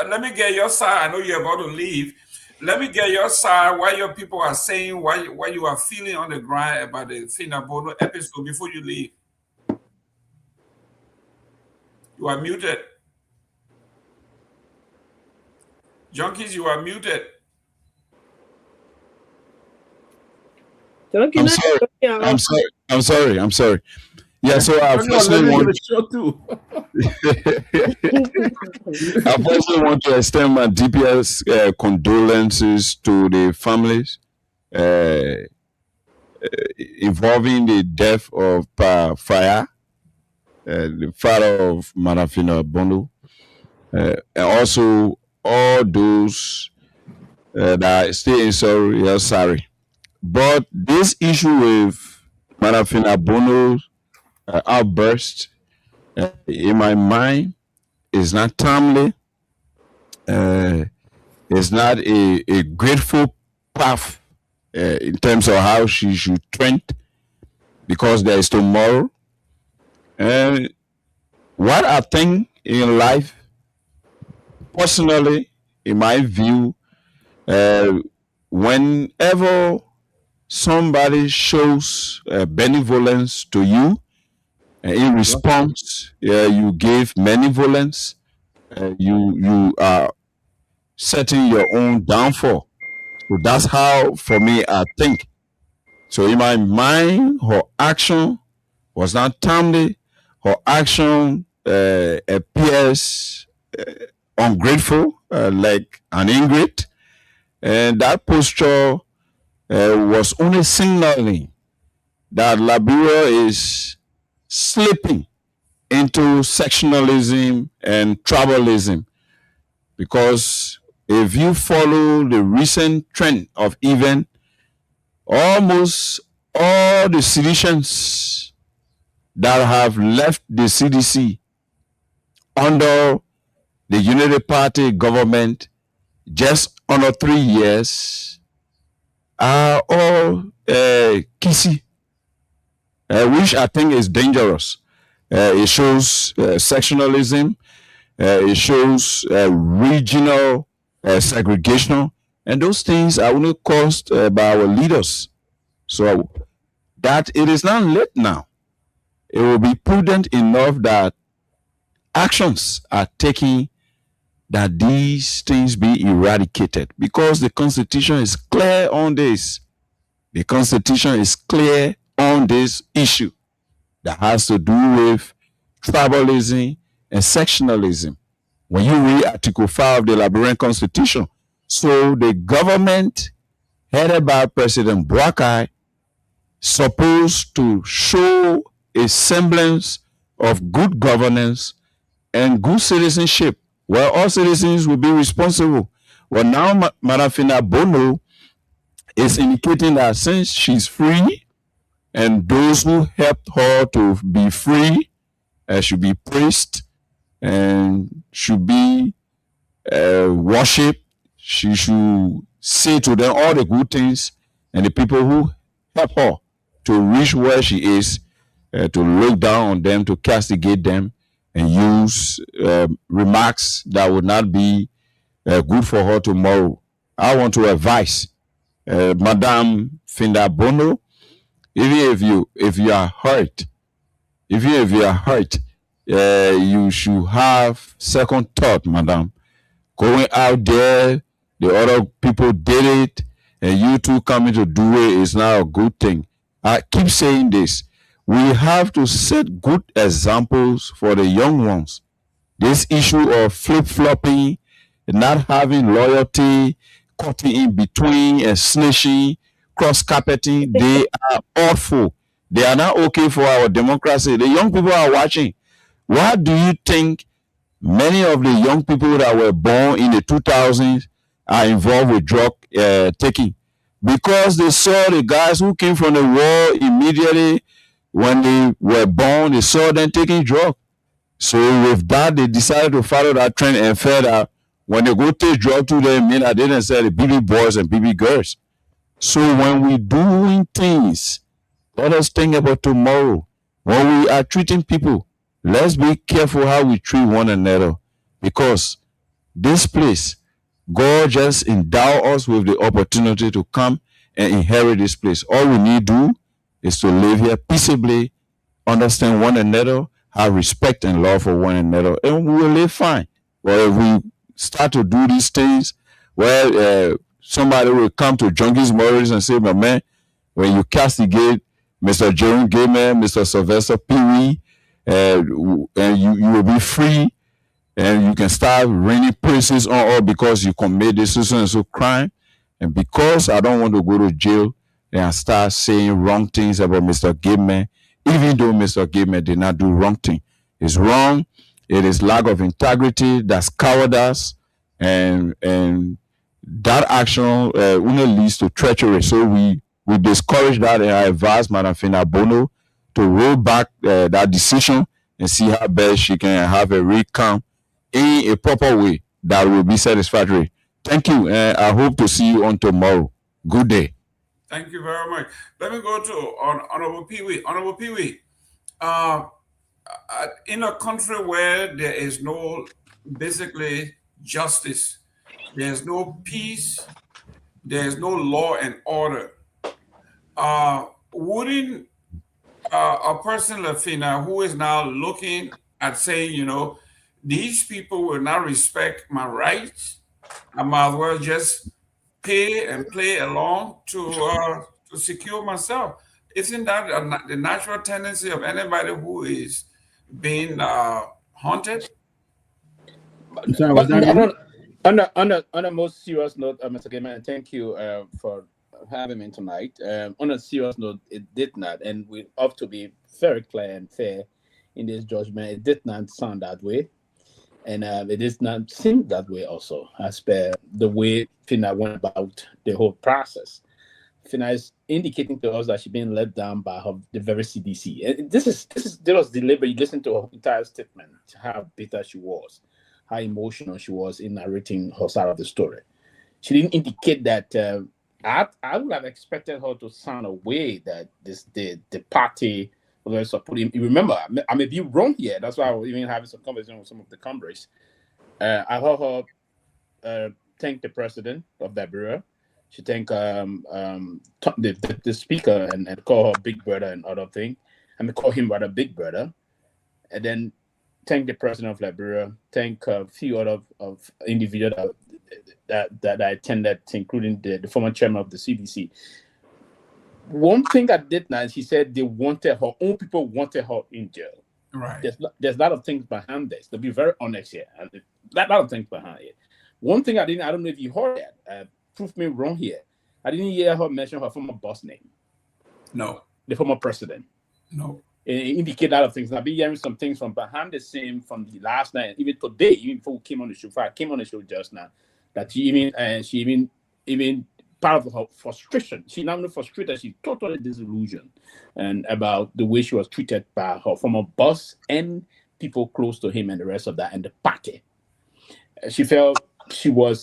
Let me get your side. I know you're about to leave. Let me get your side. What your people are saying. What you are feeling on the ground about the Fina Bono episode before you leave. You are muted. Junkies, you are muted.
I'm sorry. Yeah, so I firstly want to extend my deepest condolences to the families involving the death of Fire, the father of Manafina Bono, and also all those that are still sorry. But this issue with Manafina Bono's outburst, in my mind, is not timely. It's not a grateful path in terms of how she should trend, because there is tomorrow. And what I think in life, personally, in my view, whenever somebody shows benevolence to you, in response, you give benevolence, you are setting your own downfall. So that's how, for me, I think. So in my mind, her action was not timely. Her action appears ungrateful, like an ingrate. And that posture was only signaling that Liberia is slipping into sectionalism and tribalism. Because if you follow the recent trend of events, almost all the citizens that have left the CDC under the Unity Party government just under 3 years are all Kisi, which I think is dangerous. It shows sectionalism, it shows regional segregation, and those things are only caused by our leaders. So that it is not late now. It will be prudent enough that actions are taken that these things be eradicated, because the Constitution is clear on this. The Constitution is clear on this issue that has to do with tribalism and sectionalism. When you read Article 5 of the Liberian Constitution, so the government headed by President Boakai supposed to show a semblance of good governance and good citizenship, where all citizens will be responsible. Well, now Manafina Bono is indicating that since she's free, and those who helped her to be free should be praised and should be worshipped, she should say to them all the good things, and the people who help her to reach where she is, to look down on them, to castigate them, and use remarks that would not be good for her tomorrow. I want to advise Madame Finda Bono, even if you are hurt, you should have second thought, Madam. Going out there, the other people did it, and you two coming to do it is not a good thing. I keep saying this. We have to set good examples for the young ones. This issue of flip-flopping, not having loyalty, cutting in between and snitching, cross-carpeting, they are awful. They are not okay for our democracy. The young people are watching. Why do you think many of the young people that were born in the 2000s are involved with drug taking? Because they saw the guys who came from the war immediately when they were born, they saw them taking drugs. So with that, they decided to follow that trend and felt that when they go take drugs to them, mean that they didn't sell the BB boys and BB girls. So when we doing things, let us think about tomorrow. When we are treating people, let's be careful how we treat one another, because this place, God just endow us with the opportunity to come and inherit this place. All we need to do is to live here peaceably, understand one another, have respect and love for one another, and we will live fine. But if we start to do these things where somebody will come to Junkies Morris and say, my man, when you castigate Mr. Jerome Gayman, Mr. Sylvester Pee-wee, and you will be free, and you can start raining praises on all because you commit this and so crime. And because I don't want to go to jail, then I start saying wrong things about Mr. Gayman, even though Mr. Gayman did not do wrong thing. It's wrong. It is lack of integrity. That's cowardice, and that action only leads to treachery. So we discourage that, and I advise Madam Fina Bono to roll back that decision and see how best she can have a recount in a proper way that will be satisfactory. Thank you, and I hope to see you on tomorrow. Good day.
Thank you very much. Let me go to Honorable Pee-wee. Honorable Pee-wee, in a country where there is no, basically, justice, there's no peace, there's no law and order, wouldn't a person like Fina, who is now looking at saying, you know, these people will not respect my rights, I might as well just pay and play along to secure myself. Isn't that the natural tendency of anybody who is being haunted?
Sorry, was that on a most serious note, Mr. Gayman, thank you for having me tonight. On a serious note, it did not, and we have to be very clear and fair in this judgment. It did not sound that way, and it does not seem that way also, as per the way Fina went about the whole process. Fina is indicating to us that she's being let down by the very CDC. And this was deliberate. You listen to her entire statement, how bitter she was, how emotional she was in narrating her side of the story. She didn't indicate that. I would have expected her to sound a way that the party was supporting. You remember, I may be wrong here. That's why I was even having some conversation with some of the comrades. I heard her thank the president of Liberia. She thanked the speaker and call her big brother and other thing. I mean, call him rather big brother, and then thank the president of Liberia. Thank a few other of individuals that I attended, including the former chairman of the CDC. One thing that did not, she said they wanted her own people wanted her in jail.
Right.
There's a lot of things behind this. To be very honest here, and a lot of things behind it. One thing I don't know if you heard that. Prove me wrong here. I didn't hear her mention her former boss name.
No.
The former president.
No.
It indicated a lot of things. I've been hearing some things from behind the scene from the last night, even today, even before we came on the show. I came on the show just now, that she even part of her frustration. She not only frustrated, she's totally disillusioned and about the way she was treated by her former boss and people close to him and the rest of that and the party. She felt she was,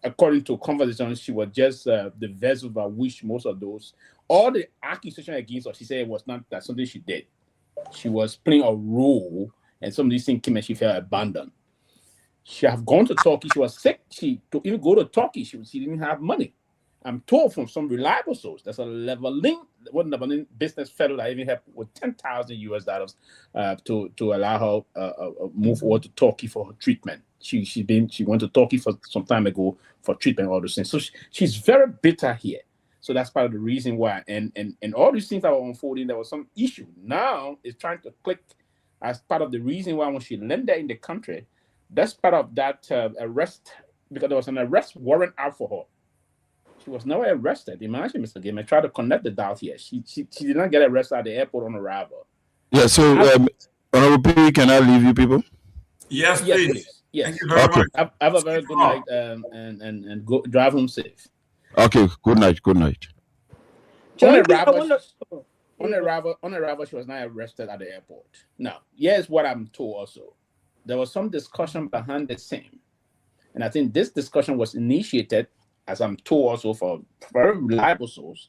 according to conversations, she was just the vessel by which most of those, all the accusation against her, she said it was not that something she did. She was playing a role, and some of these things came and she felt abandoned. She have gone to Turkey. She was sick. To even go to Turkey, she didn't have money. I'm told from some reliable source that's a leveling business fellow that even helped with $10,000 to allow her move over to Turkey for her treatment. She went to Turkey for some time ago for treatment, all those things. So she's very bitter here. So that's part of the reason why. And all these things that were unfolding, there was some issue. Now it's trying to click as part of the reason why when she landed in the country, that's part of that arrest, because there was an arrest warrant out for her. She was never arrested. Imagine, Mr. Gayman, try to connect the dots here. She did not get arrested at the airport on arrival.
Yeah, so, Honorable P, can I leave you people?
Yes, please.
Yes.
Thank you very much.
Have a very good night and go drive home safe.
Okay, good night.
On arrival, she was not arrested at the airport. Now, here's what I'm told also. There was some discussion behind the scene. And I think this discussion was initiated, as I'm told also from very reliable source,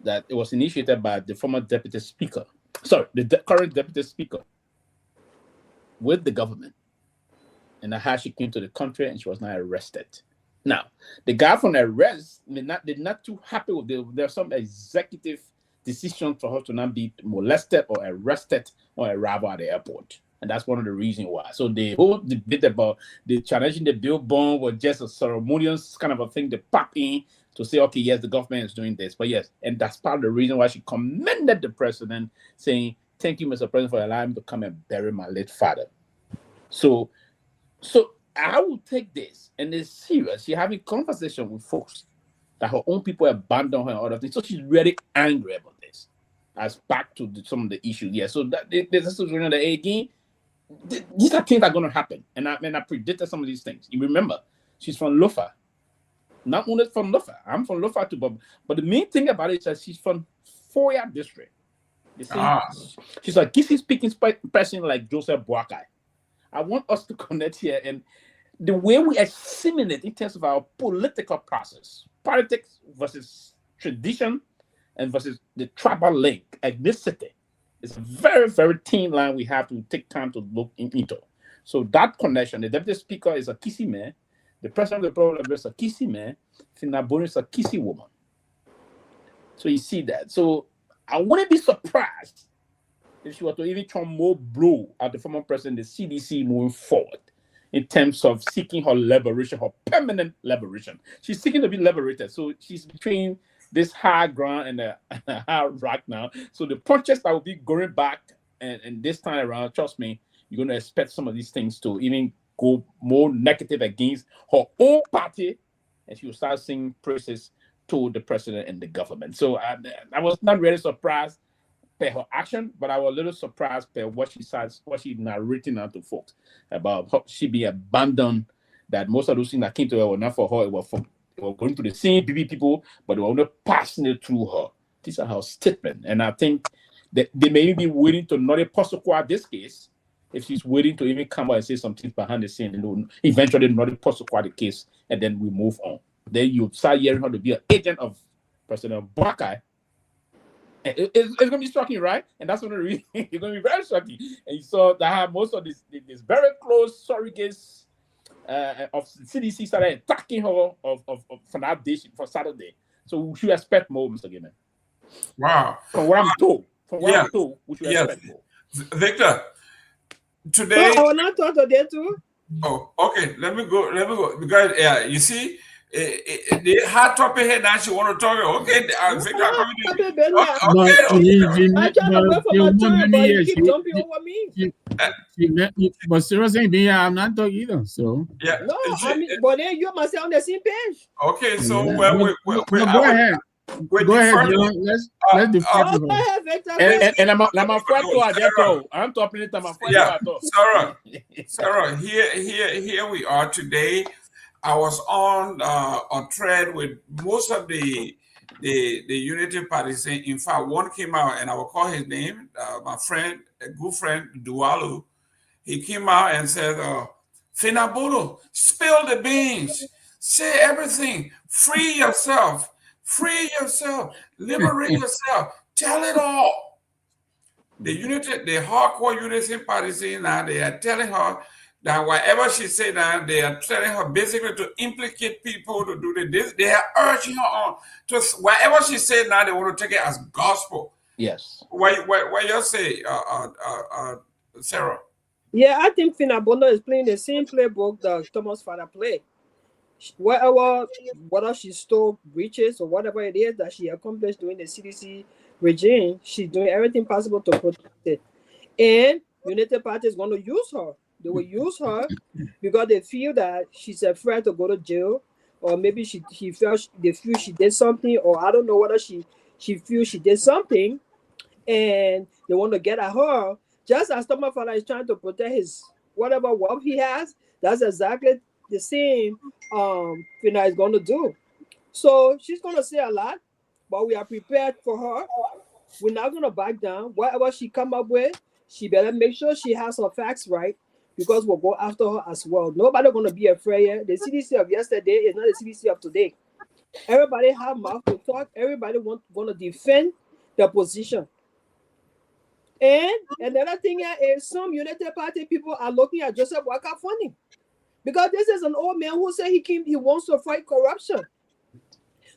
that it was initiated by the former deputy speaker. Sorry, the current deputy speaker with the government. And how she came to the country and she was not arrested. Now, the guy from the arrest, they're not too happy with it. There's some executive decision for her to not be molested or arrested or arrival at the airport. And that's one of the reasons why. So the whole debate about the challenging the bill bond was just a ceremonious kind of a thing to pop in to say, okay, yes, the government is doing this. But yes, and that's part of the reason why she commended the president, saying, thank you, Mr. President, for allowing me to come and bury my late father. So I will take this, and it's serious. She's having conversation with folks that her own people abandoned her and other things. So she's really angry about this. As back to some of the issues. Yeah, so that this is again. These are things that are going to happen, and I predicted some of these things. You remember, she's from Lofa, not only from Lofa. I'm from Lofa too, but the main thing about it is that she's from Foya district. You see, she's a Kisi speaking person like Joseph Boakai. I want us to connect here, and the way we assimilate in terms of our political process, politics versus tradition, and versus the tribal link, ethnicity. It's a very, very thin line we have to take time to look into. So that connection, the deputy speaker is a Kisi man, the president of the program is a Kisi man, Finaboni is a Kisi woman. So you see that. So I wouldn't be surprised if she were to even turn more blow at the former president, the CDC, moving forward in terms of seeking her liberation, her permanent liberation. She's seeking to be liberated. So she's between this high ground and a high rock now. So the punches that will be going back and this time around, trust me, you're going to expect some of these things to even go more negative against her own party, and she will start singing praises to the president and the government. So I was not really surprised by her action, but I was a little surprised by what she narrating out to folks about how she be abandoned, that most of those things that came to her were not for her, it was for going to the same people, but they were only passing it through her. These are her statements. And I think that they may be waiting to not Posokwa this case, if she's waiting to even come out and say some things behind the scene, and eventually not Posokwa the case, and then we move on. Then you start hearing her to be an agent of President Boakai. It's going to be shocking, right? And that's one of the reasons it's going to be very shocking. And you saw that most of this very close surrogates of CDC started attacking her for that day, for Saturday. So we should expect more, Mr. Gaiman.
Wow.
From what I'm told, we should expect more.
Victor, today.
I will not talk today too.
Oh, okay. Let me go. Because you see, the hot topic here now she want to talk. Okay, Victor,
but seriously, me, I'm not talking either. So
yeah,
no, I mean, but then you must be on the same page.
Okay, so
go ahead. Go ahead, let's
and I'm afraid to Adeto. I'm talking it. I'm afraid
to Sarah, here we are today. I was on thread with most of the Unity parties. In fact, one came out, and I will call his name, my friend, a good friend, Dualu. He came out and said, Finabolo, spill the beans, say everything, free yourself, liberate yourself, tell it all. The hardcore Unity party now, they are telling her that whatever she said now, they are telling her basically to implicate people to do this. They are urging her on to whatever she said now, they want to take it as gospel.
Yes.
What you say, Sarah?
Yeah, I think Finabolo is playing the same playbook that Thomas Father played. Whether she stole breaches or whatever it is that she accomplished during the CDC regime, she's doing everything possible to protect it. And United Party is going to use her. They will use her because they feel that she's afraid to go to jail, or maybe they feel she did something, or I don't know whether she feels she did something, and they want to get at her. Just as Thomas Father is trying to protect his whatever wealth he has, that's exactly the same Fina is going to do. So she's going to say a lot, but we are prepared for her. We're not going to back down. Whatever she come up with, she better make sure she has her facts right, because we'll go after her as well. Nobody going to be afraid. The CDC of yesterday is not the CDC of today. Everybody have mouth to talk. Everybody want to defend their position. And another thing is some United Party people are looking at Joseph Boakai funny, because this is an old man who said he wants to fight corruption.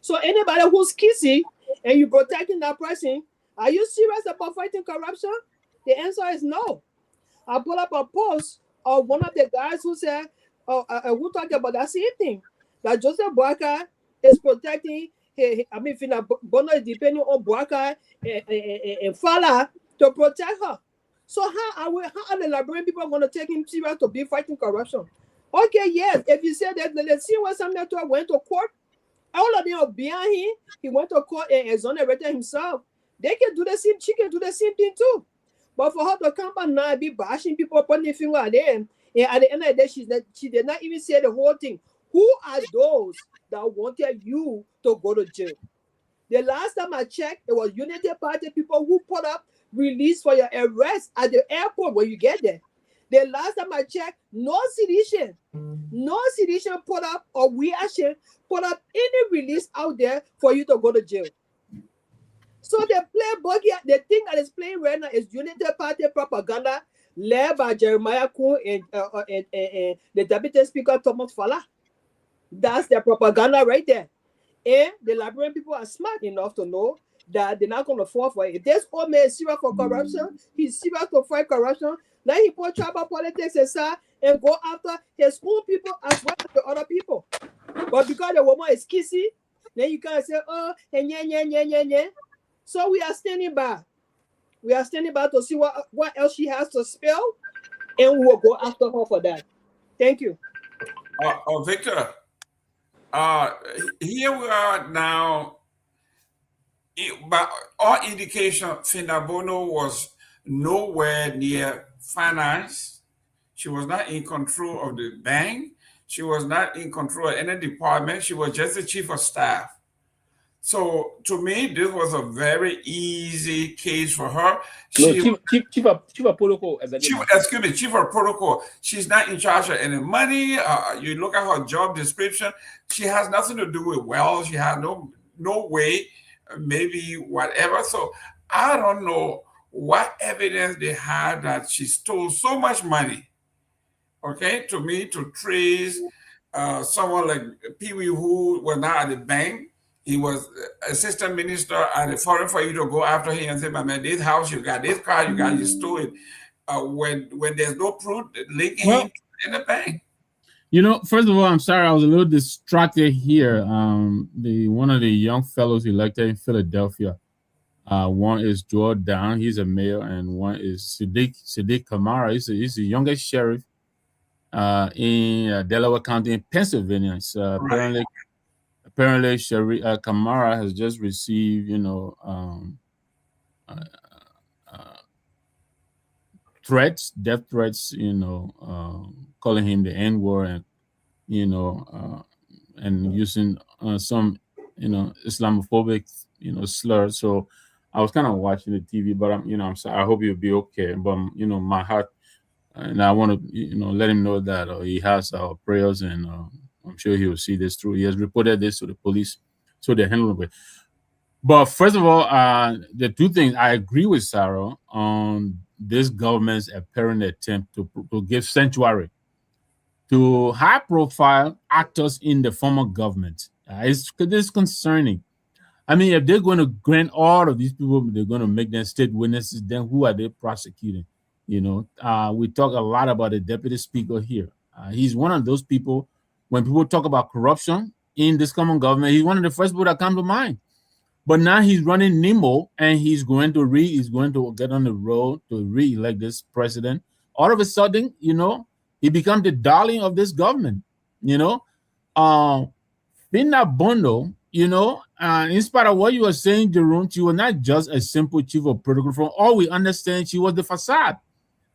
So anybody who's kissy and you protecting that person, are you serious about fighting corruption? The answer is no. I put up a post of one of the guys who said, who talked about that same thing, that Joseph Boakai is protecting. Fina Bono is depending on Boakai and Fala to protect her. So how are the Liberian people going to take him serious to be fighting corruption? Okay, yes. If you say that, let's see when Samuel Eto'o went to court. All of them are behind him. He went to court and exonerated himself. They can do the same. She can do the same thing too. But for her to come back now and be bashing people, putting their finger at them, and at the end of the day, she did not even say the whole thing. Who are those that wanted you to go to jail? The last time I checked, it was Unity Party people who put up release for your arrest at the airport when you get there. The last time I checked, no sedition put up or reaction put up any release out there for you to go to jail. So they play buggy. The thing that is playing right now is Unity Party propaganda led by Jeremiah Kuhn and the Deputy Speaker Thomas Fala. That's their propaganda right there. And the Liberian people are smart enough to know that they're not going to fall for it. If this old man is serious for corruption, he's serious to fight corruption. Then he put tribal politics aside and go after his own people as well as the other people. But because the woman is kissy, then you can't say, oh, yeah. So we are standing by. We are standing by to see what else she has to spill, and we will go after her for that. Thank you.
Victor, here we are now. By all indication, Fina Bono was nowhere near finance. She was not in control of the bank. She was not in control of any department. She was just the chief of staff. So to me, this was a very easy case for her.
Chief of protocol.
Chief of protocol. She's not in charge of any money. You look at her job description. She has nothing to do with wealth. She has no way, maybe whatever. So I don't know what evidence they had that she stole so much money. Okay, to me, to trace someone like Pee Wee, who was not at the bank. He was assistant minister at the foreign for you to go after him and say, man, this house, you got this car, you stole it. When there's no proof linking him in the bank.
You know, first of all, I'm sorry, I was a little distracted here. One of the young fellows elected in Philadelphia, one is Joel Down, he's a mayor, and one is Sadiq Kamara. He's the youngest sheriff in Delaware County in Pennsylvania. So apparently, Kamara has just received, threats, death threats, calling him the N-word, and using some, Islamophobic, slurs. So I was kind of watching the TV, but I'm sorry. I hope you'll be okay. But my heart, and I want to, let him know that he has our prayers, and I'm sure he will see this through. He has reported this to the police, so they're handling it. But first of all, the two things, I agree with Sarah on this government's apparent attempt to give sanctuary to high-profile actors in the former government. It's concerning. I mean, if they're going to grant all of these people, they're going to make them state witnesses, then who are they prosecuting? We talk a lot about the deputy speaker here. He's one of those people. When people talk about corruption in this common government, he's one of the first people that come to mind. But now he's running NIMO, and he's going to get on the road to re-elect this president. All of a sudden, he becomes the darling of this government. Fina Bono, in spite of what you were saying, Jerome, she was not just a simple chief of protocol. From all we understand, she was the facade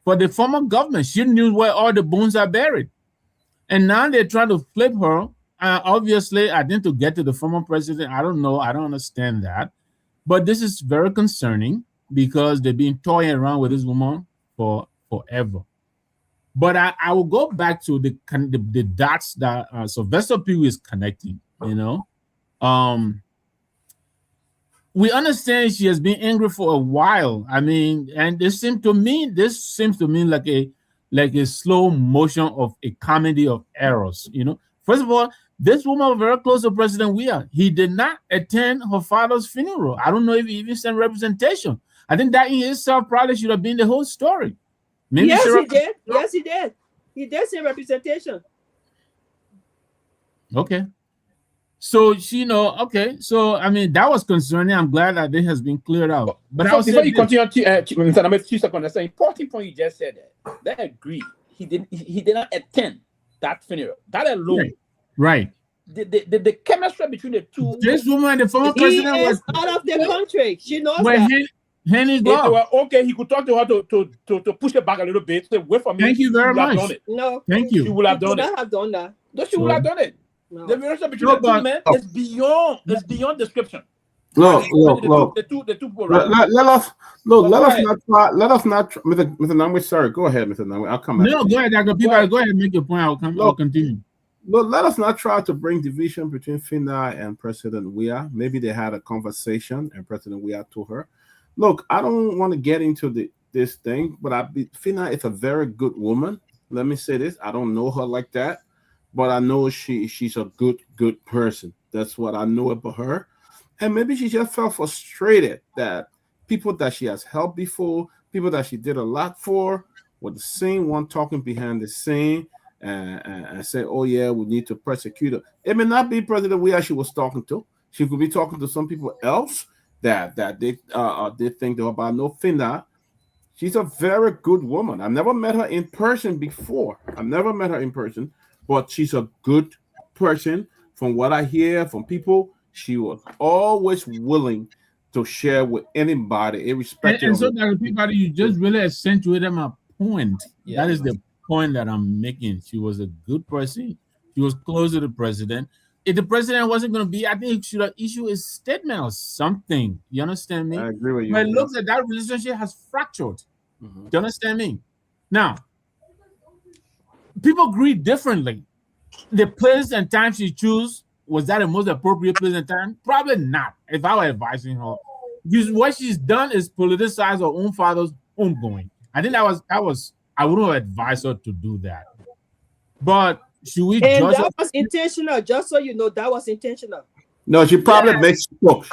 for the former government. She knew where all the bones are buried. And now they're trying to flip her. Obviously, I think to get to the former president, I don't know. I don't understand that. But this is very concerning because they've been toying around with this woman for forever. But I will go back to the dots that Sylvester Pugh is connecting, we understand she has been angry for a while. I mean, and this seems to me like a slow motion of a comedy of errors. First of all, this woman was very close to President Weah. He did not attend her father's funeral. I don't know if he even sent representation. I think that in itself probably should have been the whole story. Maybe
Yes,
Sarah,
he did. Yes, he did. He did say representation.
okay. So okay. So I mean, that was concerning. I'm glad that it has been cleared out. But I
So
was
before you
saying
continue, Mr. Nambe, 2 seconds. That's an important point you just said there. They agree. He did not attend that funeral. That alone.
right.
The chemistry between the two.
This woman, the former
He
president,
is
was
out of the country. She knows
were
that.
Henry
If
Glove.
they were okay, he could talk to her to push it back a little bit. Say, wait for me.
Thank you very
She would have
much.
done it.
No,
Thank
She
you.
would have
he could
done it.
not have done that.
No, she would have done it.
No.
The relationship between
No,
the two
but-
men is beyond description.
Look.
The two people
Let us not try, Mr. Namwe, sorry, go ahead, Mr. Namwe. I'll come
No,
after
go
you.
ahead, Dr. People. Go ahead and make your point. I'll continue.
Look, let us not try to bring division between Fina and President Weah. Maybe they had a conversation and President Weah told her, look, I don't want to get into this thing, but Fina is a very good woman. Let me say this. I don't know her like that, but I know she's a good person. That's what I know about her. And maybe she just felt frustrated that people that she has helped before, people that she did a lot for, were the same one talking behind the scene and say, oh yeah, we need to persecute her. It may not be President Weah she was talking to. She could be talking to some people else that they think they were about. No, Fina, she's a very good woman. I've never met her in person before. But she's a good person. From what I hear from people, she was always willing to share with anybody, irrespective.
And so, Dr. Peabody, you just really accentuated my point.
Yeah.
That is the point that I'm making. She was a good person. She was close to the president. If the president wasn't going to be, I think he should have issued a statement or something. You understand me?
I agree with you.
But it looks like that relationship has fractured.
Mm-hmm.
Do you understand me? Now, people grieve differently. The place and time she chose, was that the most appropriate place and time? Probably not. If I were advising her, because what she's done is politicize her own father's homegoing. I think that was. I wouldn't have advised her to do that. But should we
And
judge?
that was intentional. Just so you know, that was intentional.
No, she probably misspoke.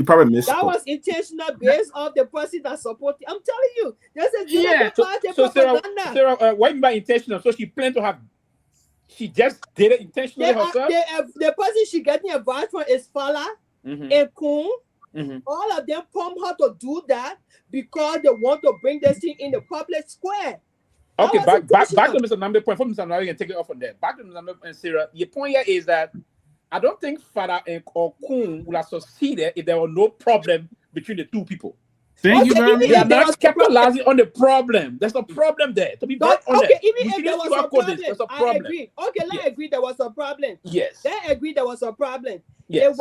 That was intentional based on the person that supported. I'm telling you, there's a
So Sarah, what do you mean by intentional? So she planned to have. She just did it intentionally herself.
The person she getting advice from is Fala and Kun. All of them prompt her to do that because they want to bring this thing in the public square.
Okay, back to Mr. Nambe point. From Mr. Nambe, you can take it off from there. Back to Mr. Nambe and Sarah. Your point here is that I don't think Fala or Kun would have succeeded if there were no problem between the two people.
Thank you very much.
They are not capitalizing on the problem. There's a problem there. To be very honest,
Even if there was a problem, I agree. Okay, let's agree there was a problem.
Yes.
Let's agree there was a problem.
Yes.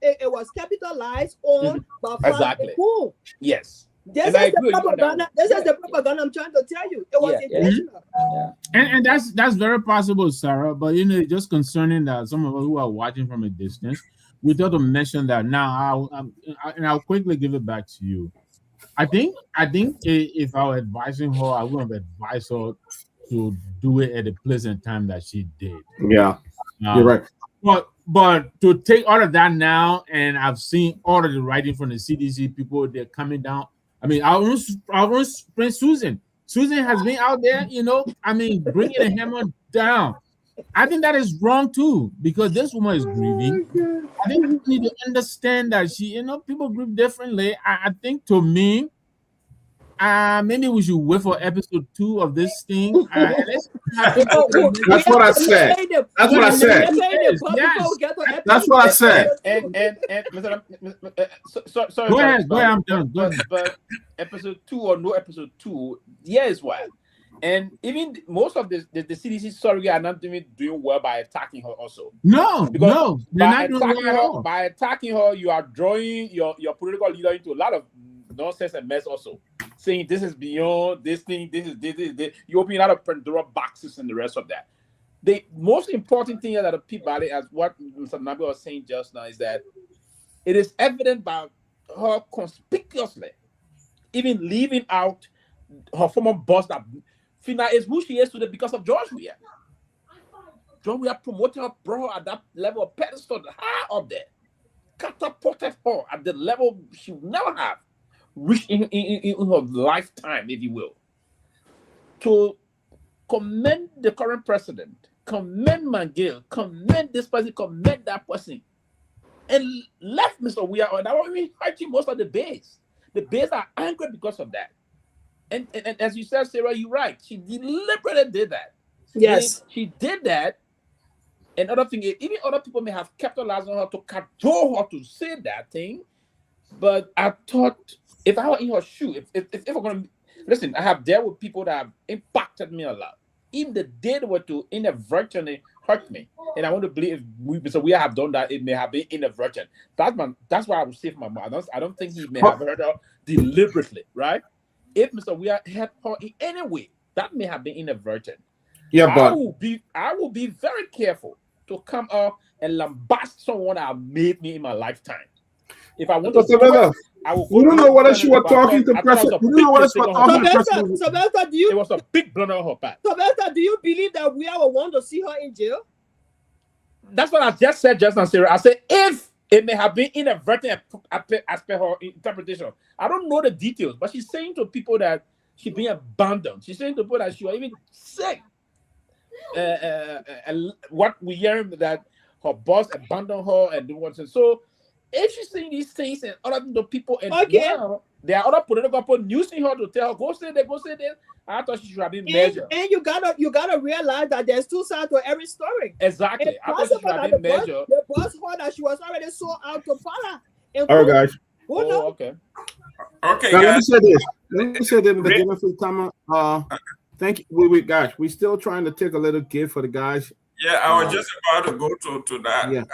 It was capitalized on by
exactly.
Kun.
Yes.
This is the propaganda. This is the propaganda I'm trying to tell you. It was intentional.
And that's very possible, Sarah. But just concerning that some of us who are watching from a distance, we thought to mention that. Now I'll quickly give it back to you. I think if I were advising her, I would have advised her to do it at the pleasant time that she did.
Yeah, you're right.
But to take all of that now, and I've seen all of the writing from the CDC people, they're coming down. I mean, our own friend Susan. Susan has been out there, bringing the hammer down. I think that is wrong too, because this woman is grieving. I think we need to understand that people grieve differently. I think to me, maybe we should wait for episode 2 of this thing. That's
what I said. That's what I said. That's what I said.
And sorry.
Go ahead. I'm done.
But episode 2 or no episode 2, here's why. And even most of the CDC sorry are not even doing well by attacking her also.
No, they're not doing well at all.
By attacking her, you are drawing your political leader into a lot of nonsense and mess also. Saying this is beyond this thing, this is this. You open a lot of Pandora boxes and the rest of that. The most important thing that the people, as what Mr. Nabi was saying just now, is that it is evident by her conspicuously even leaving out her former boss that Fina is who she is today because of George Weah. George Weah promoted her, brought her at that level of pedestal high up there, catapulted her at the level she would never have reached in her lifetime, if you will. to commend the current president, commend McGill, commend this person, commend that person, and left Mr. Weir on. That was really hurting most of the base. The base are angry because of that. And as you said, Sarah, you're right. She deliberately did that.
Yes.
She did that. And other thing, even other people may have capitalized on her to cajole her to say that thing. But I thought, if I were in her shoe, if I'm going to listen, I have dealt with people that have impacted me a lot. Even the day they were to inadvertently hurt me. And I want to believe if we have done that, it may have been inadvertent. That's why I would save my mom. I don't think he may have hurt her deliberately, right? If Mr. Weir hurt her in any way, that may have been inadvertent.
Yeah, but
I will be very careful to come up and lambast someone that made me in my lifetime. If I want to, I will.
You don't know whether she was talking to President. You don't know whether she was talking to President.
Sylvester, do you?
It was a big blunder on her part.
Sylvester, do you believe that we will want to see her in jail?
That's what I just said, just now, Sarah. I said if it may have been inadvertent as per her interpretation. I don't know the details, but she's saying to people that she's being abandoned. She's saying to people that she was even sick. What we hear that her boss abandoned her and do what. So if she's saying these things and other people, and now there are other political people using her to tell her, go say that, go say that. I thought she should have been measured.
And you gotta realize that there's two sides to every story.
Exactly. I thought she should have been measured.
The boss heard that she was already sold out to Fala.
All right, guys.
Okay.
Okay,
now,
guys.
Let me say this. Beginning for time. Thank you. We guys, we're still trying to take a little gift for the guys.
Yeah, I was just about to go to that.
Yeah.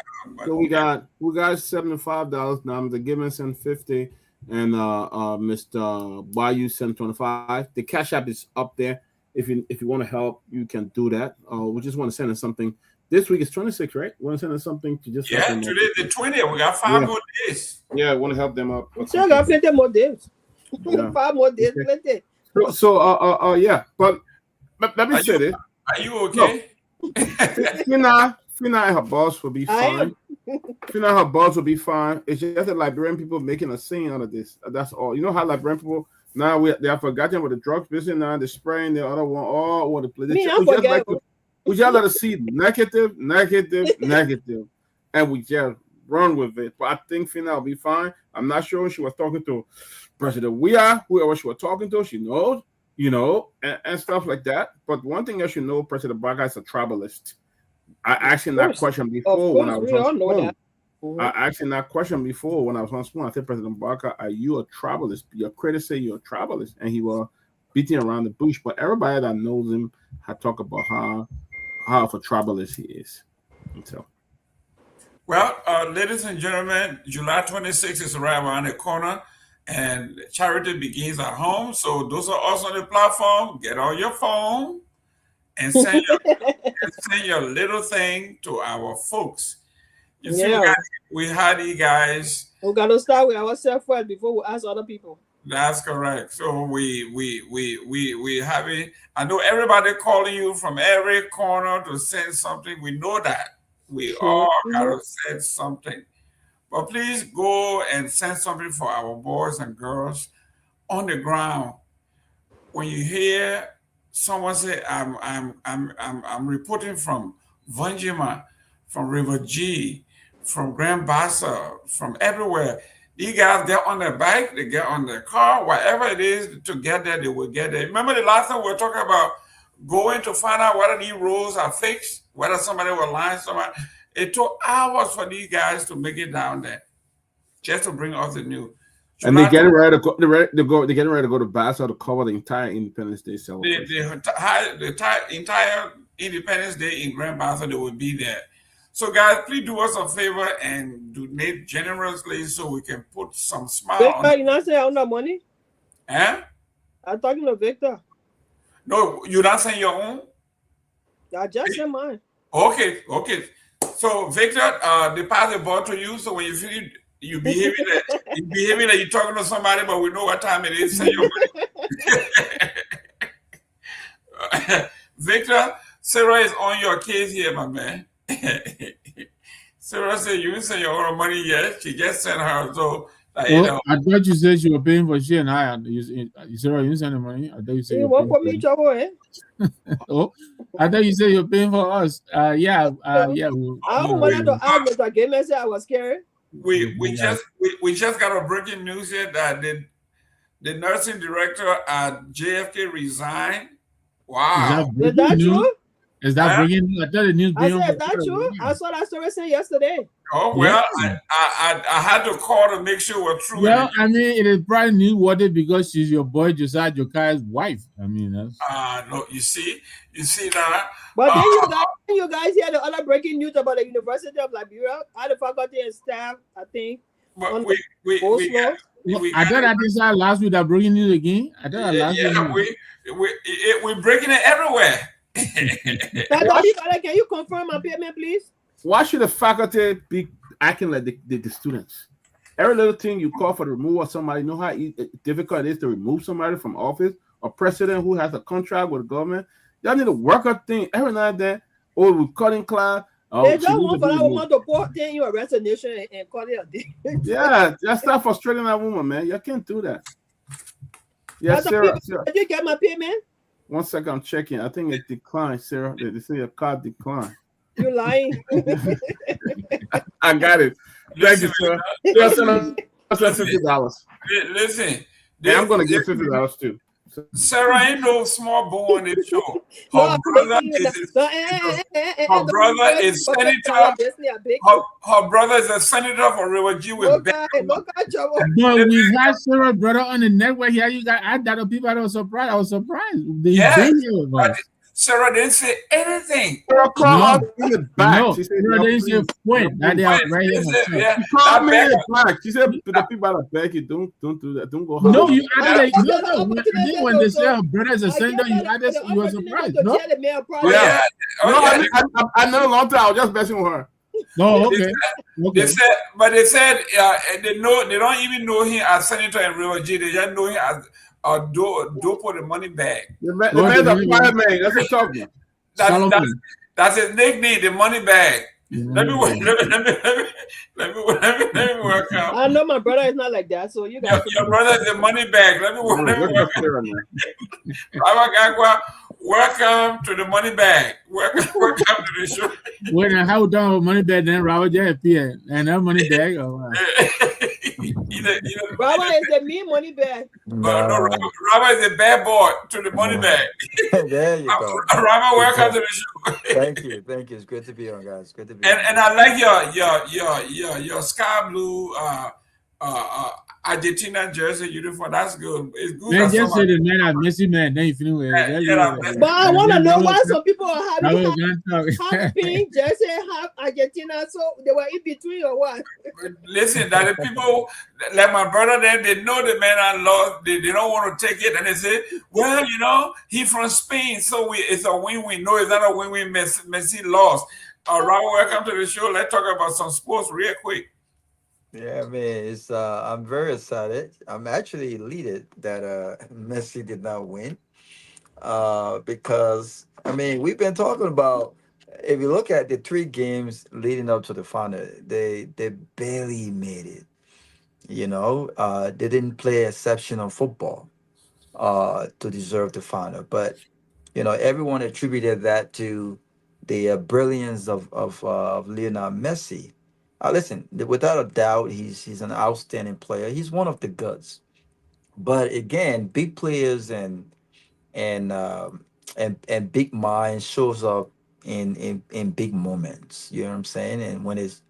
So we got $75 now. Mr. Gibbons sent 50, and Mr. Bayou sent 25. The Cash App is up there. If you want to help, you can do that. We just want to send us something. This week is 26, right? We want to send us something to just
today the 20th. We got 5 more days.
Yeah, I want to help them up.
Sure, got plenty more days.
Yeah.
5 more days, plenty.
So yeah, but let me say this.
Are you okay?
Fina and her boss will be fine. Fina and her boss will be fine. It's just the Liberian people making a scene out of this. That's all. You know how Liberian people now they have forgotten about the drugs business now. They're spraying the other one. Oh, what the political. We just let us see negative, and we just run with it. But I think Fina will be fine. I'm not sure she was talking to President Weir, whoever she was talking to. She knows, and stuff like that. But one thing I should know, President Baga is a tribalist. I asked him that question before when I was on Spoon. I asked him that question before when I was on Spoon. I said, President Baga, are you a tribalist? Your critics say you're a tribalist, and he was beating around the bush. But everybody that knows him had talked about how of a tribalist he is. So.
Well, ladies and gentlemen, July 26th is right around the corner, and charity begins at home. So those are us on the platform. Get on your phone and send your little thing to our folks. You see, we had you guys.
We got to start with ourselves first before we ask other people.
That's correct. So we have it. I know everybody calling you from every corner to send something. We know that. We all gotta send something. But please go and send something for our boys and girls on the ground. When you hear someone say, I'm reporting from Vanjima, from River G, from Grand Bassa, from everywhere. These guys get on their bike, they get on their car, whatever it is to get there, they will get there. Remember the last time we were talking about going to find out whether these roads are fixed, whether somebody was lying somewhere. It took hours for these guys to make it down there, just to bring us the news.
And they're getting ready to go. They're getting ready to go to Bassa to cover the entire Independence Day celebration.
The entire Independence Day in Grand Bassa, they will be there. So, guys, please do us a favor and donate generously so we can put some smile
Victor,
on.
you not saying I own that money?
Eh?
I'm talking to Victor.
No, you're not saying your own?
I just said mine.
Okay. So, Victor, they pass the ball to you. So when you feel you behaving that you're talking to somebody, but we know what time it is. Send your money. Victor, Sarah is on your case here, my man. Sarah said you didn't send your own money yet. She just sent her. So You know,
I thought you said you were paying for shit, and you said you send the money. I thought you said
you won't put me in trouble, eh?
Oh, I thought you said you're paying for us. Yeah.
I don't want to ask Mr. Gamer say I was scared.
We just got a breaking news here that the nursing director at JFK resigned. Wow.
Is that true?
Is that breaking news? I thought the news.
I said, is that true? I saw that story saying yesterday.
Oh well, yeah. I had to call to make sure it was true.
Well, I mean, it is probably newsworthy because she's your boy Josiah Jokai's wife. I mean, that's
no, you see that.
But then you guys hear the other breaking news about the University of Liberia, how the faculty and staff, I think.
But
I
thought I decided last week that breaking news again. I thought last week.
We're breaking it everywhere.
Can you confirm my payment, please?
Why should the faculty be acting like the students? Every little thing you call for the removal of somebody, you know how difficult it is to remove somebody from office? A president who has a contract with the government, y'all need to work up thing every now and then. Or we cutting class.
They just want for that woman to put in your resignation and call it a day.
Yeah, that's not frustrating that woman, man. You can't do that. Yes, Sarah.
Did you get my payment?
1 second, I'm checking. I think it declined, Sarah. They say your card declined.
You lying?
I got it. Thank you, sir. That's $50.
Listen,
I'm gonna get $50 too.
Sarah ain't no small boy on this show. Her brother is senator. Her brother is a senator for River G with
But we had Sarah brother on the network here. You got I that people that was surprised. I was surprised.
But Sarah didn't say anything.
Sarah called me in the back.
No,
she said,
Sarah didn't say point. That they are right here.
She called me in the back. She said, "The people are back. You don't do that. Don't go."
No, you added no. When they say her brother is a senator, you added. You were surprised. No.
Yeah. I know a long time. I was just messing with her.
No, okay.
They said they don't even know him as senator in River G. They just know him as dope for the money bag.
The man's a private man. That's what I'm talking
about. That's his nickname, the money bag. Let me work out.
I know my brother is not like that, so you guys.
Your brother is the money bag. Let me work out. Welcome to the money bag. Welcome to the show.
When I how done money bag, then Robert JFP and that money bag.
Robert is the mean money bag.
No, Robert is a bad boy to the money bag.
There you go.
Robert, welcome to the show.
Thank you. It's good to be on, guys. Good to be
on. And I like your sky blue Argentina jersey uniform. That's good. It's good.
Man, just say the man, I'm messy man. Then you feel
But I want to know why some people are having half pink jersey, half Argentina. So they were in between or what?
Listen, that the people like my brother, they know the man I love. They don't want to take it, and they say, well, he from Spain, so it's a win-win. No, it's not a win-win. Messi lost. Robert, welcome to the show. Let's talk about some sports real quick.
Yeah, man, it's I'm very excited. I'm actually elated that Messi did not win. Because we've been talking about, if you look at the 3 games leading up to the final, they barely made it. They didn't play exceptional football to deserve the final. But everyone attributed that to the brilliance of Lionel Messi. Listen, without a doubt, he's an outstanding player. He's one of the goods. But again, big players and big minds shows up in big moments. You know what I'm saying? And when it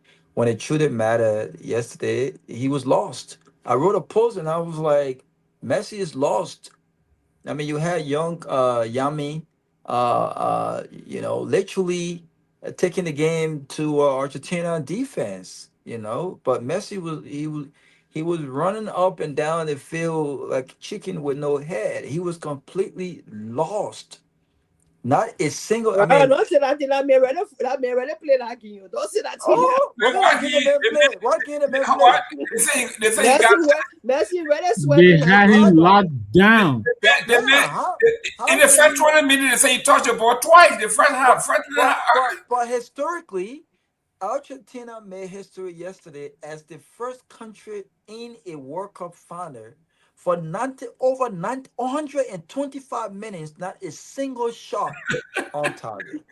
truly mattered yesterday, he was lost. I wrote a post and I was like, Messi is lost. You had young Yami, literally taking the game to Argentina defense, but Messi was running up and down the field like a chicken with no head. He was completely lost. Not a single.
Don't say that. That man ready play like you. Don't say that.
Why can't the
Messi ready sweat.
They had him locked down.
In the first 20 minutes, they say he touched the ball twice. The first half.
But historically, Argentina made history yesterday as the first country in a World Cup final for 125 minutes, not a single shot on target.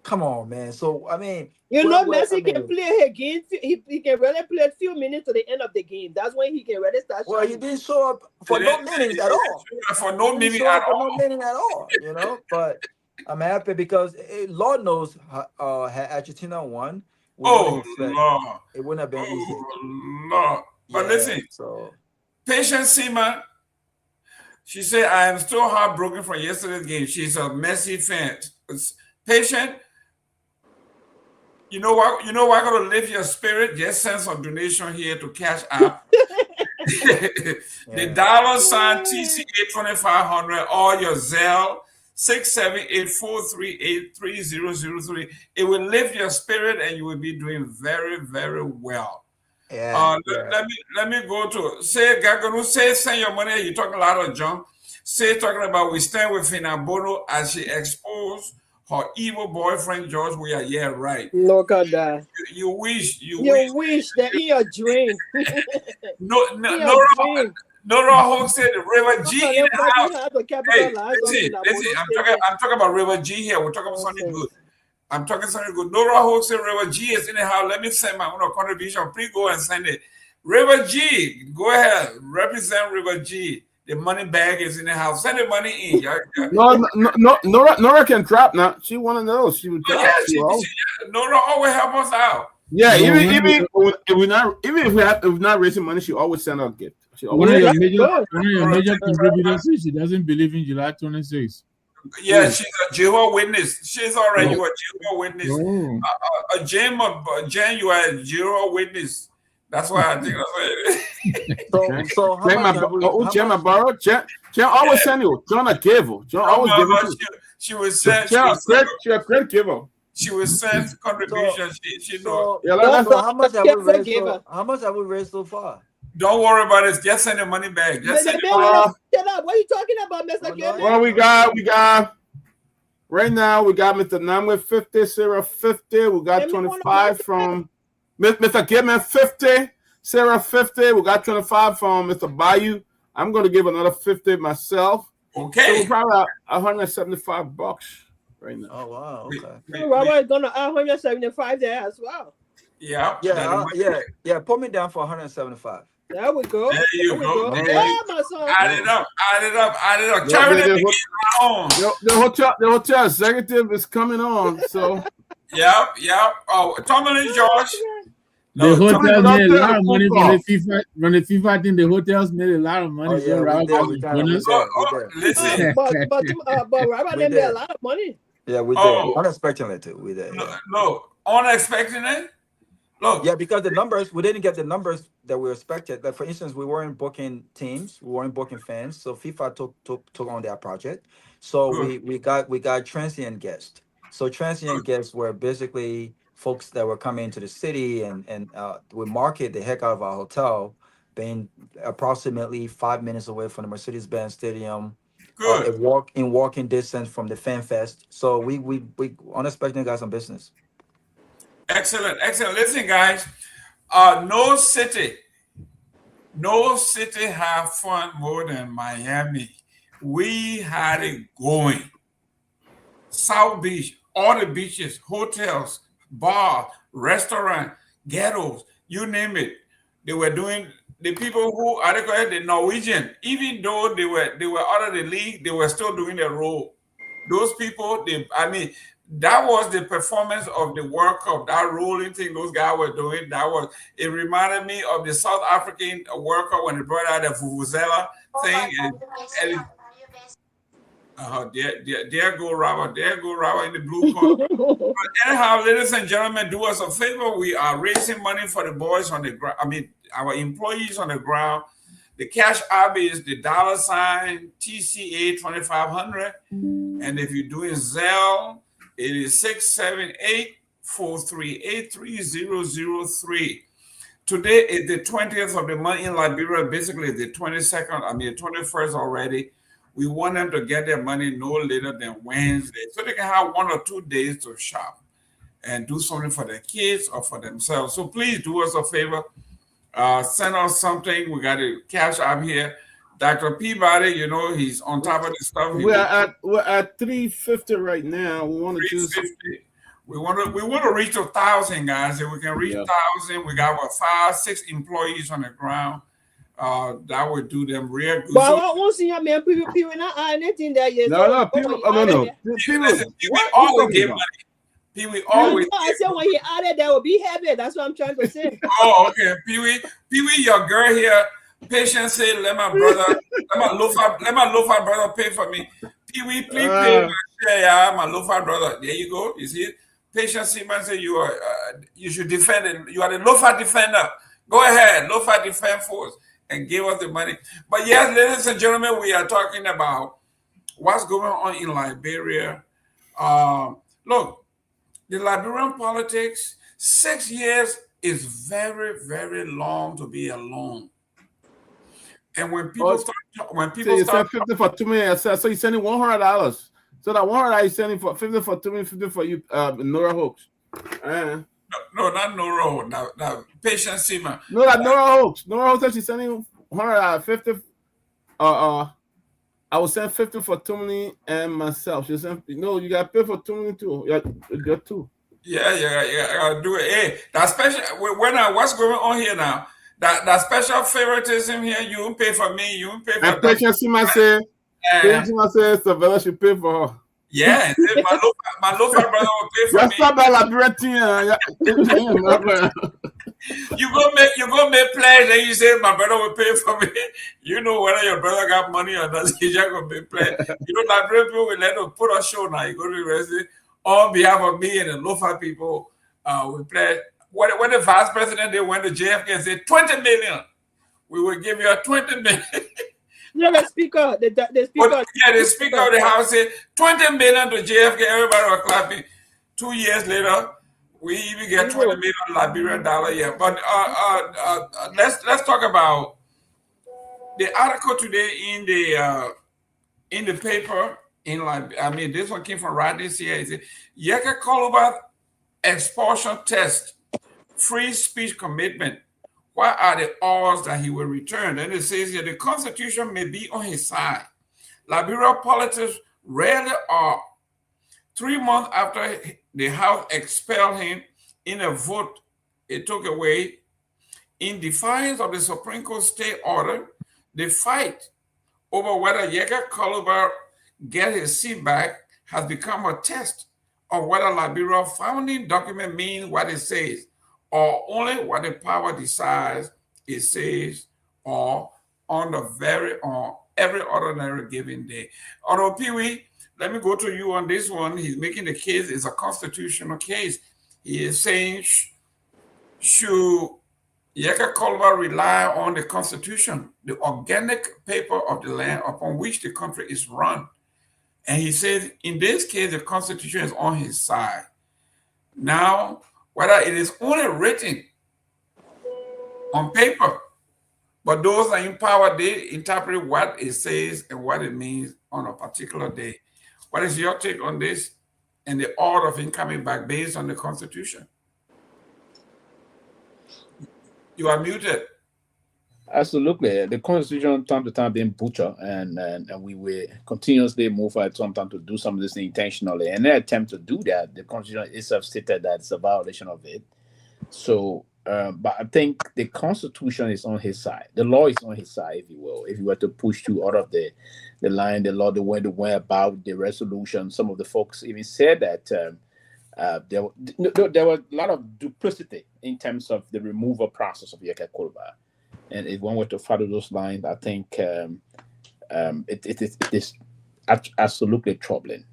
Come on, man. So I mean,
Messi can play again. He can really play a few minutes to the end of the game. That's when he can really start.
Well, he didn't show up for no minutes at all.
For no minute at all.
You know, but I'm happy because Lord knows, had Argentina won, it wouldn't have been easy.
Lord. But listen, Patience Seaman, she said, I am still heartbroken from yesterday's game. She's a Messi fan. Patient, you know what? Going to lift your spirit. Just send some donation here to Cash App. The $ TCA 2500, or your Zelle 678-438-3003. It will lift your spirit, and you will be doing very, very well. Let me go to say Gagonu. Send your money. You talking a lot of junk. Talking about we stand with Finabono as she exposed her evil boyfriend George. We are right.
Look at that.
You wish
that in your dream.
No wrong said River G in the house. Hey, listen. I'm talking about River G here. We're talking about something good. I'm talking something good. No wrong said River G is in the house. Let me send my own contribution. Please go and send it. River G, go ahead. Represent River G. The money bag is in the house. Send the money in.
Nora can trap now. She one of those. She would trap.
Nora always help us out.
Yeah, even if we're not raising money, she always send out a gift.
One of your major contributors says she doesn't believe in July 26th.
Yeah, she's a Jehovah's Witness. She's already a Jehovah's Witness. Jen, you are a Jehovah's Witness. That's why I think that's
so
Jen always send you. John a giver. John always give you.
She was sent.
She a great giver.
She was sent contribution. She knows.
How much have we raised so far?
Don't worry about it. Just send the money back.
Shut up. What are you talking about, Mr. Gilman?
Well, we got right now. We got Mr. Nam with 50, Sarah 50. We got 25 from Mr. Gilman 50, Sarah 50. We got 25 from Mr. Bayou. I'm going to give another 50 myself.
Okay.
So we're probably $175 right now.
Oh wow. Okay.
Robert is gonna add 175 there as well.
Yeah.
Put me down for 175.
There we go.
There you go.
Yeah, my son.
Add it up. Charity
the hotel executive is coming on. So.
Yep. Oh, Tomlin George.
The hotels made a lot of money from the FIFA thing. The hotels made a lot of money.
Listen, but Robert made a lot of money.
Yeah, we did. Unexpectedly too. We did.
No, unexpectedly. Look.
Yeah, because the numbers, we didn't get the numbers that we expected. Like for instance, we weren't booking teams, we weren't booking fans. So FIFA took on their project. So we got transient guests. So transient guests were basically folks that were coming into the city, and we market the heck out of our hotel, being approximately 5 minutes away from the Mercedes-Benz Stadium. In walking distance from the Fan Fest. So we unexpectedly got some business.
Excellent. Listen, guys, no city have fun more than Miami. We had it going. South Beach, all the beaches, hotels, bar, restaurant, ghettos, you name it. They were doing. The people who are the Norwegian, even though they were out of the league, they were still doing their role. Those people, that was the performance of the World Cup. That rolling thing those guys were doing, it reminded me of the South African World Cup when they brought out the Vuvuzela thing. There go Robert in the blue corner. But anyhow, ladies and gentlemen, do us a favor. We are raising money for the boys on the ground. Our employees on the ground. The cash app is the $ TCA 2500. And if you're doing Zelle, it is 678-438-3003. Today is the 20th of the month in Liberia. Basically, the 22nd, the 21st already. We want them to get their money no later than Wednesday, so they can have 1 or 2 days to shop. and do something for their kids or for themselves. So please do us a favor. Send us something. We got a cash app here. Dr. Peabody, you know, he's on top of this stuff.
We're at 350 right now. We want to just
we want to reach 1,000 guys. If we can reach 1,000, we got 5-6 employees on the ground. That would do them real good.
But I won't see your man people not anything that you
no. People
always give money. Pee-wee always.
I said when he added that will be heavy. That's what I'm trying to say.
Oh, okay. Pee-wee, your girl here. Patience say, let my lofa brother pay for me. Pee-wee, please pay my share, yeah, my lofa brother. There you go. You see, Patience Seaman say you should defend it. You are the lofa defender. Go ahead, lofa defend force and give us the money. But yes, ladies and gentlemen, we are talking about what's going on in Liberia. Look, the Liberian politics, 6 years is very, very long to be alone. And when people start
50 for 2 minutes, so you're sending $100. So that $100 you're sending for 50 for 2 minutes, 50 for you, Nora Hooks.
No, not Nora. Now, Patience Seaman.
No, that Nora Hooks. Nora Hooks said she's sending $100, 50. I will send 50 for Tumini and myself. She said, no, you got to pay for Tumini too. You got two.
Yeah. I'll do it. Hey, that special. What's going on here now? That special favoritism here. You won't pay for me. You won't pay for.
And Patience Seaman said, Savella should pay for her.
Yeah, my local brother will pay for me. You go make plans, then you say my brother will pay for me. You know whether your brother got money or not. He's just gonna make plans. You know that people will let them put a show now. You go to the restaurant on behalf of me and the local people. We play. When the vice president they went to JFK and said 20 million, we will give you a 20 million.
Yeah, the speaker. The speaker.
The speaker of the house said 20 million to JFK. Everybody was clapping. 2 years later, we even get 20 million Liberian dollar here. But let's talk about the article today in the paper. This one came from right this year. It said Yeka Koluba expulsion test, free speech commitment. What are the odds that he will return? And it says here the Constitution may be on his side. Liberian politics rarely are. 3 months after the House expelled him in a vote it took away, in defiance of the Supreme Court state order, the fight over whether Yeka Koluba get his seat back has become a test of whether Liberia's founding document means what it says, or only what the power decides it says, or on every ordinary given day. Although Pee-wee, let me go to you on this one. He's making the case, it's a constitutional case. He is saying, should Yeka Koluba rely on the Constitution, the organic paper of the land upon which the country is run? And he says, in this case, the Constitution is on his side. Now, whether it is only written on paper, but those are in power, they interpret what it says and what it means on a particular day. What is your take on this and the order of him coming back based on the Constitution? You are muted.
Absolutely. The Constitution time to time being butchered, and we will continuously move forward sometimes to do some of this intentionally. And their attempt to do that, the Constitution itself stated that it's a violation of it. So, but I think the Constitution is on his side. The law is on his side, if you will. If you were to push to out of the line, the law, the way they went about the resolution, some of the folks even said that there was a lot of duplicity in terms of the removal process of Yeka Koluba. And if one were to follow those lines, I think it is absolutely troubling.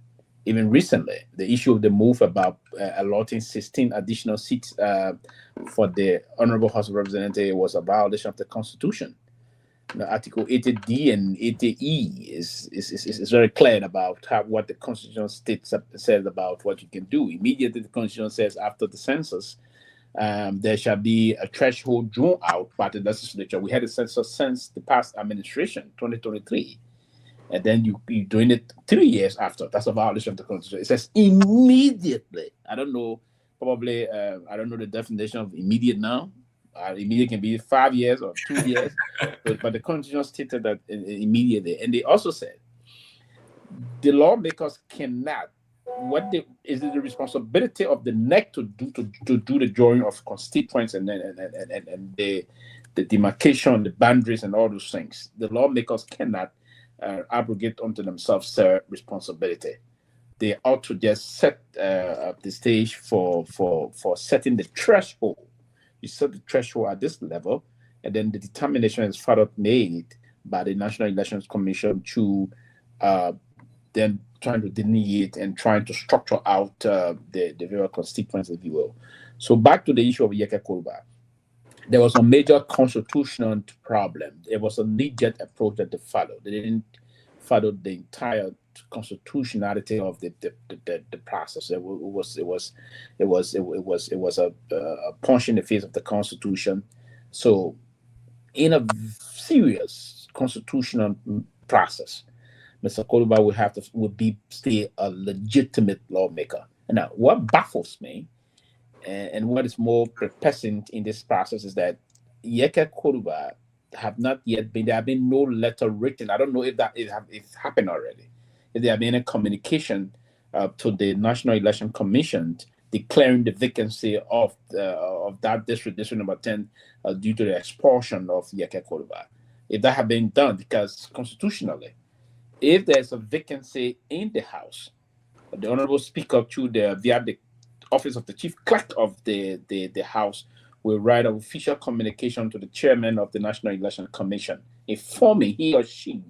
Even recently, the issue of the move about allotting 16 additional seats for the Honorable House of Representatives was a violation of the Constitution. Article 80D and 80E is very clear about what the Constitution says about what you can do. Immediately, the Constitution says after the census, there shall be a threshold drawn out by the legislature. We had a census since the past administration, 2023. And then you're doing it 3 years after. That's a violation of the Constitution. It says immediately. I don't know probably, I don't know the definition of immediate now. Immediate can be 5 years or 2 years, but the Constitution stated that immediately. And they also said the lawmakers cannot, is it the responsibility of the NEC to do the drawing of constituents and the demarcation, the boundaries, and all those things. The lawmakers cannot abrogate onto themselves their responsibility. They ought to just set the stage for setting the threshold. You set the threshold at this level, and then the determination is further made by the National Elections Commission to then trying to delineate and trying to structure out the various constituents, if you will. So back to the issue of Yeke Koluba. There was a major constitutional problem. It was a knee-jerk approach that they followed. They didn't follow the entire constitutionality of the process. It was a punch in the face of the Constitution. So, in a serious constitutional process, Mr. Koluba would stay a legitimate lawmaker. Now, what baffles me, and what is more perplexing in this process, is that Yeke Koluba have not yet been. There have been no letter written. I don't know if it's happened already. If there have been any communication to the National Election Commission declaring the vacancy of that district number 10, due to the expulsion of Yeke Koluba. If that had been done, because constitutionally, if there's a vacancy in the House, the Honorable Speaker via the Office of the Chief Clerk of the House will write an official communication to the Chairman of the National Election Commission, informing he or she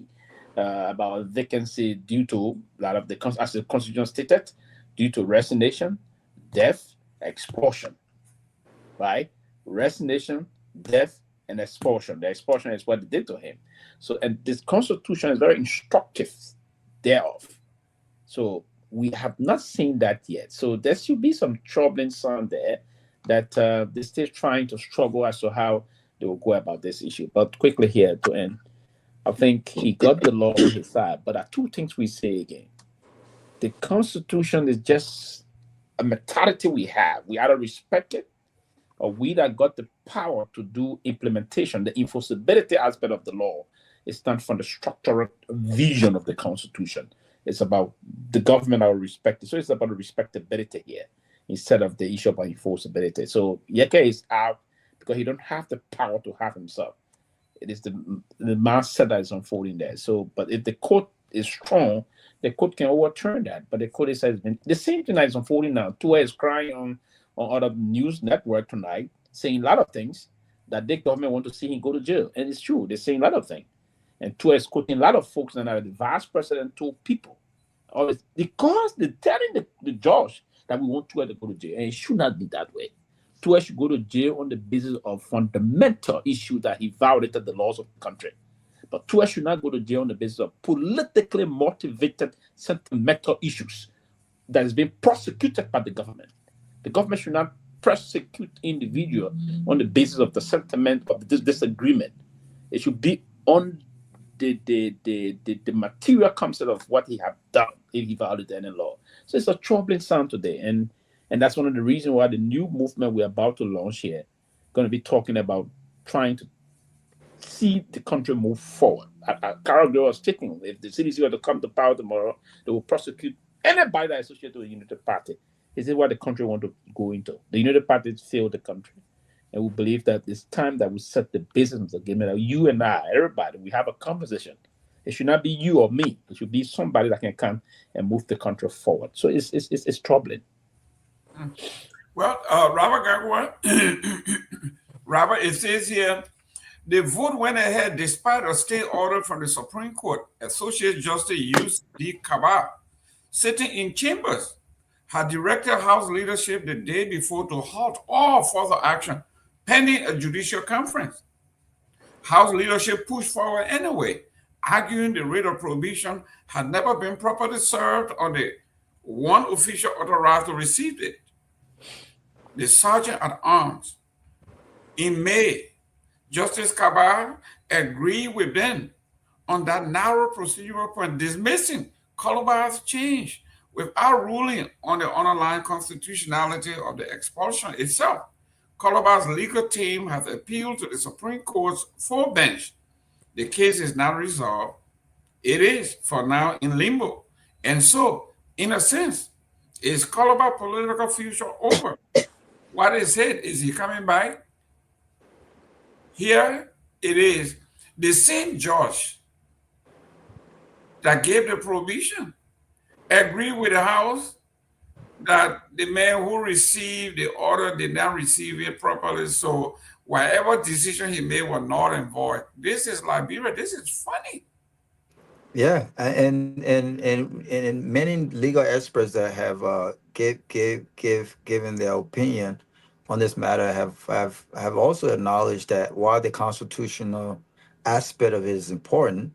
about a vacancy due to that of as the Constitution stated, due to resignation, death, expulsion. Right? Resignation, death, and expulsion. The expulsion is what they did to him. So, and this Constitution is very instructive thereof. So we have not seen that yet. So there should be some troubling sign there that they're still trying to struggle as to how they will go about this issue. But quickly here to end, I think he got the law on his side. But there are two things we say again. The Constitution is just a mentality we have. We either respect it, or we that got the power to do implementation, the enforceability aspect of the law, is not from the structural vision of the Constitution. It's about the government are respected. So it's about the respectability here instead of the issue about enforceability. So Yeke is out because he don't have the power to have himself. It is the mindset that is unfolding there. So, but if the court is strong, the court can overturn that. But the court has been the same thing that is unfolding now. Tua is crying on other news network tonight, saying a lot of things that the government want to see him go to jail. And it's true, they're saying a lot of things. And Tua is quoting a lot of folks that the vice president told people, because they're telling the judge that we want Tua to go to jail. And it should not be that way. Tua should go to jail on the basis of fundamental issue that he violated the laws of the country. But Tua should not go to jail on the basis of politically motivated sentimental issues that is being prosecuted by the government. The government should not prosecute individual on the basis of the sentiment of this disagreement. It should be on the material concept of what he had done if he violated any law. So it's a troubling sound today, and that's one of the reasons why the new movement we're about to launch here going to be talking about trying to see the country move forward. Carol Gray was stating, if the CDC were to come to power tomorrow, they will prosecute anybody that is associated with the United Party. Is it what the country want to go into? The United Party failed the country. And we believe that it's time that we set the business of the game. That you and I, everybody, we have a conversation. It should not be you or me. It should be somebody that can come and move the country forward. So it's troubling.
Well, Robert Gagwa, Robert, it says here, the vote went ahead despite a stay order from the Supreme Court. Associate Justice Yus D. Kaba, sitting in chambers, had directed House leadership the day before to halt all further action pending a judicial conference. House leadership pushed forward anyway, arguing the writ of prohibition had never been properly served on the one official authorized to receive it. The Sergeant at Arms, in May, Justice Kaba agreed with them on that narrow procedural point, dismissing Koluba's change without ruling on the underlying constitutionality of the expulsion itself. Calabar's legal team has appealed to the Supreme Court's full bench. The case is not resolved. It is, for now, in limbo. And so, in a sense, is Calabar's political future over? What is it? Is he coming back? Here it is. The same judge that gave the prohibition agreed with the House that the man who received the order did not receive it properly. So whatever decision he made was null and void. This is Liberia. This is funny.
Yeah, and many legal experts that have given their opinion on this matter have also acknowledged that while the constitutional aspect of it is important,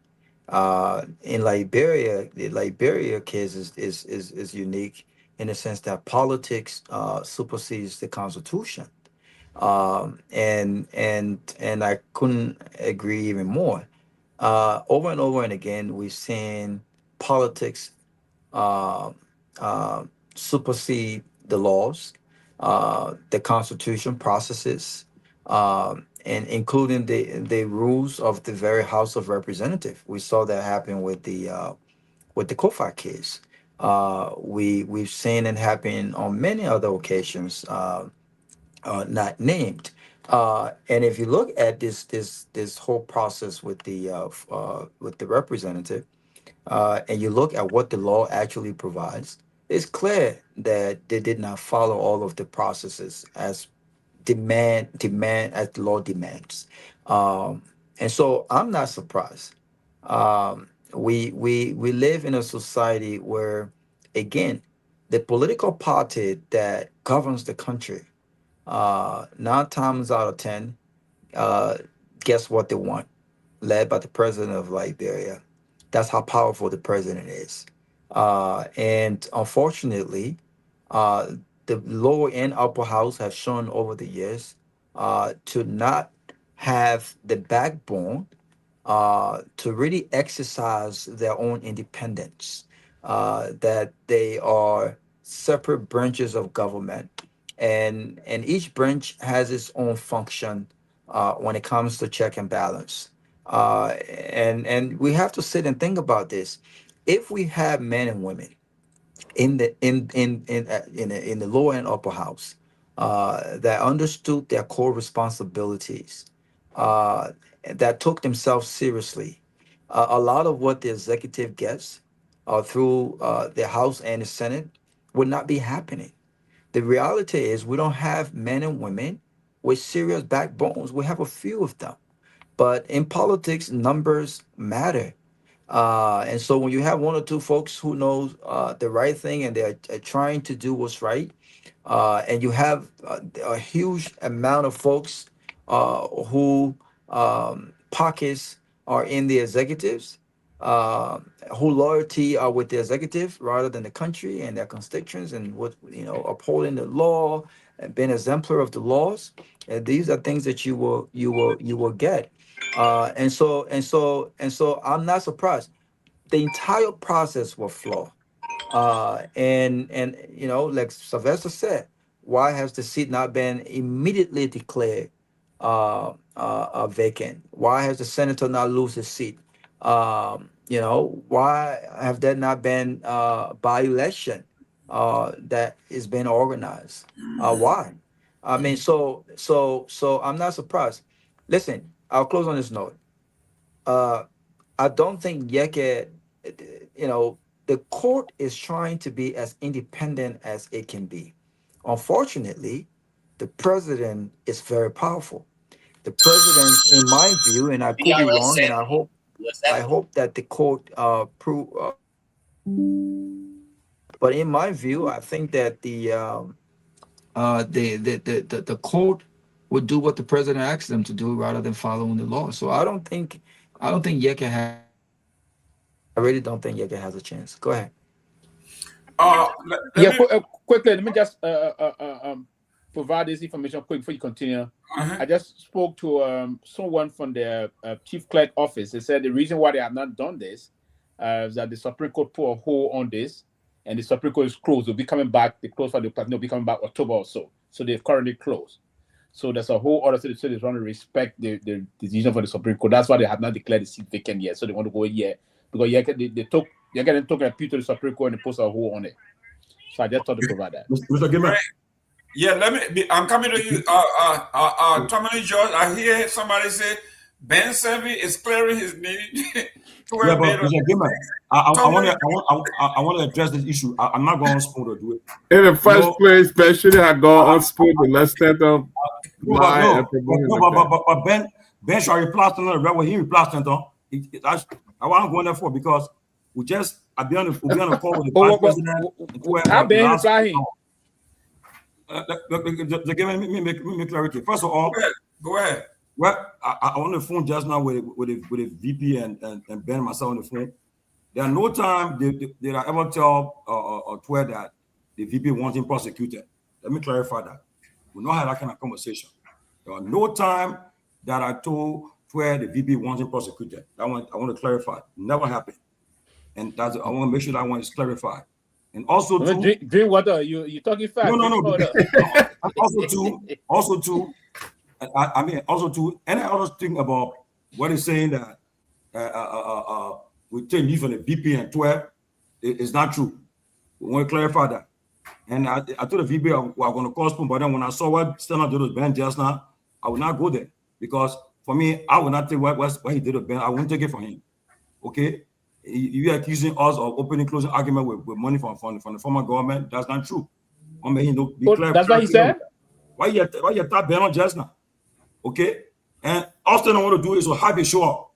in Liberia, the Liberia case is unique in the sense that politics supersedes the Constitution, and I couldn't agree even more. Over and over and again, we've seen politics supersede the laws, the Constitution processes, and including the rules of the very House of Representatives. We saw that happen with the Kofi case. We've seen it happen on many other occasions, not named. And if you look at this whole process with the representative, and you look at what the law actually provides, it's clear that they did not follow all of the processes as demand as the law demands. And so I'm not surprised. We live in a society where, again, the political party that governs the country, 9 times out of 10, guess what they want? Led by the president of Liberia. That's how powerful the president is. And unfortunately, the lower and upper house have shown over the years to not have the backbone to really exercise their own independence, that they are separate branches of government, and each branch has its own function when it comes to check and balance. And we have to sit and think about this. If we have men and women in the lower and upper house that understood their core responsibilities, that took themselves seriously, a lot of what the executive gets through the House and the Senate would not be happening. The reality is we don't have men and women with serious backbones. We have a few of them. But in politics, numbers matter. And so when you have 1 or 2 folks who know the right thing and they're trying to do what's right, and you have a huge amount of folks who pockets are in the executives, who loyalty are with the executive rather than the country and their constituents, and what upholding the law and being exemplar of the laws. And these are things that you will get. And so I'm not surprised. The entire process was flawed. And like Sylvester said, why has the seat not been immediately declared vacant? Why has the senator not lose his seat? Why have there not been by election that is being organized? Why? I mean, so I'm not surprised. Listen, I'll close on this note. I don't think Yeke, the court is trying to be as independent as it can be. Unfortunately, the president is very powerful. The president, in my view, and I could be wrong, and I hope that the court prove. But in my view, I think that the court would do what the president asks them to do rather than following the law. So I don't think Yeke has. I really don't think Yeke has a chance. Go ahead.
Quickly, let me just provide this information quick before you continue. I just spoke to someone from the chief clerk office. They said the reason why they have not done this is that the Supreme Court put a hold on this, and the Supreme Court is closed. They'll be coming back. They close for the platinum. They'll be coming back October or so. So they've currently closed. So there's a whole other city they want to respect the decision for the Supreme Court. That's why they have not declared the seat vacant yet. So they want to go here because they're getting took an appeal to the Supreme Court and they post a hold on it. So I just thought to provide that.
Mr. Gilman.
Yeah, I'm coming to you. Tommy George, I hear somebody say Ben Savi is clearing his name.
Yeah, but Mr. Gilman, I want to address this issue. I'm not going to spoon to do it.
In the first place, Ben should have gone on spoon to let's stand up.
But Ben should reply to the what he replies to. I want to go there for because I'll be on the call with the vice president.
How Ben reply him?
Give me clarity. First of all,
go ahead.
Well, I on the phone just now with the VP and Ben myself on the phone. There are no time did I ever tell Twer that the VP wants him prosecuted. Let me clarify that. We not have that kind of conversation. There are no time that I told Twer the VP wants him prosecuted. I want to clarify. Never happened. And I want to make sure that one is clarified. And also
drink water. You talking fast?
No. also too. Any other thing about what he's saying that we take leave from the VP and 12 is not true. We want to clarify that. And I told the VP I was going to call spoon, but then when I saw what Stella did with Ben just now, I would not go there because for me, I would not take what he did with Ben. I wouldn't take it from him. Okay, you are accusing us of opening closing argument with money from the former government. That's not true. I mean, be clear.
That's what he said.
Why you tap Ben on just now? Okay, and Austin I want to do is to have a show up.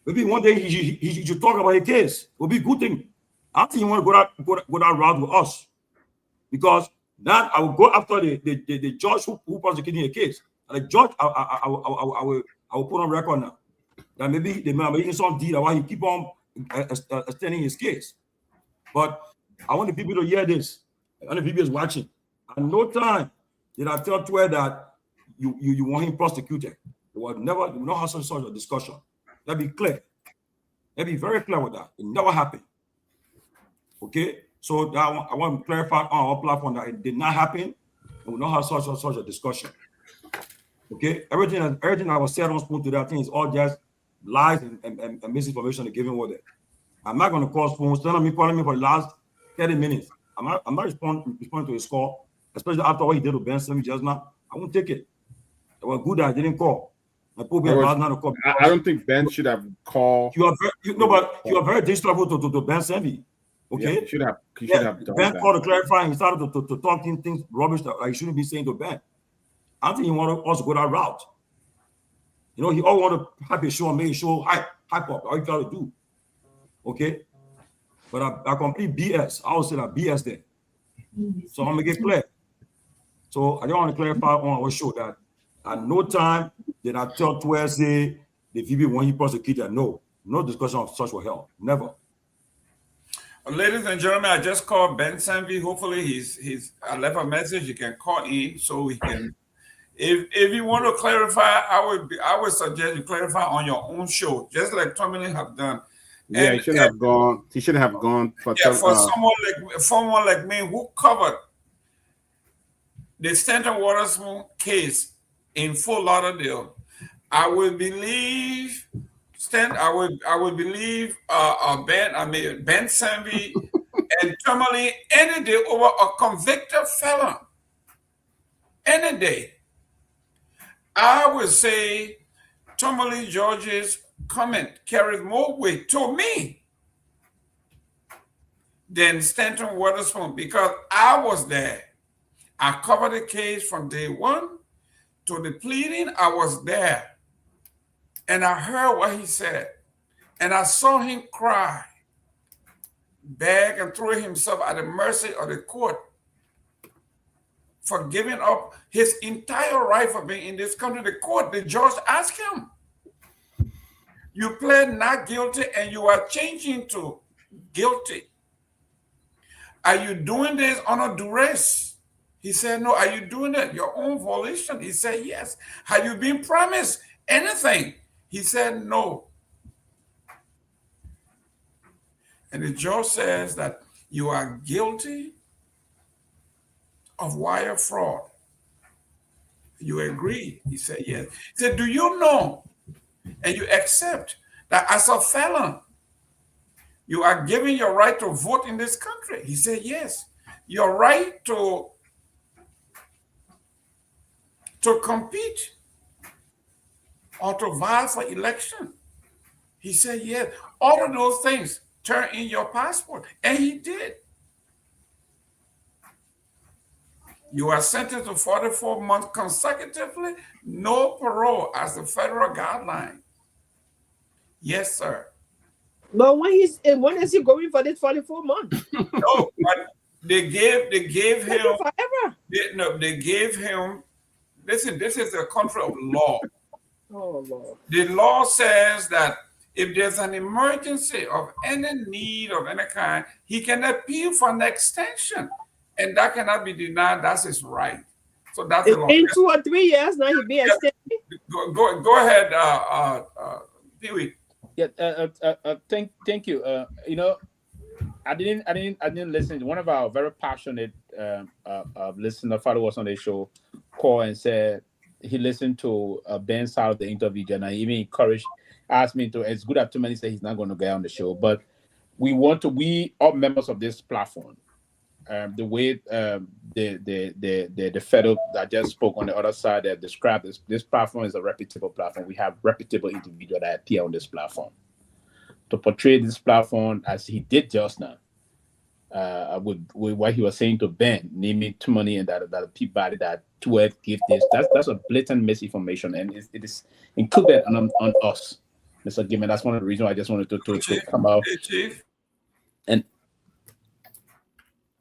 Maybe one day he should talk about a case. It will be a good thing. I think you want to go that route with us because that I will go after the judge who prosecuting a case. And the judge I will put on record now that maybe they may be some deal why he keep on extending his case. But I want the people to hear this. I want the people is watching. At no time did I tell Twer that you want him prosecuted. It was never, we don't have such a discussion. Let be clear. Let be very clear with that. It never happened. Okay? So that I want to clarify on our platform that it did not happen, and we don't have such a discussion. Okay? Everything that was said on Spoon today, I think is all just lies and misinformation they're giving with it. I'm not going to call Spoon. Still on me calling me for the last 30 minutes. I'm not responding to his call, especially after what he did with Ben Savi just now. I won't take it. It was good that I didn't call. I
don't think Ben should have called.
You are very disrespectful to Ben Savi. Okay,
yeah, he should have done
Ben
that.
called to clarify. He started to talk things rubbish that I shouldn't be saying to Ben. I think he want to also go that route. You know, he all want to hype a show and make a show hype up. All you got to do. Okay, but I complete BS. I always say that BS there. So I'm gonna get clear. So I just want to clarify on our show that at no time did I tell Twer say the VP want he prosecuted. No discussion of such were held. Never.
Ladies and gentlemen, I just called Ben Savi. Hopefully I left a message. You can call in so we can. If you want to clarify, I would suggest you clarify on your own show, just like Tomlin have done.
Yeah, he shouldn't have gone. He shouldn't have gone for
someone like me who covered the Stanton Waterspoon case in Fort Lauderdale. I would believe Ben Savi and Tomlin any day over a convicted felon. Any day. I would say Tomlin George's comment carries more weight to me than Stanton Waterspoon because I was there. I covered the case from day one to the pleading. I was there. And I heard what he said. And I saw him cry, beg, and throw himself at the mercy of the court for giving up his entire right for being in this country. The judge asked him, you pled not guilty and you are changing to guilty. Are you doing this under duress? He said, no. Are you doing it your own volition? He said, yes. Have you been promised anything? He said, no. And the judge says that you are guilty of wire fraud. You agree? He said, yes. He said, do you know and you accept that as a felon, you are given your right to vote in this country? He said, yes. Your right to compete or to vie for election. He said, yes. All of those things, turn in your passport. And he did. You are sentenced to 44 months consecutively, no parole as the federal guideline. Yes, sir.
But when is he going for this 44 months?
No, but they gave him
forever.
They gave him. Listen, this is a country of law.
Oh Lord.
The law says that if there's an emergency of any need of any kind, he can appeal for an extension. And that cannot be denied. That's his right. So that's the law.
In 2 or 3 years now, he'll be extended.
Go ahead, Pee-wee.
Yeah. Thank you. You know, I didn't listen. One of our very passionate listener, father was on the show, called and said he listened to Ben's side of the interview, and I even asked me to. It's good after many say he's not going to get on the show, but we are members of this platform. The way the fellow that just spoke on the other side that described this platform is a reputable platform. We have reputable individuals that appear on this platform. To portray this platform as he did just now, with what he was saying to Ben, naming too money and that Peabody that 2F give this, that's a blatant misinformation, and it is included on us, Mr. Gimme. That's one of the reasons I just wanted to come out. And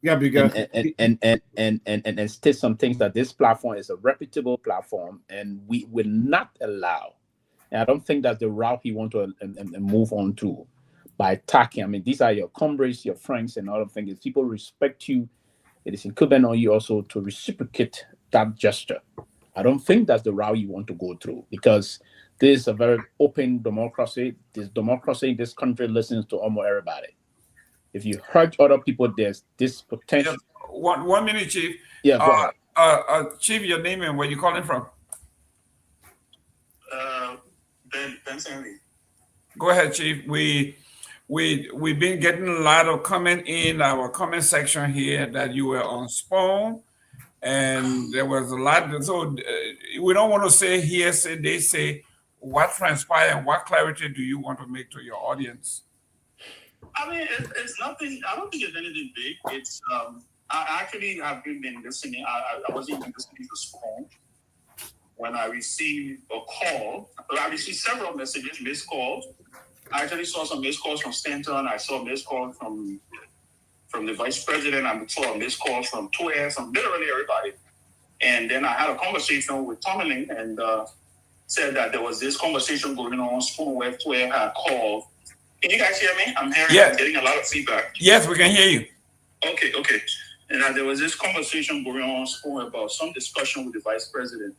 yeah, because
and state some things that this platform is a reputable platform, and we will not allow. And I don't think that's the route he wants to move on to by attacking. I mean, these are your comrades, your friends, and all of things. If people respect you, it is incumbent on you also to reciprocate that gesture. I don't think that's the route you want to go through, because this is a very open democracy. This democracy in this country listens to almost everybody. If you hurt other people, there's this potential.
Yeah, one minute, Chief.
Yeah, go ahead.
Chief, your name and where you calling from?
Ben Stanley.
Go ahead, Chief. We've been getting a lot of comment in our comment section here that you were on Spoon, and there was a lot. So we don't want to say hearsay. They say what transpired and what clarity do you want to make to your audience?
I mean, it's nothing. I don't think it's anything big. It's I actually have been listening. I wasn't even listening to Spoon when I received a call. I received several messages, missed calls. I actually saw some missed calls from Stanton. I saw missed calls from the vice president. I saw a missed calls from Twitter, literally everybody. And then I had a conversation with Tomlin and said that there was this conversation going on. Spoon where Twitter had called. Can you guys hear me? I'm getting a lot of feedback.
Yes, we can hear you.
Okay. And there was this conversation going on Spoon about some discussion with the vice president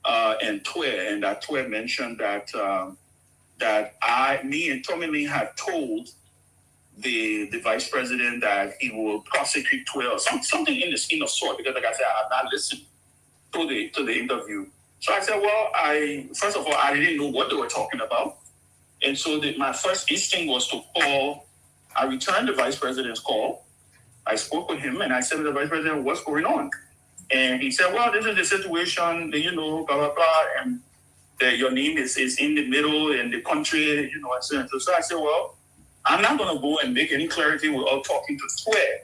and Twitter, and that Twitter mentioned that me and Tommy Lee had told the vice president that he will prosecute Twitter or something in the skin of sort, because like I said, I have not listened to the interview. So I said, well, first of all, I didn't know what they were talking about. And so my first instinct was to call. I returned the vice president's call. I spoke with him and I said to the vice president, what's going on? And he said, well, this is the situation, blah, blah, blah. And your name is in the middle in the country, etc. So I said, well, I'm not going to go and make any clarity without talking to Twitter.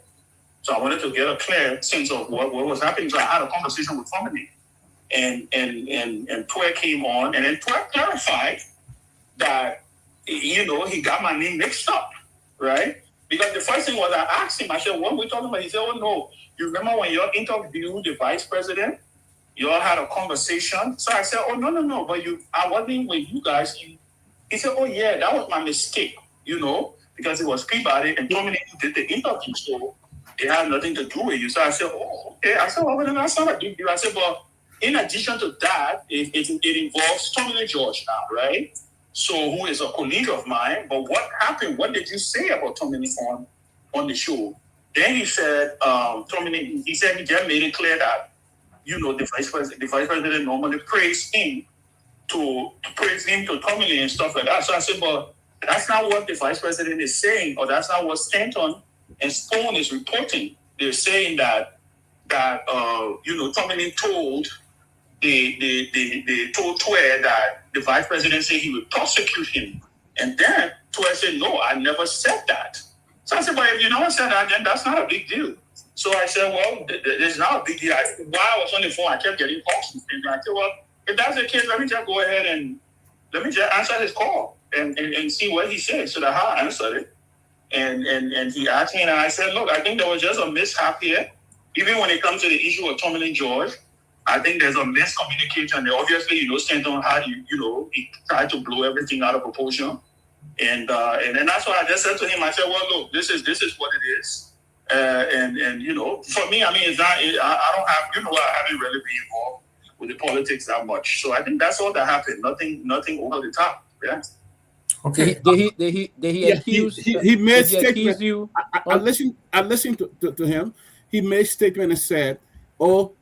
So I wanted to get a clear sense of what was happening. So I had a conversation with somebody. And Twitter came on, and then Twitter clarified that, he got my name mixed up, right? Because the first thing was I asked him, I said, what are we talking about? He said, oh, no. You remember when you all interviewed the vice president? You all had a conversation. So I said, oh, no. But I wasn't with you guys. He said, oh, yeah, that was my mistake, because it was Peabody and Tommy who did the interview. So it had nothing to do with you. So I said, oh, okay. I said, well, that's not a big deal. I said, but in addition to that, it involves Tommy George now, right? So who is a colleague of mine, but what happened? What did you say about Tommy on the show? Then he said, he said he just made it clear that, the vice president normally praised him to Tomlin and stuff like that. So I said, but that's not what the vice president is saying, or that's not what Stanton and Stone is reporting. They're saying that Tomlin told told Twe that the vice president said he would prosecute him. And then Twe said, no, I never said that. So I said, well, if you never said that, then that's not a big deal. So I said, well, there's not a big deal. While I was on the phone, I kept getting calls from things. I said, well, if that's the case, let me just go ahead and let me just answer his call and see what he said. So that's how I answered it. And he asked me, and I said, look, I think there was just a mishap here. Even when it comes to the issue of Tomlin George, I think there's a miscommunication there. Obviously, Stanton had, he tried to blow everything out of proportion. And then that's why I just said to him, I said, well, look, this is what it is. And for me, I mean, it's not, I don't have, I haven't really been involved with the politics that much. So I think that's all that happened. Nothing over the top. Yeah.
Okay. Did he accuse?
He made
statement.
I listened to him. He made statement and said,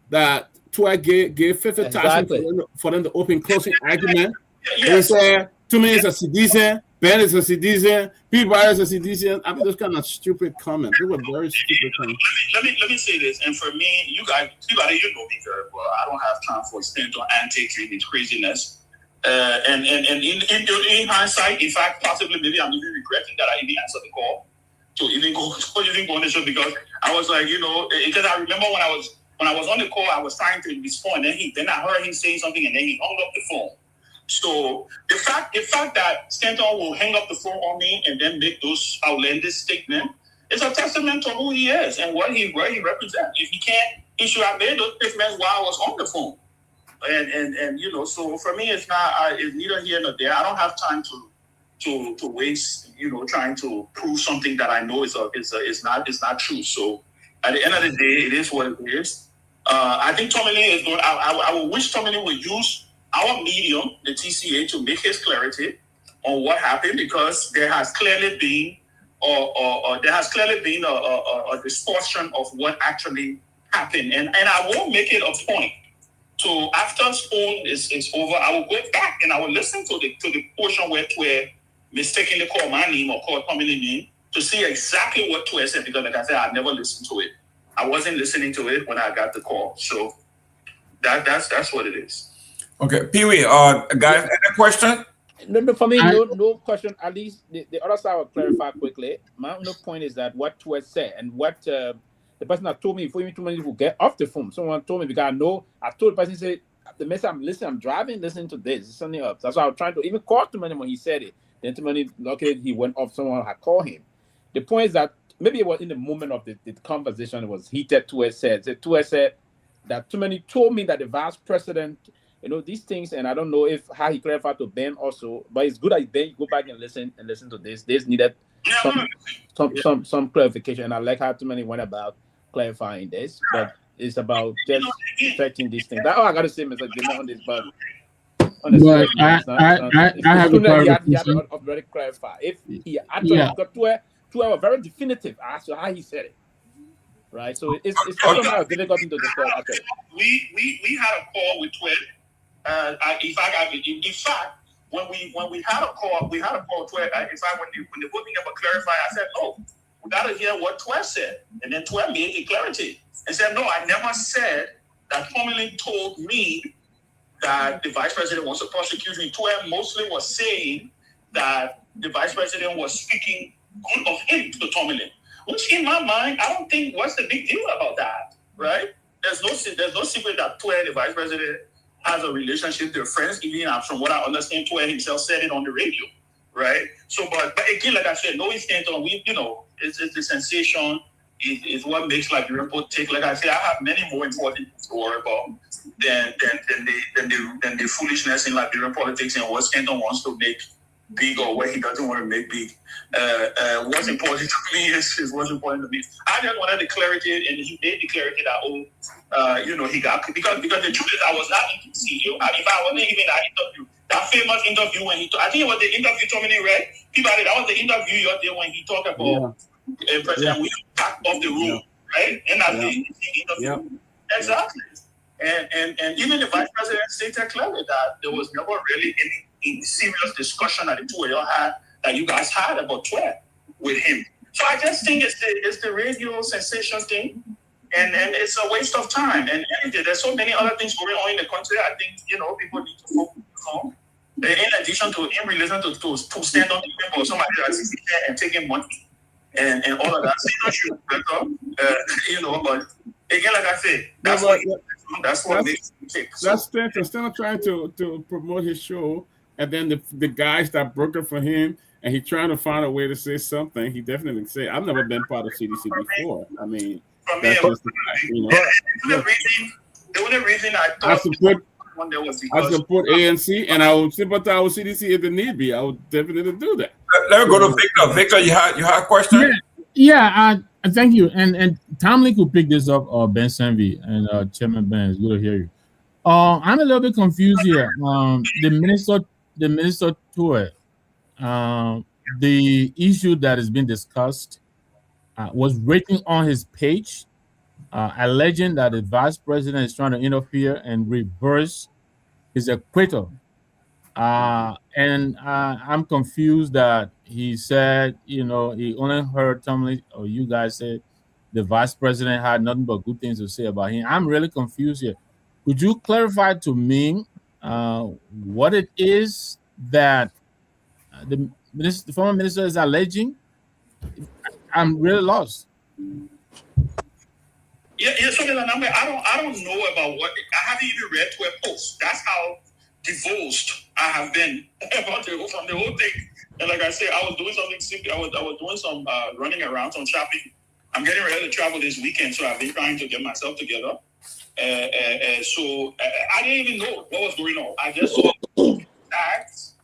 that Twe gave 50,000 for them to open closing argument. They said 2 minutes a citizen, Ben is a citizen, People is a citizen. I mean, those kind of stupid comments. They were very stupid comments.
Let me say this, and for me, you guys, you know me very well. I don't have time for Stanton antics and his craziness. And in hindsight, in fact, possibly maybe I'm even regretting that I even answered the call to even go on the show, because I was like, because I remember when I was on the call, I was trying to respond, and then I heard him saying something, and then he hung up the phone. So the fact that Stanton will hang up the phone on me and then make those outlandish statements is a testament to who he is and where he represents. If he should have made those statements while I was on the phone. And so for me, it's neither here nor there. I don't have time to waste, trying to prove something that I know is not true. So at the end of the day, it is what it is. I think Tomlin is going. I would wish Tomlin would use our medium, the TCA, to make his clarity on what happened, because there has clearly been a distortion of what actually happened, and I will make it a point. So after Spoon is over, I will go back and I will listen to the portion where Twe mistakenly called my name or called Tomlin's name to see exactly what Twe said, because like I said, I never listened to it. I wasn't listening to it when I got the call. So that's what it is.
Okay, Pee-wee, guys, any question?
No, for me, no question. At least the other side will clarify quickly. My only point is that what Twe said and what the person that told me before even too many people get off the phone. Someone told me, because I told the person, say the message I'm listening, I'm driving, listening to this, it's something else. That's why I was trying to even call too many when he said it. Then too many, luckily he went off. Someone had called him. The point is that maybe it was in the moment of the conversation. It was heated. Twe said that too many told me that the vice president, these things, and I don't know how he clarified to Ben also, but it's good that Ben go back and listen to this. This needed some clarification, and I like how too many went about clarifying this, but it's about just affecting these things. That's all I got to say, Mr. Jimmy, on this, but
I have a clarification.
He had to already clarify. If he actually got to a very definitive as to how he said it. Right, so it's somehow difficult into the call. Okay.
We had a call with Twe. In fact, when we had a call, Twe. In fact, when the voting ever clarified, I said, no, we got to hear what Twe said, and then Twe made it clarity and said, no, I never said that Tomlin told me that the vice president wants to prosecute me. Twe mostly was saying that the vice president was speaking good of him to Tomlin. Which, in my mind, I don't think what's the big deal about that, right? There's no secret that Twe, the vice president, has a relationship. They're friends. Even from what I understand, Twe himself said it on the radio, right? So, but again, like I said, no instance on it's the sensation is what makes Liberian politics. Like I said, I have many more important things to worry about than the foolishness in Liberian politics and what Stanton wants to make big or what he doesn't want to make big. What's important to me is what's important to me. I just wanted the clarity, and he made the clarity that he got, because the truth is I was not in the CEO. If I wasn't even that interview, that famous interview when I think it was the interview Tomlin read. That was the interview you there when he talked about President William back off the room, right? And at the interview. Exactly. And even the vice president stated clearly that there was never really any serious discussion that the two of y'all had, that you guys had about Twitter with him. So I just think it's the radio sensation thing, and it's a waste of time. And there's so many other things going on in the country. I think people need to focus on. In addition to in relation to stand on the table of somebody that's sitting there and taking money and all of that. So should better, But again, like I said, that's what makes me tick.
That's Stanton. Instead of trying to promote his show, and then the guys that broke it for him, and he's trying to find a way to say something. He definitely say, "I've never been part of CDC before." I mean, that's just the fact,
The only reason I thought
I support ANC, and I will sympathize with CDC if it need be. I would definitely do that.
Let me go to Victor. Victor, you had a question?
Yeah. Thank you. And Tom Lee could pick this up, Ben Senvi and Chairman Ben. It's good to hear you. I'm a little bit confused here. The minister tour, the issue that has been discussed was written on his page, alleging that the vice president is trying to interfere and reverse his acquittal. And I'm confused that he said, he only heard Tomlin, or you guys said the vice president had nothing but good things to say about him. I'm really confused here. Could you clarify to me what it is that the former minister is alleging? I'm really lost.
Yeah. So I don't know about what. I haven't even read to a post. That's how divulged I have been from the whole thing. And like I said, I was doing something simple. I was doing some running around, some shopping. I'm getting ready to travel this weekend, so I've been trying to get myself together. So I didn't even know what was going on. I just saw tags.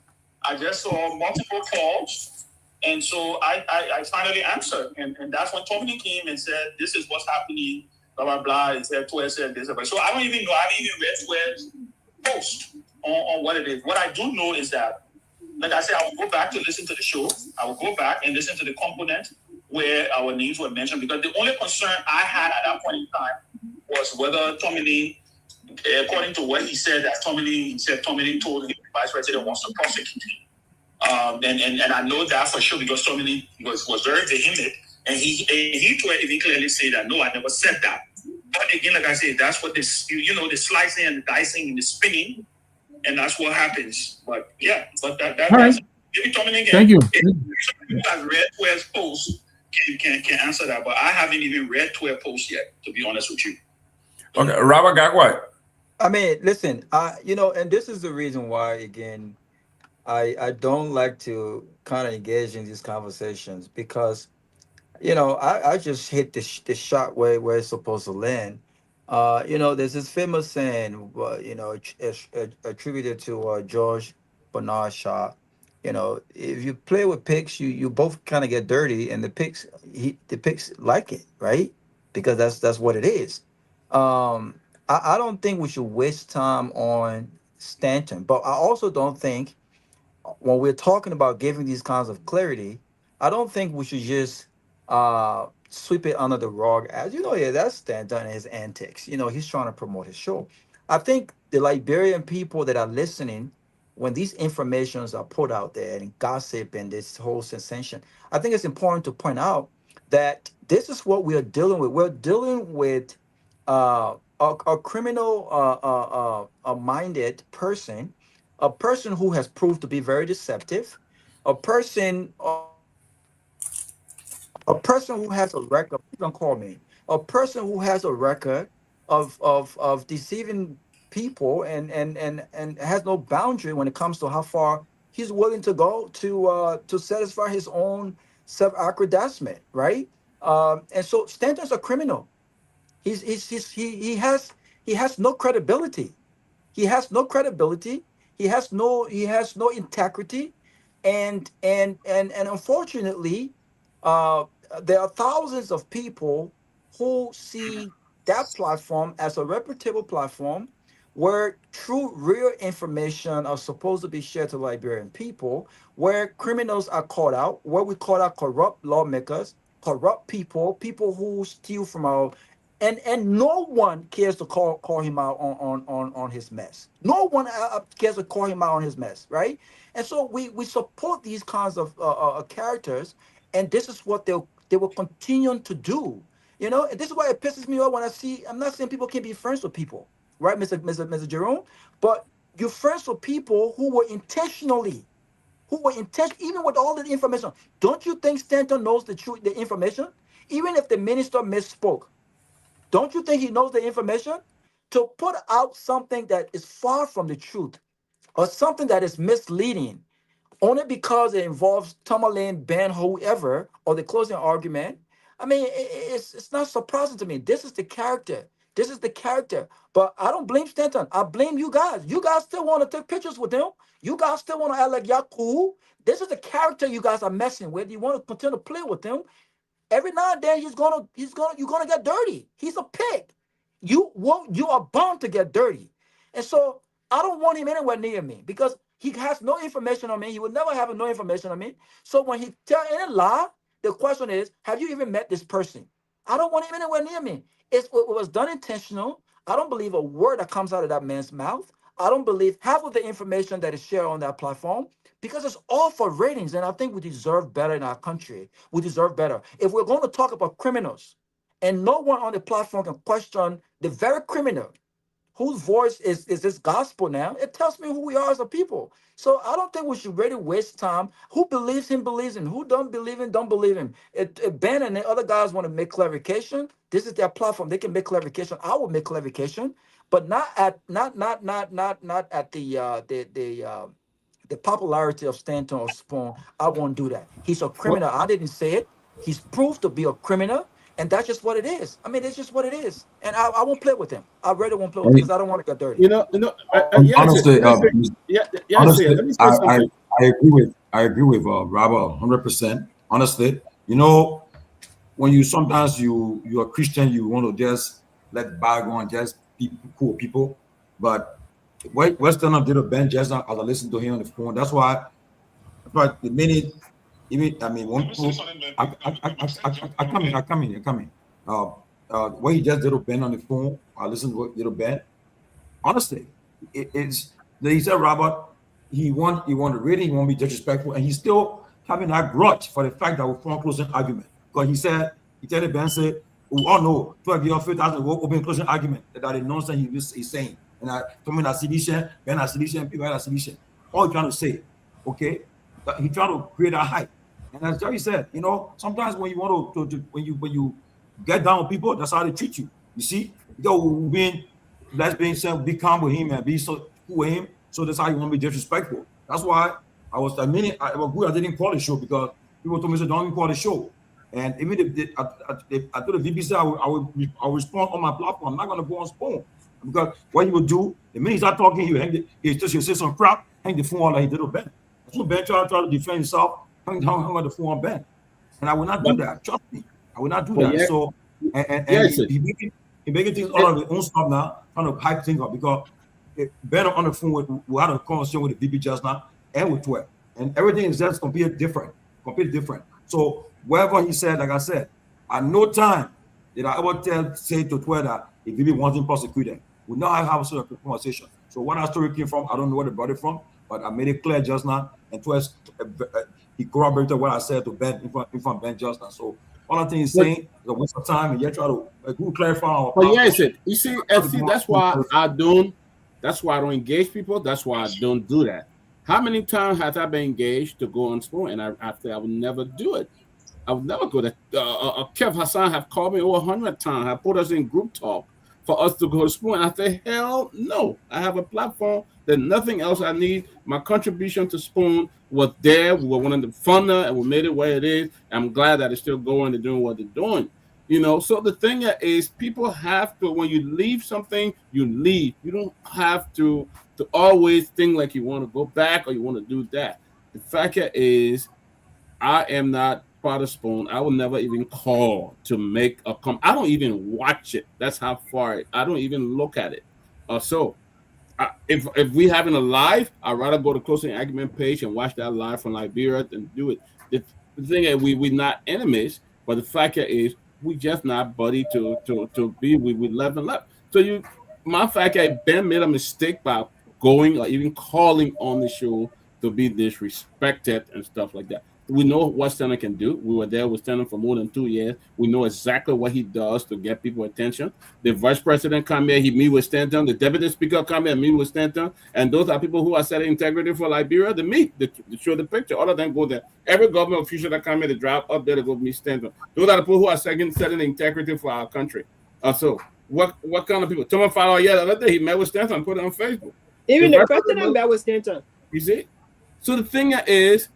I just saw multiple calls. And so I finally answered. And that's when Tommy came and said, this is what's happening, blah, blah, blah. He said, Twitter said this. So I don't even know. I haven't even read Twitter's post on what it is. What I do know is that, like I said, I will go back to listen to the show. I will go back and listen to the component where our names were mentioned, because the only concern I had at that point in time was whether Tommy Lee, according to what he said, that Tommy Lee told him the vice president wants to prosecute him. And I know that for sure, because Tommy Lee was very vehement, and he clearly said that, no, I never said that. But again, like I said, that's what this, the slicing and the dicing and the spinning, and that's what happens. But yeah, that's maybe Tommy Lee.
Thank you.
If I've read Twitter's post, can answer that, but I haven't even read Twitter post yet, to be honest with you.
Okay, Robert Gagway.
I mean, listen, and this is the reason why, again, I don't like to kind of engage in these conversations, because, I just hit the shot where it's supposed to land. There's this famous saying, attributed to George Bernard Shaw. If you play with pigs, you both kind of get dirty, and the pigs like it, right? Because that's what it is. I don't think we should waste time on Stanton, but I also don't think, when we're talking about giving these kinds of clarity, I don't think we should just sweep it under the rug as, that's Stanton and his antics. He's trying to promote his show. I think the Liberian people that are listening, when these informations are put out there and gossip and this whole sensation, I think it's important to point out that this is what we are dealing with. We're dealing with a criminal minded person, a person who has proved to be very deceptive, a person who has a record, don't call me, a person who has a record of deceiving people and has no boundary when it comes to how far he's willing to go to satisfy his own self-aggrandizement, right? And so Stanton's a criminal. He has no credibility. He has no credibility. He has no integrity, and unfortunately, there are thousands of people who see that platform as a reputable platform where true, real information are supposed to be shared to Liberian people, where criminals are caught out, where we call out corrupt lawmakers corrupt people, people who steal from our, and no one cares to call him out on his mess. No one cares to call him out on his mess, right? And so we support these kinds of characters, and this is what they will continue to do. You know, and this is why it pisses me off when I see. I'm not saying people can't be friends with people, right, Mr. Jerome, but you're friends with people who were intentionally, even with all the information. Don't you think Stanton knows the truth, the information? Even if the minister misspoke, don't you think he knows the information? To put out something that is far from the truth or something that is misleading only because it involves Tourmaline, Ben, whoever, or the closing argument, I mean, it's not surprising to me. This is the character. This is the character. But I don't blame Stanton. I blame you guys. You guys still want to take pictures with him. You guys still want to act like y'all cool. This is the character you guys are messing with. You want to continue to play with him. Every now and then you're gonna get dirty. He's a pig. You are bound to get dirty. And so I don't want him anywhere near me because he has no information on me. He will never have no information on me. So when he tell any lie, the question is, have you even met this person? I don't want him anywhere near me. It was done intentional. I don't believe a word that comes out of that man's mouth. I don't believe half of the information that is shared on that platform, because it's all for ratings, and I think we deserve better in our country. We deserve better. If we're going to talk about criminals, and no one on the platform can question the very criminal whose voice is this gospel now, it tells me who we are as a people. So I don't think we should really waste time. Who believes him, believes him. Who don't believe him, don't believe him. If Ben and the other guys want to make clarification, this is their platform. They can make clarification. I will make clarification, but not at the popularity of Stanton or Spoon. I won't do that. He's a criminal. I didn't say it. He's proved to be a criminal, and that's just what it is. I mean, it's just what it is. And I won't play with him. I really won't play with him because I don't want to get dirty.
Honestly,
honestly, let me say something.
I agree with Robert 100%. Honestly, you know, when you sometimes you're a Christian, you want to just let bygone, just be cool people, but Western did a Ben just now as I listened to him on the phone. That's why, but the minute, even I mean, one, I come in. What he just did a Ben on the phone, I listened to what did a Ben. Honestly, it's he said Robert, he want the rating, he won't be disrespectful, and he's still having that grudge for the fact that we formed closing argument. Because he said Ben said, we all know 12 years, 5,000 open closing argument that the nonsense he's saying. And I told me that sedition, Ben has sedition, people have sedition. All he's trying to say, okay? He's trying to create a hype. And as Jerry said, you know, sometimes when you want to when you get down with people, that's how they treat you. You see, being said, be calm with him and be so cool with him. So that's how you want to be disrespectful. That's why I was I didn't call the show because people told me so don't even call the show. And even if I told the VP I will respond on my platform. I'm not gonna go on Spoon. Because what he would do, the minute he start talking, he just say some crap, hang the phone like he did with Ben. That's what Ben tried to defend himself, hung on the phone on Ben. And I will not do that. Trust me. I will not do that.
Yeah.
So he making things all of his own stuff now, trying to hype things up because Ben on the phone we had a conversation with the VP just now and with 12. And everything is just completely different. So whatever he said, like I said, at no time did I ever say to 12 that if VP wasn't prosecuted, we now have a sort of conversation. So what that story came from, I don't know where they brought it from, but I made it clear just now. And twice he corroborated what I said to Ben in front of Ben just now. So all I think he's saying is a waste of time, and yet try to clarify.
But yeah, you see, that's why I don't engage people. That's why I don't do that. How many times has I been engaged to go on Spoon, and I said I would never do it. I would never go to Kev Hassan have called me over 100 times, have put us in group talk for us to go to Spoon. And I say, hell no. I have a platform. There's nothing else I need. My contribution to Spoon was there. We were one of the funder, and we made it where it is. I'm glad that it's still going and doing what they're doing. You know, so the thing is, people have to, when you leave something, you leave. You don't have to always think like you want to go back or you want to do that. The fact is, I am not part of Spoon. I will never even call to make a comment. I don't even watch it. That's how far I don't even look at it. If we having a live, I'd rather go to Closing Argument page and watch that live from Liberia and do it. The thing is, we're not enemies.
But the fact is, we just not buddy to be with left and left. So my fact that Ben made a mistake by going or even calling on the show to be disrespected and stuff like that. We know what Stanton can do. We were there with Stanton for more than 2 years. We know exactly what he does to get people attention. The vice president come here, he meet with Stanton. The deputy speaker come here, meet with Stanton. And those are people who are setting integrity for Liberia. They meet, they show the picture. All of them go there. Every government official that come here, they drive up there to go meet Stanton. Those are the people who are setting integrity for our country. So what kind of people? Thomas Fowler, the other day, he met with Stanton and put it on Facebook.
Even the president met with Stanton.
You see? So the thing is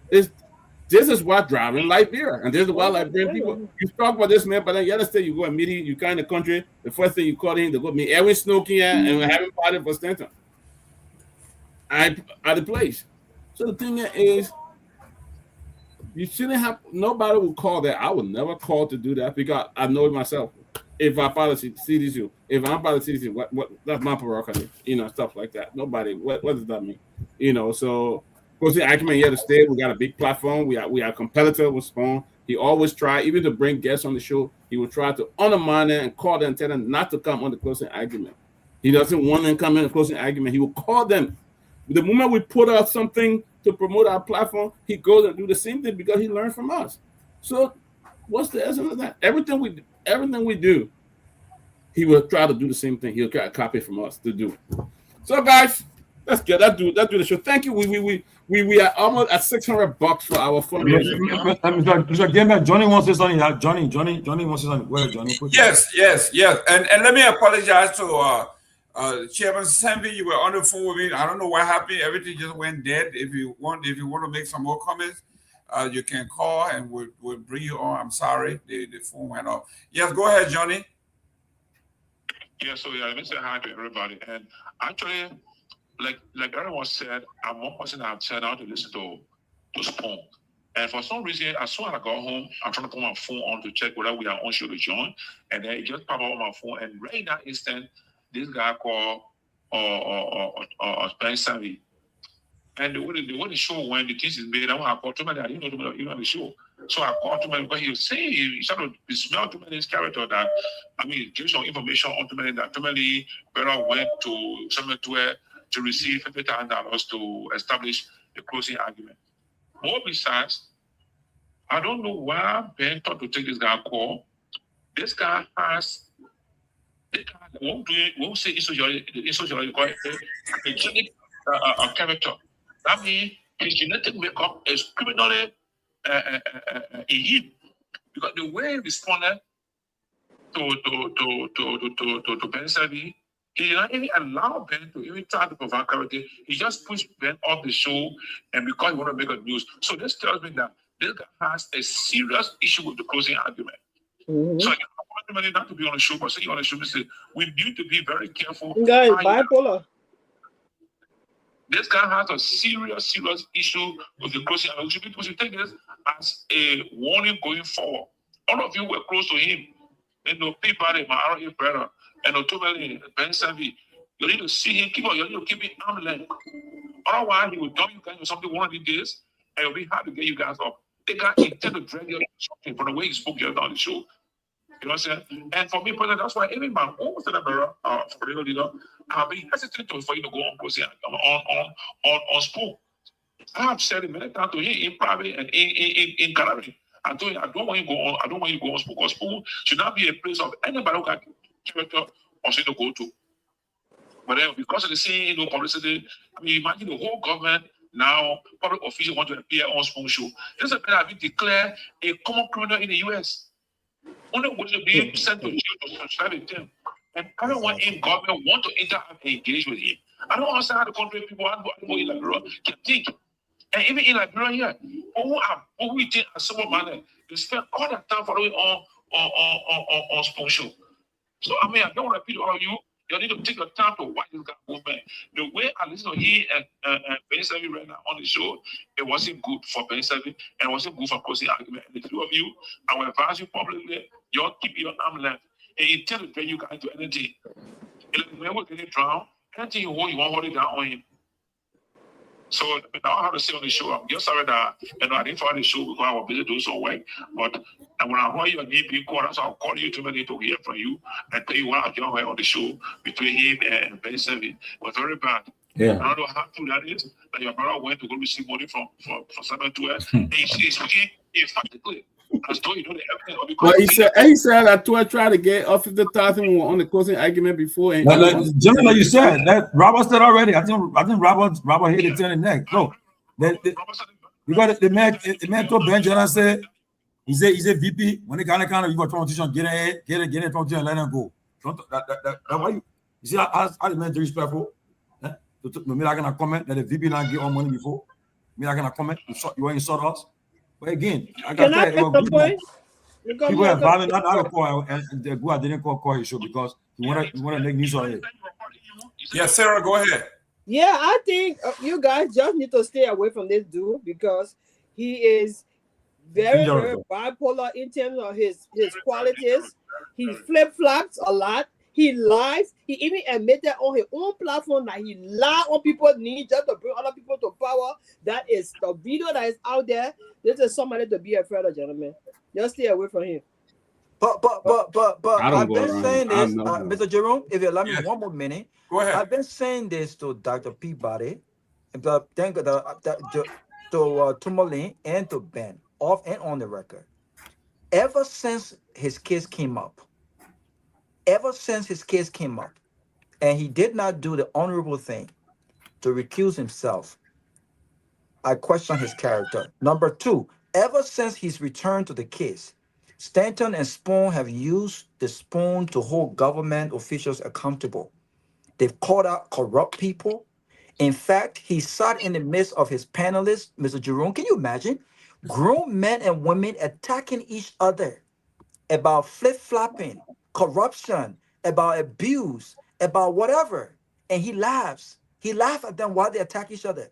this is what driving Liberia, and this is why Liberian people. You talk about this man, but then the other state you go and meet him, you come in the country. The first thing you call him to go meet Edwin Snowden and we're having party for Stanton at the place. So the thing is, you shouldn't have. Nobody will call that. I would never call to do that because I know it myself. If I follow CDC, if I'm part of CDC, what that's my prerogative, stuff like that. Nobody. What does that mean? So. Of course, Ackman here to stay. We got a big platform. We are a competitor with Spawn. He always try, even to bring guests on the show, he will try to undermine them and call them and tell them not to come on the closing argument. He doesn't want them to come in the closing argument. He will call them. The moment we put out something to promote our platform, he goes and do the same thing because he learned from us. So what's the essence of that? Everything we do, he will try to do the same thing. He'll try to copy from us to do it. So guys, let's get that do the show. Thank you. We are almost at $600 for our fundraiser.
Mr. Gamer, Johnny wants to say something. Johnny wants to say something. Where Johnny?
Yes. And let me apologize to Chairman Sammy. You were on the phone with me. I don't know what happened. Everything just went dead. If you want to make some more comments, you can call and we'll bring you on. I'm sorry, the phone went off. Yes, go ahead, Johnny.
Yeah, so let me say hi to everybody. And actually, like everyone said, I'm one person that I've turned out to listen to Spawn. And for some reason, as soon as I got home, I'm trying to put my phone on to check whether we are on show to join. And then it just popped up on my phone. And right in that instant, this guy called Ben Savvy. And the way the show went, the things is made, I called too many. I didn't know too many even on the show. So I called too many because he was saying, he started to smell too many his character that, give some information on too many that too many better went to somewhere to receive $50,000 to establish the closing argument. More besides, I don't know why Ben thought to take this guy call. This guy won't say insociality, call it a genetic character. That means his genetic makeup is criminally in him. Because the way he responded to Ben Savvy, he did not even allow Ben to even try to provide clarity. He just pushed Ben off the show, and because he wanted to make a news. So this tells me that this guy has a serious issue with the closing argument. Mm-hmm. So I want not to be on the show, but saying on the show, we need to be very careful.
Guys, bipolar.
This guy has a serious issue with the closing argument. We should take this as a warning going forward. All of you were close to him. P-Body, my RA brother, and ultimately Ben Savvy. You need to see him, you need to keep him arm's length. Otherwise, he will dump you guys or something one of these days, and it'll be hard to get you guys up. The guy intended to drag you something from the way he spoke you on the show. You know what I'm saying? And for me, personally, that's why even my own senator, for the leader, I'll be hesitant for you to go on closing on Spoon. I have said it many times to him in private and in gallery. I told you, I don't want you to go on. I don't want you to go on Spoon because Spoon should not be a place of anybody who can character or say to go to. But then, because of the same publicity, imagine the whole government now, public officials want to appear on Spoon show. This is a man has been declared a common criminal in the U.S. Only way to be sent to jail to subscribe with him. And everyone in government want to interact and engage with him. I don't understand how the country people in Liberia can think. And even in Liberia here, who we think as civil manner, they spend all that time following on Spoon show. So I don't want to repeat all of you. You need to take your time to watch this guy movement. The way I listen to him and Ben Savvy right now on the show, it wasn't good for Ben Savvy and it wasn't good for closing argument. And the two of you, I will advise you publicly, you all keep your arm length and intend to bring you guys to anything. And when we're getting drowned, anything you hold, you won't hold it down on him. So now I have to say on the show, I'm just sorry that I didn't find the show because I was busy doing some work. But when I heard your name being called, so I'll call you to hear from you and tell you what I just heard on the show between him and Ben Sevi. It was very bad.
Yeah.
I don't know how true that is. That your brother went to go receive money from 712. He's speaking emphatically. As though you know the evidence.
Well, he said that Tua tried to get off of the 50,000 on the closing argument before. And
Generally, like you said, that Robert said already. I think Robert hit it in the neck. No, because the man told Ben Jenner said he's a VP. When they kind of you got competition, get in competition, and let him go. That why you see how the man disrespectful. Me not gonna comment that the VP not get on money before. Me not gonna comment. You want to insult us. But again, I got that. People have violent not to call and the guy didn't call his show because you want to make news on it.
Yeah, Sarah, go ahead.
Yeah, I think you guys just need to stay away from this dude because he is very, very bipolar in terms of his qualities. He flip-flops a lot. He lies. He even admitted on his own platform that he lied on people's knees just to bring other people to power. That is the video that is out there. This is somebody to be afraid of, gentlemen. Just stay away from him.
But I've been saying this, Mr. Jerome, if you allow me one more minute.
Go ahead.
I've been saying this to Dr. Peabody, to Tumalin, and to Ben, off and on the record. Ever since his case came up, and he did not do the honorable thing to recuse himself, I question his character. Number two, ever since he's returned to the case, Stanton and Spoon have used the spoon to hold government officials accountable. They've called out corrupt people. In fact, he sat in the midst of his panelists, Mr. Jerome. Can you imagine? Grown men and women attacking each other about flip-flopping, corruption, about abuse, about whatever. And he laughs. He laughs at them while they attack each other.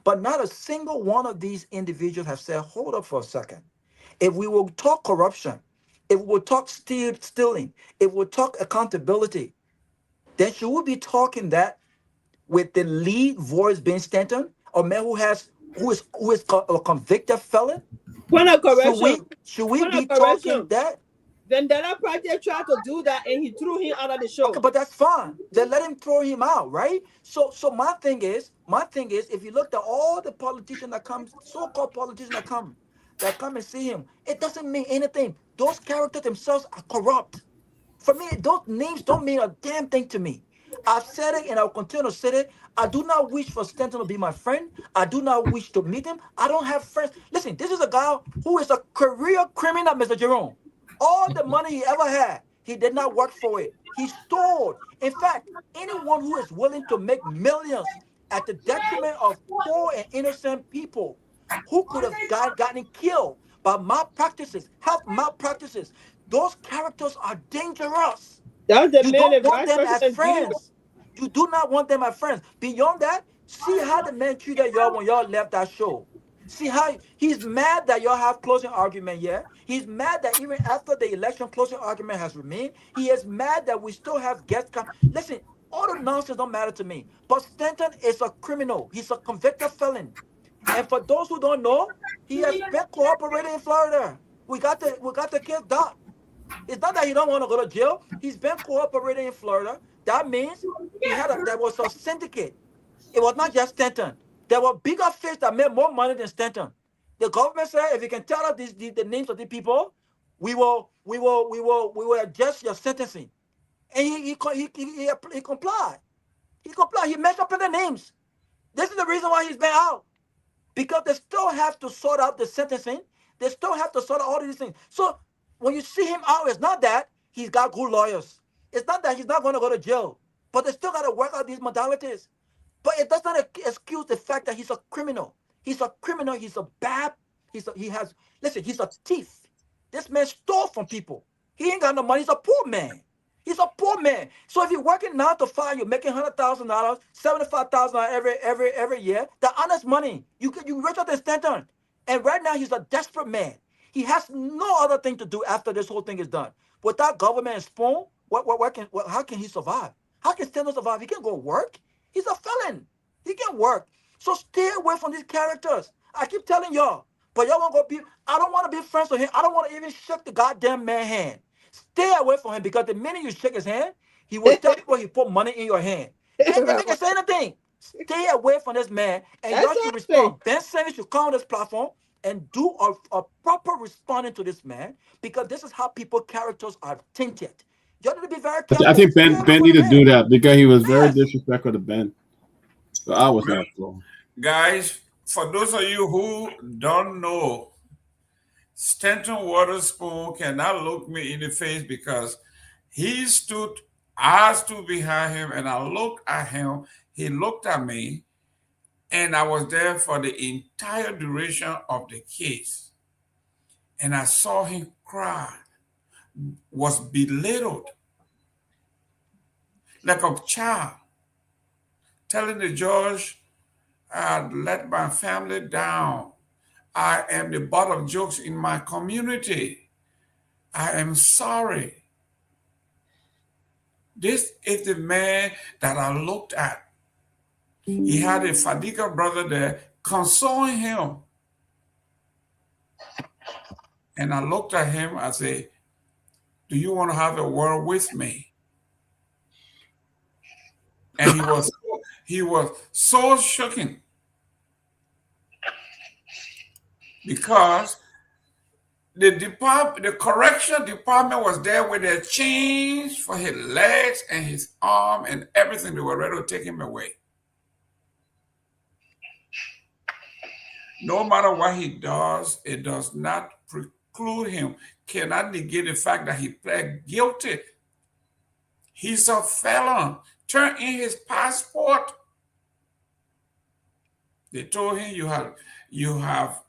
But not a single one of these individuals have said, hold up for a second. If we will talk corruption, if we will talk stealing, if we will talk accountability, then should we be talking that with the lead voice being Stanton, a man who is a convicted felon?
When a correction.
Should we be talking that?
Vendetta Project tried to do that and he threw him out of the show.
Okay, but that's fine. They let him throw him out, right? So my thing is, if you look at all the politicians that come, so-called politicians that come and see him, it doesn't mean anything. Those characters themselves are corrupt. For me, those names don't mean a damn thing to me. I've said it and I'll continue to say it. I do not wish for Stanton to be my friend. I do not wish to meet him. I don't have friends. Listen, this is a guy who is a career criminal, Mr. Jerome. All the money he ever had, he did not work for it. He stole. In fact, anyone who is willing to make millions at the detriment of poor and innocent people who could have gotten killed by malpractices, health malpractices, those characters are dangerous.
That's the
you
man
don't want them
as
as friends. You do not want them as friends. Beyond that, see how the man treated y'all when y'all left that show. See how he's mad that y'all have closing argument here. He's mad that even after the election, closing argument has remained. He is mad that we still have guests come. Listen, all the nonsense don't matter to me. But Stanton is a criminal. He's a convicted felon. And for those who don't know, he has been cooperating in Florida. We got the case done. It's not that he don't want to go to jail. He's been cooperating in Florida. That means there was a syndicate. It was not just Stanton. There were bigger fish that made more money than Stanton. The government said, if you can tell us the names of the people, we will adjust your sentencing. And he complied. He complied. He messed up in the names. This is the reason why he's been out. Because they still have to sort out the sentencing. They still have to sort out all these things. So when you see him out, it's not that he's got good lawyers. It's not that he's not going to go to jail. But they still got to work out these modalities. But it does not excuse the fact that he's a criminal. He's a criminal. He's a bad. He's a thief. This man stole from people. He ain't got no money. He's a poor man. He's a poor man. So if you're working 9 to 5, you're making $100,000, $75,000 every year. The honest money. You richer than Stanton. And right now he's a desperate man. He has no other thing to do after this whole thing is done. Without government and Spoon, how can he survive? How can Stanton survive? He can't go work. He's a felon. He can work. So stay away from these characters. I keep telling y'all. But y'all want to go be, I don't want to be friends with him. I don't want to even shake the goddamn man hand. Stay away from him because the minute you shake his hand, he will tell people he put money in your hand. And they can say anything. Stay away from this man. And y'all should respond. Ben Simmons should come on this platform and do a proper responding to this man because this is how people characters are tainted. Y'all need to be very careful.
I think Ben need to do that because he was very disrespectful to Ben. So I was not for.
Guys, for those of you who don't know, Stanton Waterspoon cannot look me in the face because he stood, I stood behind him and I looked at him. He looked at me and I was there for the entire duration of the case. And I saw him cry, was belittled like a child, telling the judge, I let my family down. I am the butt of jokes in my community. I am sorry. This is the man that I looked at. He had a Fadiga brother there consoling him. And I looked at him, I said, do you want to have a word with me? And he was so shocking because the correction department was there with their chains for his legs and his arm and everything. They were ready to take him away. No matter what he does, it does not preclude him, cannot negate the fact that he pled guilty. He's a felon. Turn in his passport. They told him you have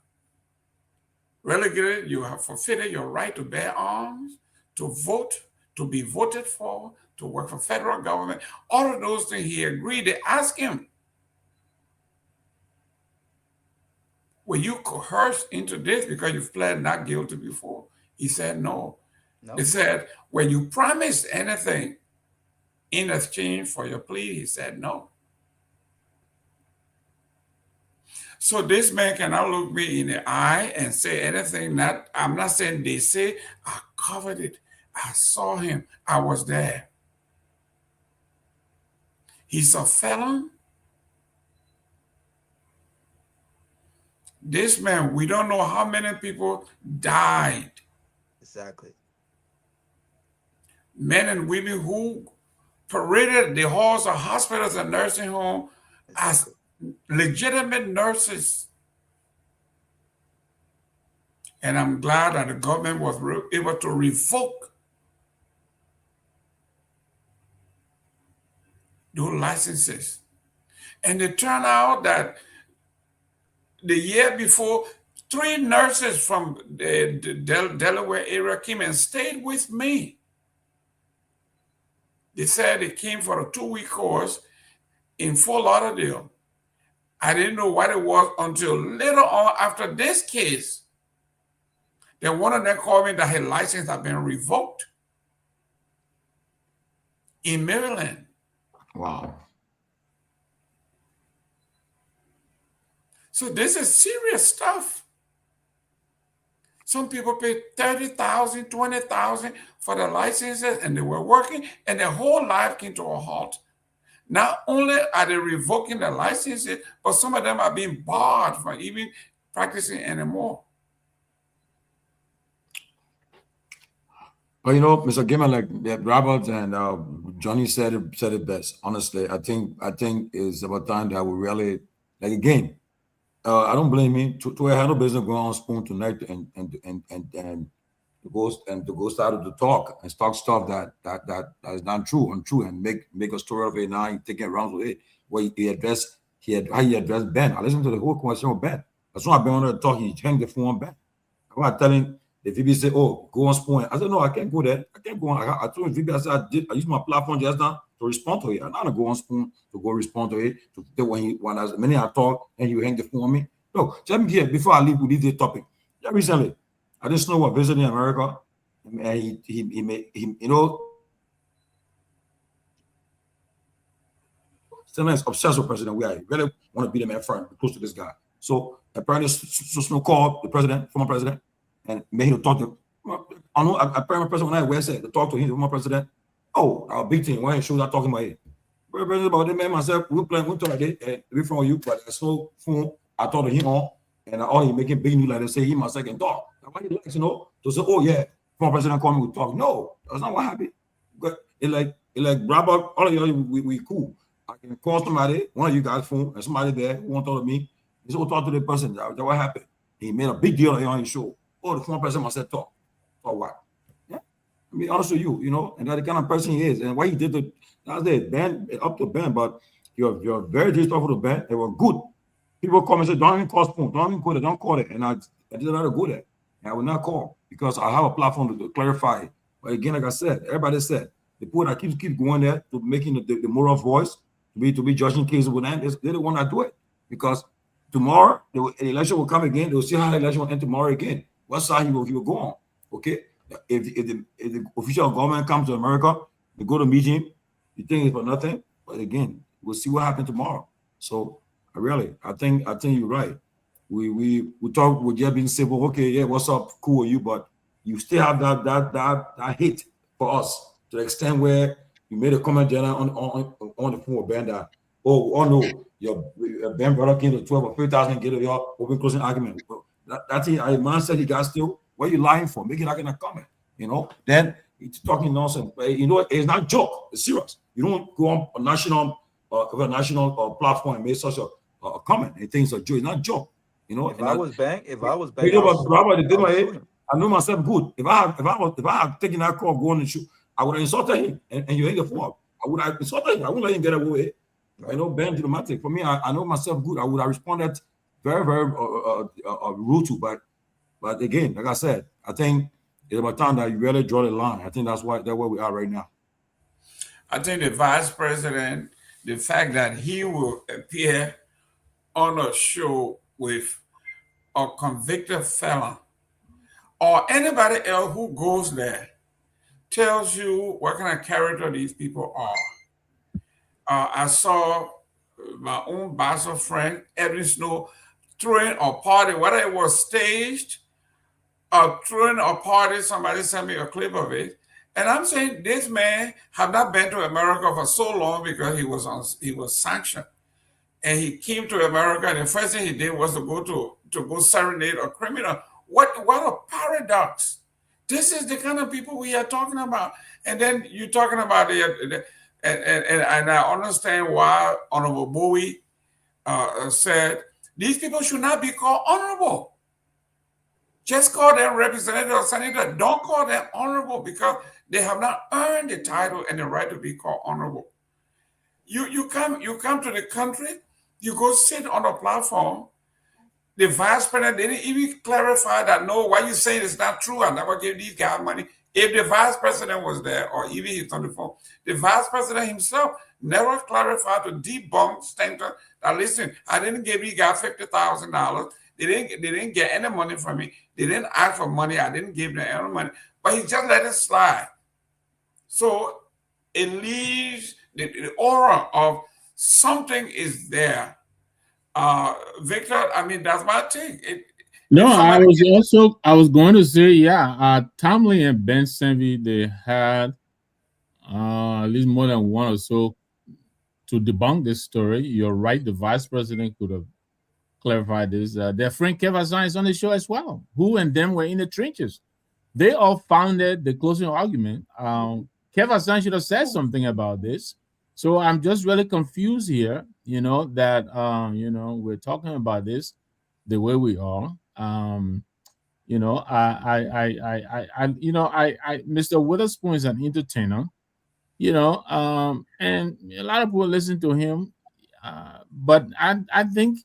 relegated, you have forfeited your right to bear arms, to vote, to be voted for, to work for federal government. All of those things he agreed. They asked him, were you coerced into this because you've pled not guilty before? He said no. They said, when you promised anything in exchange for your plea, he said no. So this man cannot look me in the eye and say anything that I'm not saying they say. I covered it. I saw him. I was there. He's a felon. This man, we don't know how many people died.
Exactly.
Men and women who paraded the halls of hospitals and nursing homes as legitimate nurses. And I'm glad that the government was able to revoke those licenses. And it turned out that the year before, 3 nurses from the Delaware area came and stayed with me. They said they came for a 2-week course in Fort Lauderdale. I didn't know what it was until later on after this case. Then one of them called me that his license had been revoked in Maryland.
Wow.
So this is serious stuff. Some people pay $30,000, $20,000 for their licenses, and they were working, and their whole life came to a halt. Not only are they revoking their licenses, but some of them are being barred from even practicing anymore.
But you know, Mr. Gaiman, like Robert and Johnny said it best. Honestly, I think it's about time that we really, like, again, I don't blame him. To handle business going on Spoon tonight and to go start to talk and talk stuff that is not true, untrue, and make a story of it now and taking around with it. Where he addressed Ben. I listened to the whole conversation with Ben. As soon as Ben wanted to talk, he hanged the phone on Ben. I was telling the VB say, "Oh, go on Spoon." I said, "No, I can't go there. I can't go on." I told VB, I said, I used my platform just now to respond to it. I'm not gonna go on Spoon to go respond to it. When as many I talk and you hang the phone on me. No, let me here before I leave with this topic. Just recently, I just know what visiting America, and he you know, Senator is obsessed with President Weah. He really want to be the man friend, close to this guy. So apparently, Snow called the president, former president, and made him talk to. I know apparently President Weah said to talk to him, the former president. Oh, our big team. Why ain't sure that talking about it? President about it, man, myself. We talk like that. We from you, but there's no phone. I talked to him on, and all he making big news like they say he my second dog. Why he likes, to say, oh yeah, former president called me to talk. No, that's not what happened. But it like grab up all of y'all. We cool. I can call somebody, one of you guys' phone, and somebody there who want to talk to me. He said, "We'll talk to the person." That what happened? He made a big deal on his show. Oh, the former president must have talk. For what? Yeah, I mean, honest with you, and that's the kind of person he is, and why he did that's the ban up to ban, but you're very disrespectful to ban. They were good. People come and say, "Don't even call phone, don't even call it, don't call it," and I did not go there. And I will not call because I have a platform to clarify it. But again, like I said, everybody said the people that keep going there to making the moral voice. To be judging cases with them, they don't want to do it because tomorrow the election will come again. They'll see how the election will end tomorrow again. What side he will go on? Okay, if the official government comes to America, they go to meet him. You think it's for nothing, but again, we'll see what happens tomorrow. So I think you're right. We talk with just being simple. Okay, yeah, what's up? Cool with you, but you still have that hate for us to the extent where. You made a comment, Jenna, on the phone with Ben that, oh no, your Ben brother came to 12 or 3,000 get your open closing argument. That's it. A man said he got still. What are you lying for? Make it like in a comment, Then it's talking nonsense. It's not joke. It's serious. You don't go on a national platform and make such a comment. And things are joke. It's not joke.
If I was bang,
I know myself good. If I had taken that call, going and shoot. I would have insulted him, and you hang the phone up. I would have insulted him. I wouldn't let him get away. Ben diplomatic. For me, I know myself good. I would have responded very, very rude to. But again, like I said, I think it's about time that you really draw the line. I think that's where we are right now.
I think the vice president, the fact that he will appear on a show with a convicted felon or anybody else who goes there tells you what kind of character these people are. I saw my own Basel friend, Edwin Snow, throwing a party, whether it was staged or throwing a party. Somebody sent me a clip of it. And I'm saying this man have not been to America for so long because he was sanctioned. And he came to America, and the first thing he did was to go serenade a criminal. What a paradox. This is the kind of people we are talking about. And then you're talking about and I understand why Honorable Bowie said these people should not be called honorable. Just call them representative or senator. Don't call them honorable because they have not earned the title and the right to be called honorable. You come to the country, you go sit on a platform. The vice president didn't even clarify that, no, why you saying it's not true? I never gave these guys money. If the vice president was there, or even he's on the phone, the vice president himself never clarified to debunk Stanton that, listen, I didn't give these guys $50,000. They didn't get any money from me. They didn't ask for money. I didn't give them any money. But he just let it slide. So it leaves the aura of something is there. Victor, I mean, that's my thing.
I was going to say, Tomlin and Ben Senvi, they had at least more than one or so to debunk this story. You're right, the vice president could have clarified this. Their friend Kev Hassan is on the show as well. Who and them were in the trenches. They all founded the closing argument. Kev Hassan should have said something about this. So I'm just really confused here, that, we're talking about this the way we are. Mr. Witherspoon is an entertainer, and a lot of people listen to him. But I think,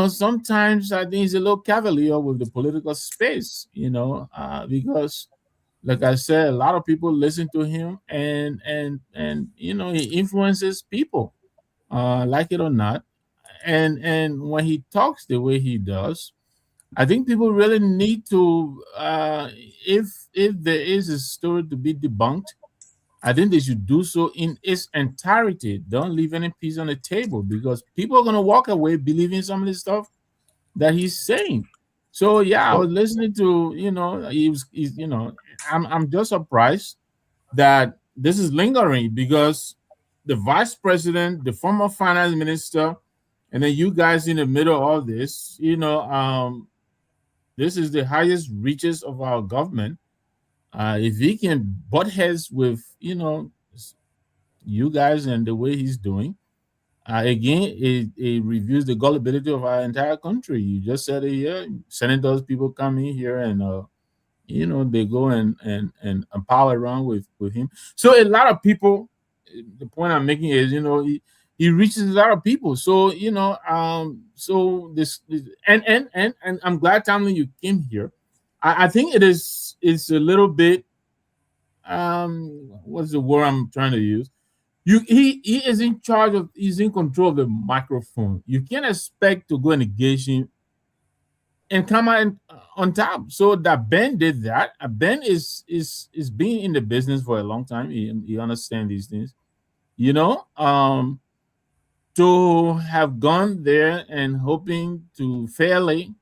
sometimes I think he's a little cavalier with the political space, because like I said, a lot of people listen to him and he influences people, like it or not. And when he talks the way he does, I think people really need to, if there is a story to be debunked, I think they should do so in its entirety. Don't leave any piece on the table, because people are going to walk away believing some of the stuff that he's saying. So yeah, I was listening to, I'm just surprised that this is lingering, because the vice president, the former finance minister, and then you guys in the middle of all this, this is the highest reaches of our government. If he can butt heads with, you guys and the way he's doing, again, it reviews the gullibility of our entire country. You just said it here. Senators, people come in here and, they go and pal around with him. So a lot of people, the point I'm making is, he reaches a lot of people. So, so this and I'm glad, Tomlin, you came here. I think it's a little bit, what's the word I'm trying to use? He is in charge of, he's in control of the microphone. You can't expect to go and engage him and come out on top. So that Ben did that. Ben is being in the business for a long time. He understands these things, to have gone there and hoping to fairly,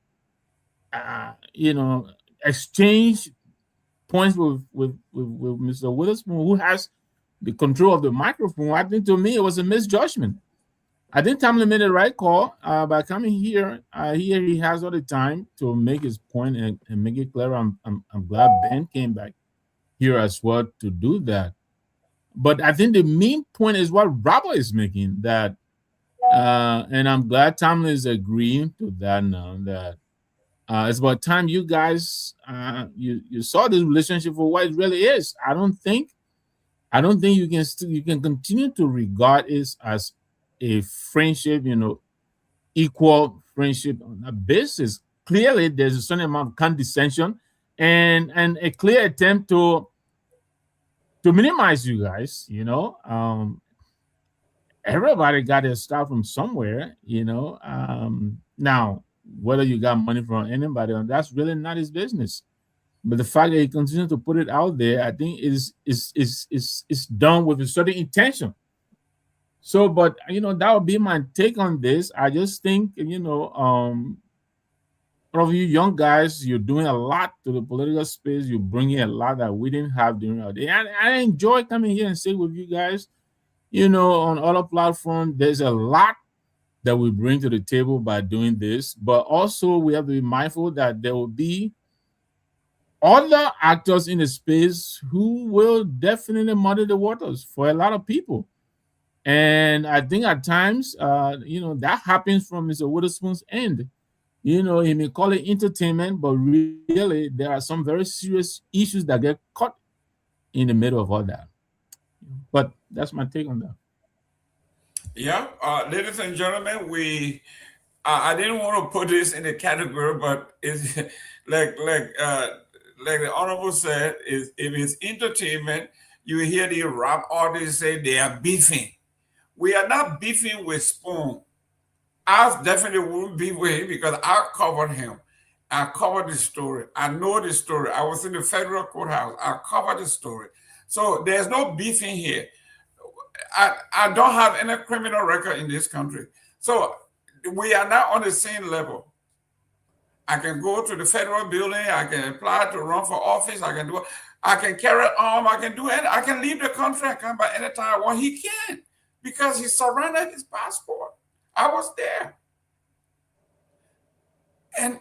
exchange points with Mr. Witherspoon, who has the control of the microphone. I think, to me, it was a misjudgment. I think Tomlin made the right call by coming here. Here he has all the time to make his point and make it clear. I'm glad Ben came back here as well to do that. But I think the main point is what Robert is making, that, and I'm glad Tomlin is agreeing to that now, that it's about time you guys you saw this relationship for what it really is. I don't think you can continue to regard it as a friendship, equal friendship on a basis. Clearly, there's a certain amount of condescension and a clear attempt to minimize you guys. Everybody got their stuff from somewhere. Now, whether you got money from anybody, that's really not his business. But the fact that he continues to put it out there, I think is done with a certain intention. So, but that would be my take on this. I just think, all of you young guys, you're doing a lot to the political space. You're bringing a lot that we didn't have during our day. And I enjoy coming here and sit with you guys. On other platforms, there's a lot that we bring to the table by doing this. But also, we have to be mindful that there will be other actors in the space who will definitely muddy the waters for a lot of people. And I think at times, that happens from Mr. Witherspoon's end. He may call it entertainment, but really there are some very serious issues that get caught in the middle of all that. But that's my take on that.
Yeah, ladies and gentlemen, I didn't want to put this in the category, but it's like the Honorable said, if it's entertainment, you hear the rap artists say they are beefing. We are not beefing with Spoon. I definitely wouldn't be with him because I covered him. I covered the story. I know the story. I was in the federal courthouse. I covered the story. So there's no beefing here. I don't have any criminal record in this country. So we are not on the same level. I can go to the federal building. I can apply to run for office. I can carry arm. I can do it. I can leave the country. I come back anytime I want. He can't because he surrendered his passport. I was there. And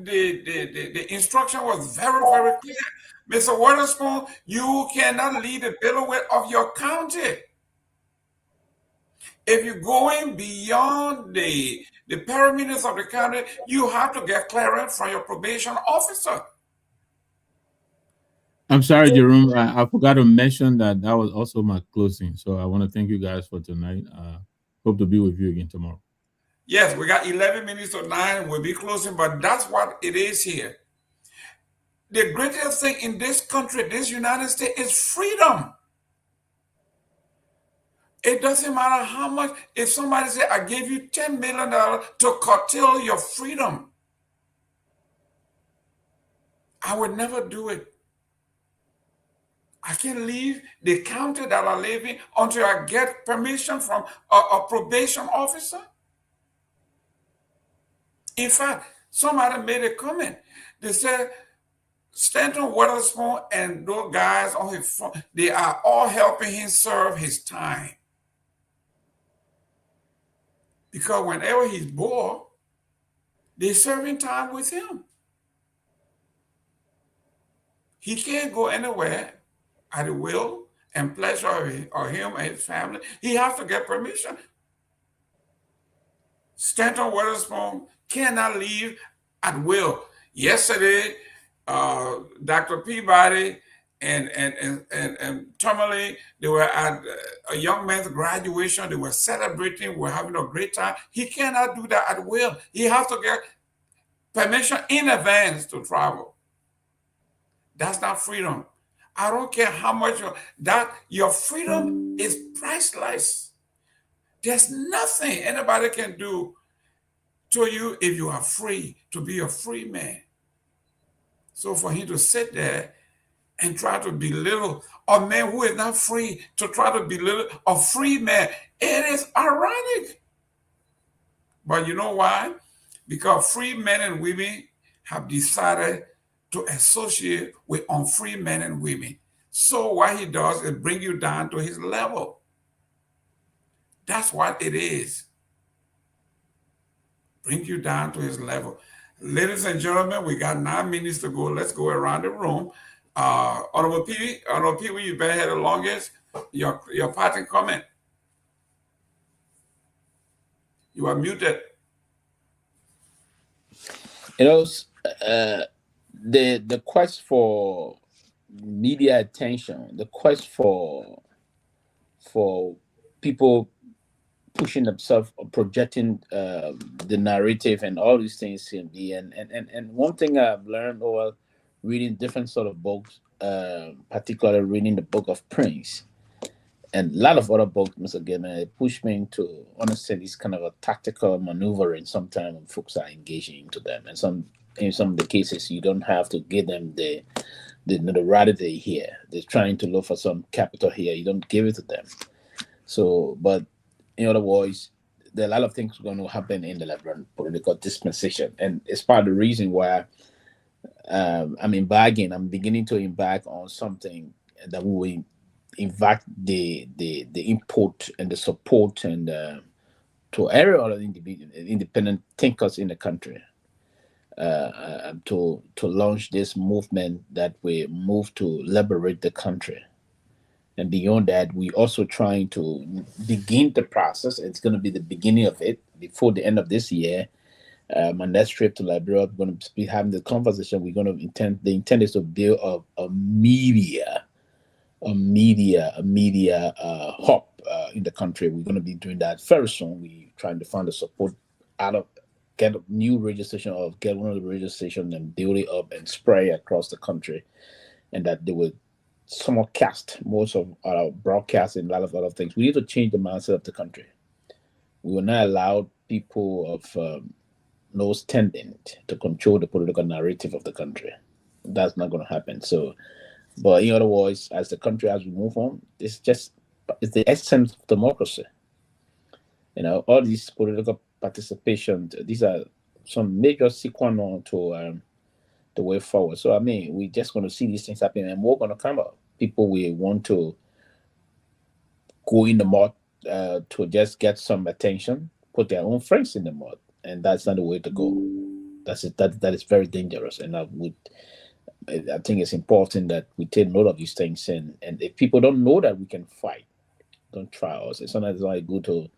the instruction was very, very clear. Mr. Witherspoon, you cannot leave the bailiwick of your county. If you're going beyond the perimeters of the county, you have to get clearance from your probation officer.
I'm sorry, Jerome. I forgot to mention that was also my closing. So I want to thank you guys for tonight. Hope to be with you again tomorrow.
Yes, we got 11 minutes to 9. We'll be closing, but that's what it is here. The greatest thing in this country, this United States, is freedom. It doesn't matter how much. If somebody said, I gave you $10 million to curtail your freedom, I would never do it.
I can't leave the county that I live in until I get permission from a probation officer. In fact, somebody made a comment. They said, Stanton Witherspoon and those guys on his phone, they are all helping him serve his time. Because whenever he's bored, they're serving time with him. He can't go anywhere at the will and pleasure of him and his family. He has to get permission. Stanton Witherspoon cannot leave at will. Yesterday, Dr. Peabody and Tourmaline, they were at a young man's graduation. They were celebrating, were having a great time. He cannot do that at will. He has to get permission in advance to travel. That's not freedom. I don't care how much your freedom is priceless. There's nothing anybody can do to you if you are free, to be a free man. So for him to sit there and try to belittle a man who is not free, to try to belittle a free man, it is ironic. But you know why? Because free men and women have decided to associate with unfree men and women. So what he does is bring you down to his level. That's what it is. Bring you down to his level. Ladies and gentlemen, we got 9 minutes to go. Let's go around the room. Honorable Pee, you've been here the longest. Your parting comment. You are muted.
You know, the quest for media attention, the quest for people pushing themselves, projecting the narrative and all these things can be. And one thing I've learned over reading different sort of books, particularly reading the book of Prince and a lot of other books, Mr. Gilman, it pushed me to understand this kind of a tactical maneuvering sometimes when folks are engaging into them. And in some of the cases, you don't have to give them the notoriety here. They're trying to look for some capital here. You don't give it to them. So, but in other words, there are a lot of things going to happen in the Liberian political dispensation. And it's part of the reason why I'm beginning to embark on something that will invite the input and the support and to every other independent thinkers in the country to launch this movement that we move to liberate the country. And beyond that, we're also trying to begin the process. It's going to be the beginning of it before the end of this year. My next trip to Liberia, we're going to be having the conversation. The intent is to build a media hub in the country. We're going to be doing that very soon. We're trying to find the support get a new registration or get one of the radio stations and build it up and spray across the country, and that they will somewhat cast most of our broadcasts and a lot of other things. We need to change the mindset of the country. We will not allow people of no standing to control the political narrative of the country. That's not going to happen. So, but in other words, as the country, as we move on, it's the essence of democracy. You know, all these political participation, these are some major sequence to the way forward. So, I mean, we're just going to see these things happen and more going to come up. People will want to go in the mud to just get some attention, put their own friends in the mud. And that's not the way to go. That is very dangerous. And I think it's important that we take note of these things. And if people don't know that we can fight, don't try us. It's sometimes like go to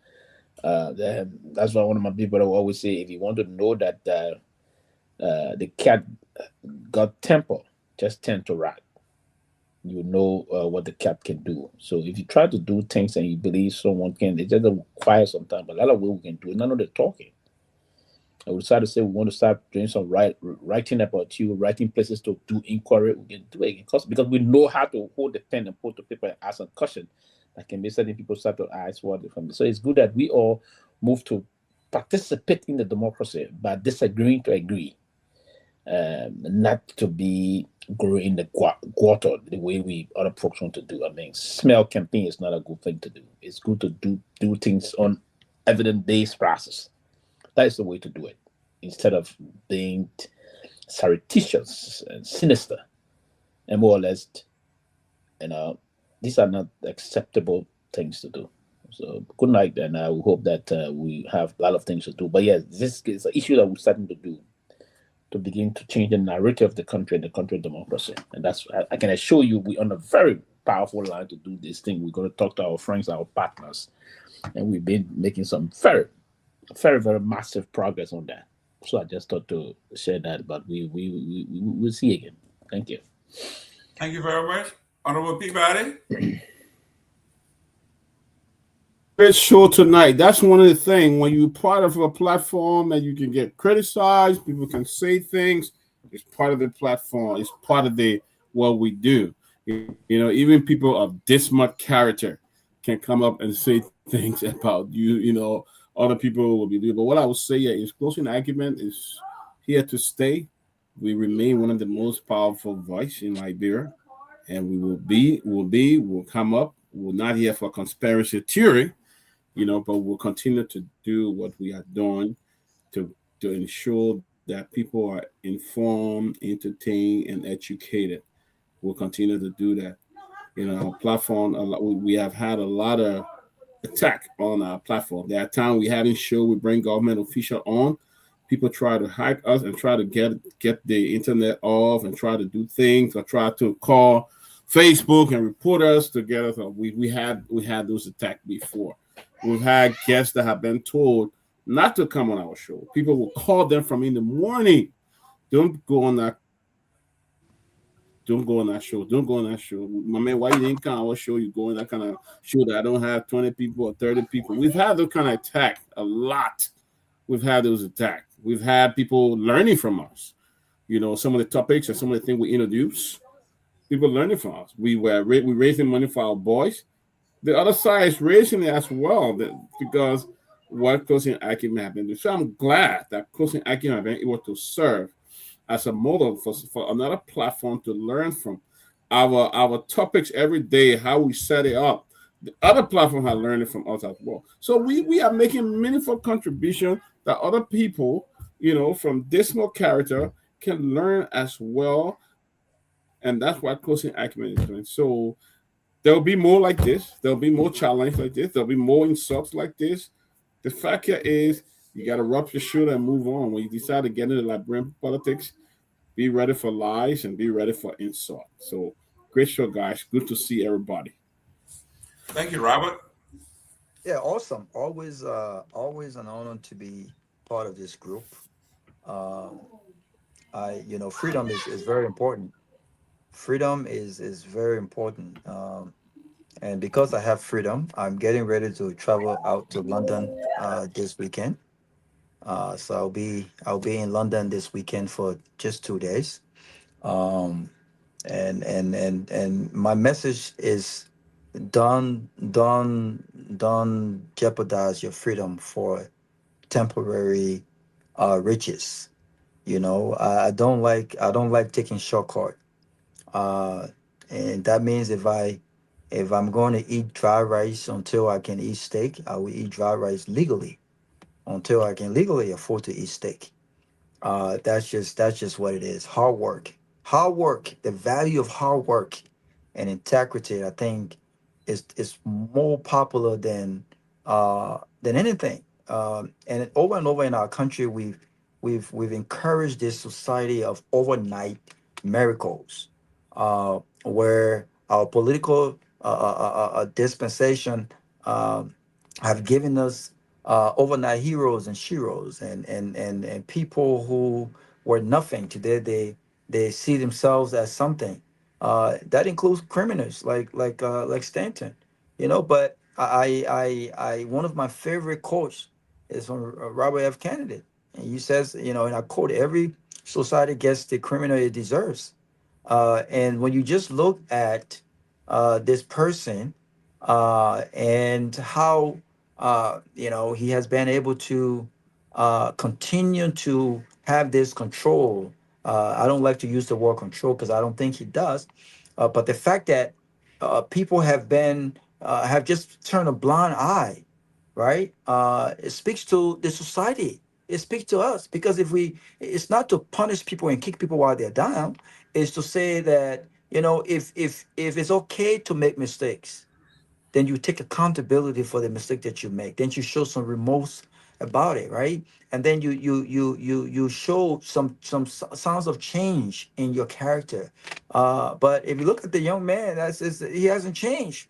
that's why one of my people will always say, if you want to know that the cat got temper, just tend to rat. You know what the cat can do. So if you try to do things and you believe someone can, it just requires some time. But a lot of what we can do is none of the talking. I would decide to say we want to start doing some writing about you, writing places to do inquiry. We can do it because we know how to hold the pen and put the paper and ask a question. That can be certain people start to ask what they from. So it's good that we all move to participate in the democracy by disagreeing to agree. not to be growing in the quarter the way we other folks want to do. I mean, smell campaign is not a good thing to do. It's good to do things on evidence-based process. That is the way to do it, instead of being surreptitious and sinister and more or less, these are not acceptable things to do. So good night, and I hope that we have a lot of things to do. But yes, this is an issue that we're starting to do to begin to change the narrative of the country and the country of democracy. And that's, I can assure you, we're on a very powerful line to do this thing. We're going to talk to our friends, our partners, and we've been making some very, very, very massive progress on that. So I just thought to share that, but we'll see again. Thank you.
Thank you very much. Honorable Peabody.
Great show tonight. That's one of the things. When you're part of a platform and you can get criticized, people can say things. It's part of the platform. It's part of what we do. You know, even people of this much character can come up and say things about you. You know, other people will be. But what I would say is, closing argument is here to stay. We remain one of the most powerful voices in Liberia, and we'll come up. We're not here for conspiracy theory. You know, but we'll continue to do what we are doing to ensure that people are informed, entertained, and educated. We'll continue to do that. You know, our platform, we have had a lot of attack on our platform. There are times we haven't show we bring government official on. People try to hack us and try to get the internet off and try to do things, or try to call Facebook and report us together. So we had those attacks before. We've had guests that have been told not to come on our show. People will call them from in the morning. Don't go on that show. Don't go on that show. My man, why you didn't come on our show? You go on that kind of show that I don't have 20 people or 30 people. We've had those kind of attacks a lot. We've had those attacks. We've had people learning from us. You know, some of the topics and some of the things we introduce, people learning from us. We're raising money for our boys. The other side is raising it as well, because what Closing Argument have been doing. So I'm glad that Closing Argument have been able to serve as a model for another platform to learn from. Our topics every day, how we set it up. The other platform are learning from us as well. So we are making meaningful contribution that other people, you know, from dismal character can learn as well. And that's what Closing Argument is doing. So there'll be more like this. There'll be more challenge like this. There'll be more insults like this. The fact here is you got to rub your shoulder and move on. When you decide to get into Liberian politics, be ready for lies and be ready for insult. So great show, guys. Good to see everybody.
Thank you, Robert.
Yeah, awesome. Always an honor to be part of this group. Freedom is very important. Freedom is very important, and because I have freedom, I'm getting ready to travel out to London this weekend. So I'll be in London this weekend for just 2 days, and my message is don't jeopardize your freedom for temporary riches. You know, I don't like taking shortcut. And that means if I'm going to eat dry rice until I can eat steak, I will eat dry rice legally until I can legally afford to eat steak. That's just what it is. Hard work, the value of hard work and integrity, I think is more popular than anything. And over in our country, we've encouraged this society of overnight miracles. Where our political dispensation have given us overnight heroes and sheroes and people who were nothing. Today they see themselves as something. That includes criminals like Stanton, you know. But I one of my favorite quotes is from Robert F. Kennedy, and he says, you know, and I quote, "Every society gets the criminal it deserves." And when you just look at this person and how he has been able to continue to have this control I don't like to use the word control because I don't think he does. But the fact that people have just turned a blind eye, right? It speaks to the society. It speaks to us because it's not to punish people and kick people while they're down. It's to say that, if it's okay to make mistakes, then you take accountability for the mistake that you make. Then you show some remorse about it, right? And then you show some signs of change in your character. But if you look at the young man, he hasn't changed.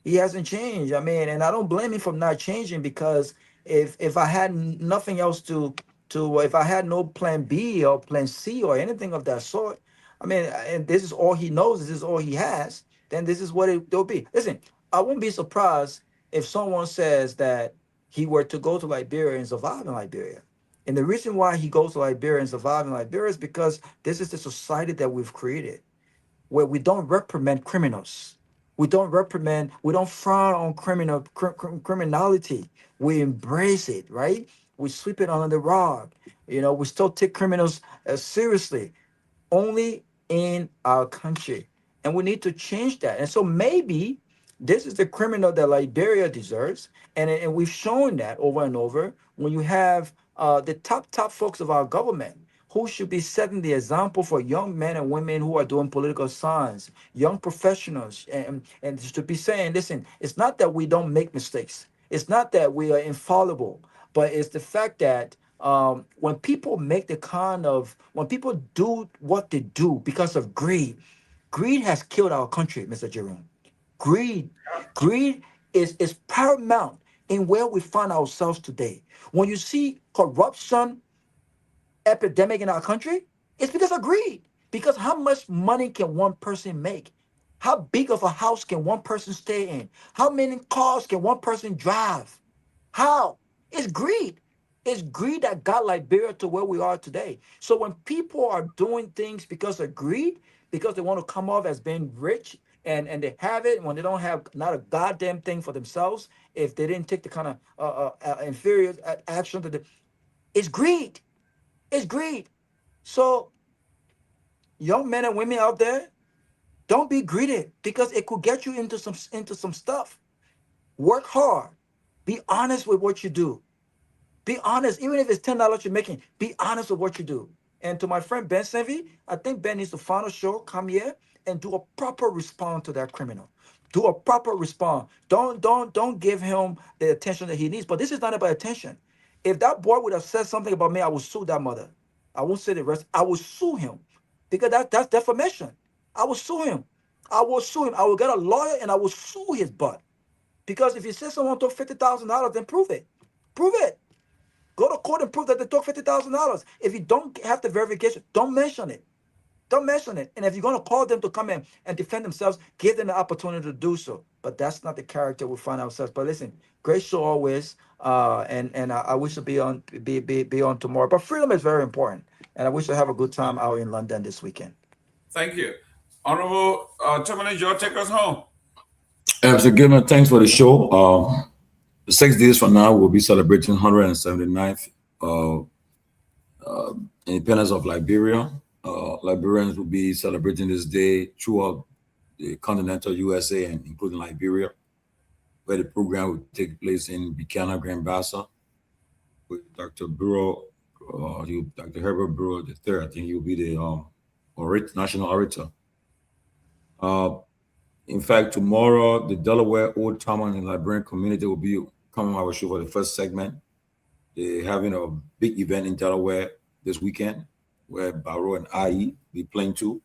He hasn't changed. I mean, and I don't blame him for not changing, because if I had nothing else if I had no plan B or plan C or anything of that sort, I mean, and this is all he knows, this is all he has, then this is what it'll be. Listen, I won't be surprised if someone says that he were to go to Liberia and survive in Liberia. And the reason why he goes to Liberia and survive in Liberia is because this is the society that we've created, where we don't reprimand criminals. We don't frown on criminality. We embrace it, right? We sweep it under the rug. We still take criminals seriously, only in our country. And we need to change that. And so maybe this is the criminal that Liberia deserves. And we've shown that over and over when you have the top folks of our government who should be setting the example for young men and women who are doing political science, young professionals, and to be saying, listen, it's not that we don't make mistakes. It's not that we are infallible, but it's the fact that when people when people do what they do because of greed has killed our country, Mr. Jerome. Greed is paramount in where we find ourselves today. When you see corruption epidemic in our country, it's because of greed. Because how much money can one person make? How big of a house can one person stay in? How many cars can one person drive? How? It's greed. It's greed that got Liberia to where we are today. So when people are doing things because of greed, because they want to come off as being rich, and they have it, when they don't have not a goddamn thing for themselves, if they didn't take the kind of inferior action it's greed. It's greed. So young men and women out there, don't be greedy, because it could get you into some stuff. Work hard. Be honest with what you do. Be honest, even if it's $10 you're making. Be honest with what you do. And to my friend Ben Senvi, I think Ben needs to find a show, come here, and do a proper response to that criminal. Do a proper response. Don't give him the attention that he needs. But this is not about attention. If that boy would have said something about me, I would sue that mother. I won't say the rest. I will sue him, because that's defamation. I will sue him. I will sue him. I will get a lawyer and I will sue his butt. Because if he says someone took $50,000, then prove it. Prove it. Go to court and prove that they took $50,000. If you don't have the verification, don't mention it. Don't mention it. And if you're going to call them to come in and defend themselves, give them the opportunity to do so. But that's not the character we find ourselves. But listen, great show always. And I wish to be on tomorrow. But freedom is very important. And I wish to have a good time out in London this weekend.
Thank you. Honorable Terminator, Joe, take us home. Mr. Gilman, thanks for the show. 6 days from now, we'll be celebrating 179th independence of Liberia. Liberians will be celebrating this day throughout the continental USA and including Liberia, where the program will take place in Buchanan, Grand Bassa, with Dr. Bureau, Dr. Herbert Bureau III. I think he'll be the national orator. In fact, tomorrow, the Delaware Old Town and Liberian community will be coming on our show for the first segment. They're having a big event in Delaware this weekend, where Barrow and IE be playing too.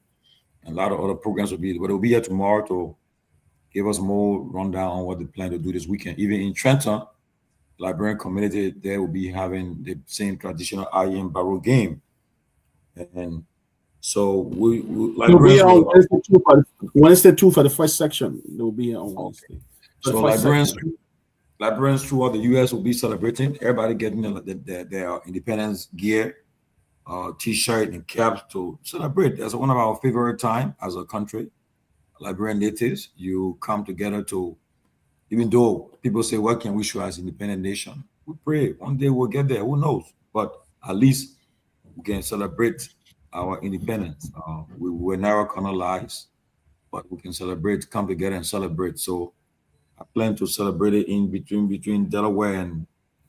And a lot of other programs will be, but they'll be here tomorrow to give us more rundown on what they plan to do this weekend. Even in Trenton, Liberian community, they will be having the same traditional IE and Barrow game. And so we
will be on Wednesday too for the first section. They'll be on Wednesday.
So Liberians throughout the US will be celebrating. Everybody getting their independence gear, T-shirt and caps to celebrate. That's one of our favorite time as a country. Liberian natives, you come together to, even though people say, what can we show as independent nation? We pray one day we'll get there. Who knows? But at least we can celebrate our independence. We were never colonized, but we can celebrate, come together and celebrate. So I plan to celebrate it in between Delaware and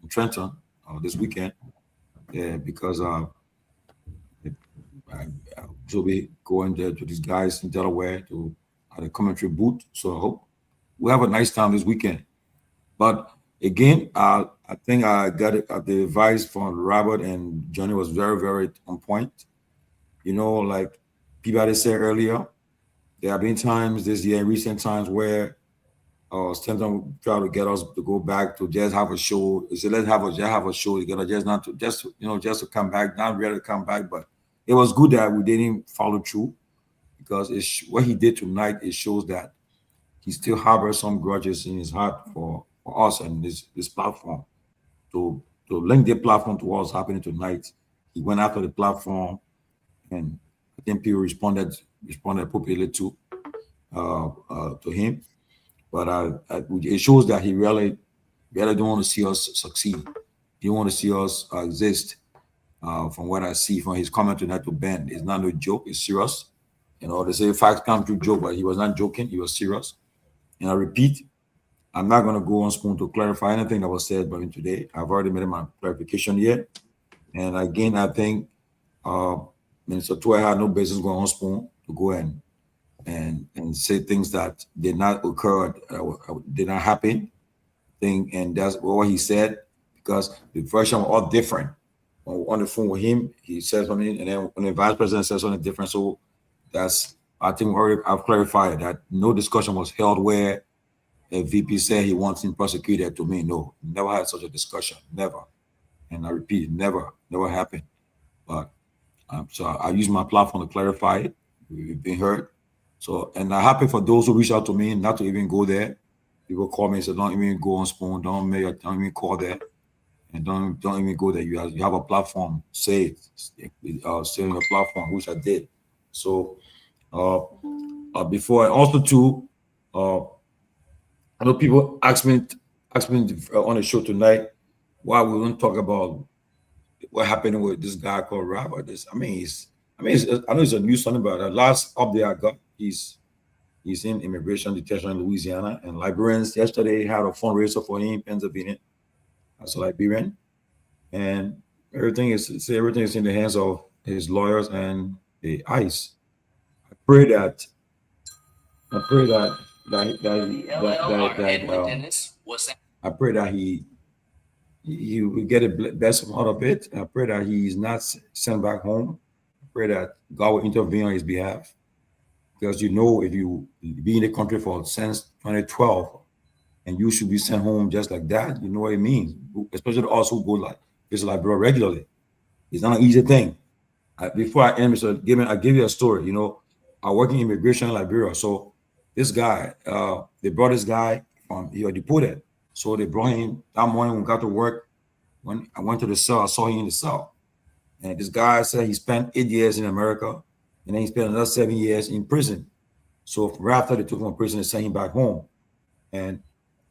Trenton this weekend. Yeah, because I will be going there to these guys in Delaware to the commentary booth. So I hope we have a nice time this weekend. But again, I think I got it, the advice from Robert and Johnny was very, very on point. You know, like Peabody said earlier, there have been times this year, recent times, where Stanton tried to get us to go back to just have a show. He said, let's have a show together, just to come back, not really to come back. But it was good that we didn't follow through, because what he did tonight, it shows that he still harbors some grudges in his heart for us and this platform. To link the platform to what's happening tonight, he went after the platform, and I think people responded appropriately to him. But it shows that he really don't want to see us succeed. He don't want to see us exist. From what I see from his comment tonight to Ben, it's not no joke. It's serious. You know, they say facts come through joke, but he was not joking. He was serious. And I repeat, I'm not going to go on Spoon to clarify anything that was said by me today. I've already made my clarification here. And again, I think Minister Toy had no business going on Spoon to go and say things that did not occur, did not happen. And that's what he said, because the version was all different. On the phone with him, he says something, and then when the vice president says something different. So I think I've clarified that no discussion was held where a VP said he wants him prosecuted. To me, no, never had such a discussion, never. And I repeat, never happened. But so I use my platform to clarify it. We've been heard. So, and I'm happy for those who reach out to me not to even go there. People call me and say, don't even go on Spoon, don't even call there, and don't even go there. You have a platform, say it, say on your platform, which I did. So, before, also too, I know people ask me on the show tonight why we don't talk about what happened with this guy called Robert. I know it's a news something, but the last update I got, he's in immigration detention in Louisiana, and Liberians yesterday had a fundraiser for him in Pennsylvania as a Liberian, and everything is in the hands of his lawyers and the ICE. I pray that he will get the best out of it. I pray that he's not sent back home. I pray that God will intervene on his behalf. Because if you be in the country since 2012 and you should be sent home just like that, you know what it means. Especially us who go like visit Liberia regularly. It's not an easy thing. Before I end, Mr. Gibbon, I give you a story. You know, I work in immigration in Liberia. So this guy, they brought this guy he was deported. So they brought him that morning when we got to work. When I went to the cell, I saw him in the cell. And this guy said he spent 8 years in America, and then he spent another 7 years in prison. So right after they took him from prison, they sent him back home. And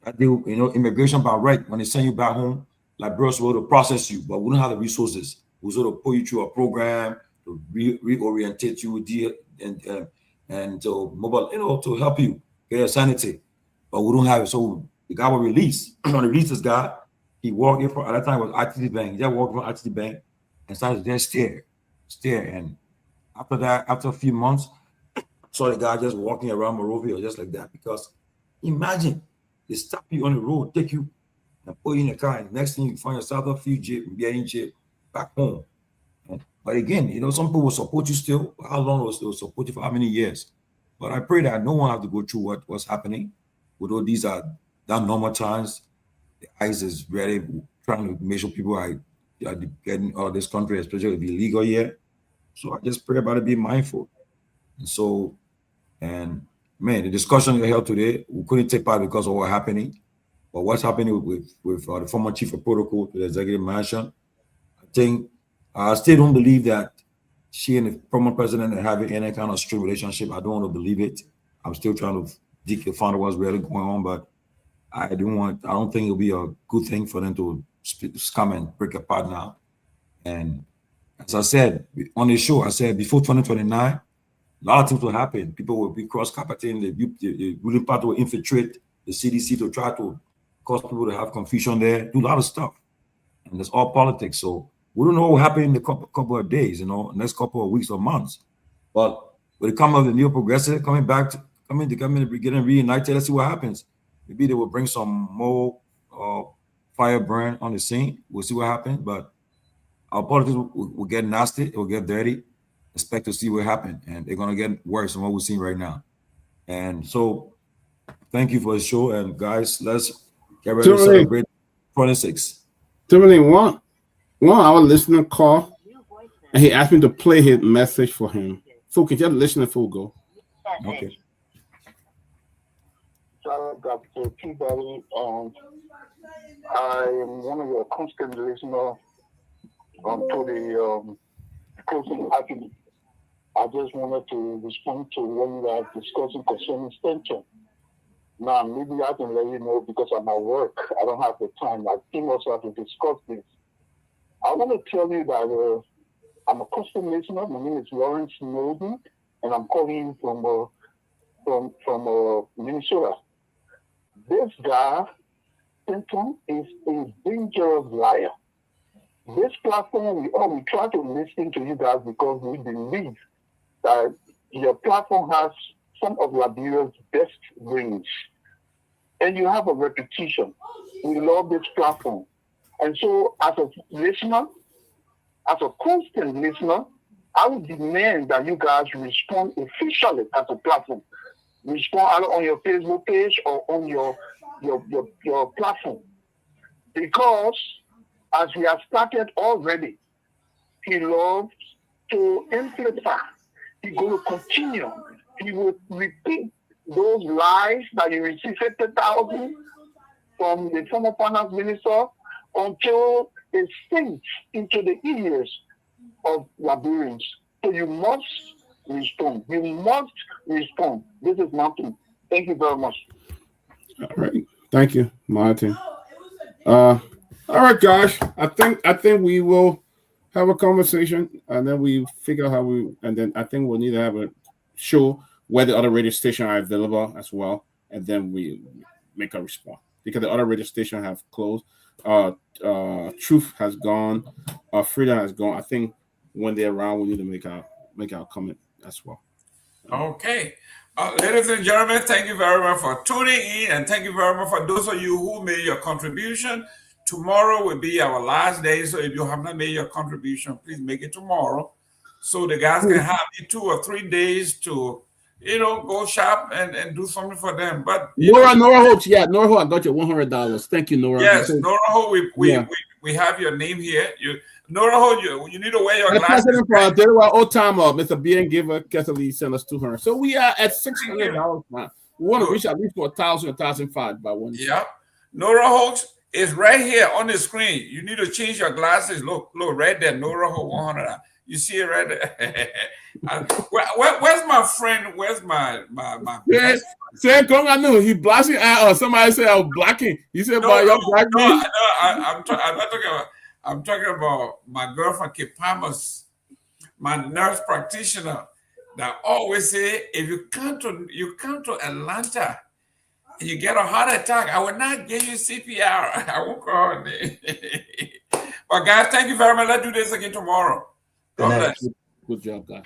immigration by right, when they send you back home, Liberia is supposed to process you, but we don't have the resources. We're sort of put you through a program to reorientate you and to mobile, to help you get your sanity. But we don't have it. So the guy was released. When they released this guy, he walked in from, at that time it was ITT Bank. He just walked from ITT Bank and started to just stare. And after that, after a few months, I saw the guy just walking around Monrovia just like that. Because imagine, they stop you on the road, take you and put you in a car, and next thing you find yourself a few getting jail back home. But again, some people will support you still. How long will they support you for how many years? But I pray that no one have to go through what's happening. Although these are that normal times, the ICE is really trying to make sure people are getting out of this country, especially if it's illegal here. So I just pray about it, be mindful. And the discussion we held today, we couldn't take part because of what happening. But what's happening with the former chief of protocol to the executive mansion, I still don't believe that she and the former president are having any kind of strong relationship. I don't want to believe it. I'm still trying to find out what's really going on, but I don't think it'll be a good thing for them to come and break apart now and As I said on the show, I said before 2029, a lot of things will happen. People will be cross-carpeting. The ruling party will infiltrate the CDC to try to cause people to have confusion there, do a lot of stuff. And it's all politics. So we don't know what will happen in the couple of days, next couple of weeks or months. But with the coming of the new progressive coming getting reunited, let's see what happens. Maybe they will bring some more fire burn on the scene. We'll see what happens. But our politics will get nasty. It will get dirty. Expect to see what happens. And they're going to get worse than what we're seeing right now. And so thank you for the show. And guys, let's get ready to celebrate 26.
Timothy, one our listener call, and he asked me to play his message for him. So can you just listen before we go?
Okay.
Dr. Peabody, I am one of your constant listeners to the closing argument. I just wanted to respond to what you are discussing concerning Stenton. Now, maybe I can let you know because I'm at work. I don't have the time. My team also have to discuss this. I want to tell you that I'm a custom listener. My name is Lawrence Snowden, and I'm calling from Minnesota. This guy, Stenton, is a dangerous liar. This platform, we try to listen to you guys because we believe that your platform has some of Liberia's best brains. And you have a reputation. We love this platform. And so as a listener, as a constant listener, I would demand that you guys respond officially as a platform. Respond either on your Facebook page or on your platform. Because as we have started already, he loves to amplify. He's going to continue. He will repeat those lies that you received 50,000 from the former finance minister until it sinks into the ears of Liberians. So you must respond. You must respond. This is Martin. Thank you very much.
All right. Thank you, Martin. All right, guys. I think we will have a conversation and then we figure out and then I think we'll need to have a show where the other radio station are available as well, and then we make a response because the other radio station have closed. Truth has gone, Freedom has gone. I think when they're around, we need to make our comment as well.
Okay. Ladies and gentlemen, thank you very much for tuning in, and thank you very much for those of you who made your contribution. Tomorrow will be our last day, so if you have not made your contribution, please make it tomorrow, so the guys can have 2 or 3 days to, go shop and do something for them. But
Nora Hope, Nora Hope, I got you $100. Thank you, Nora.
Yes, Nora Hope, we have your name here. Nora Hope, you need to wear your glasses.
Old time Mr. BN Giver Catholic sent us 200. So we are at $600 now. We want to reach at least 1,000, 1,005 by one.
Yeah, Nora Hope is right here on the screen. You need to change your glasses. Look right there, Nora Hope 100. You see it right there. Where's my friend? Where's my
yes. Say, come on, no, he blushing or somebody said I was blocking. He said, "Boy, you're blocking."
I'm not talking about. I'm talking about my girlfriend, Kip Palmer's, my nurse practitioner, that always say, if you come to Atlanta and you get a heart attack, I will not give you CPR. I won't call her name. But guys, thank you very much. Let's do this again tomorrow. God bless.
Good job, guys.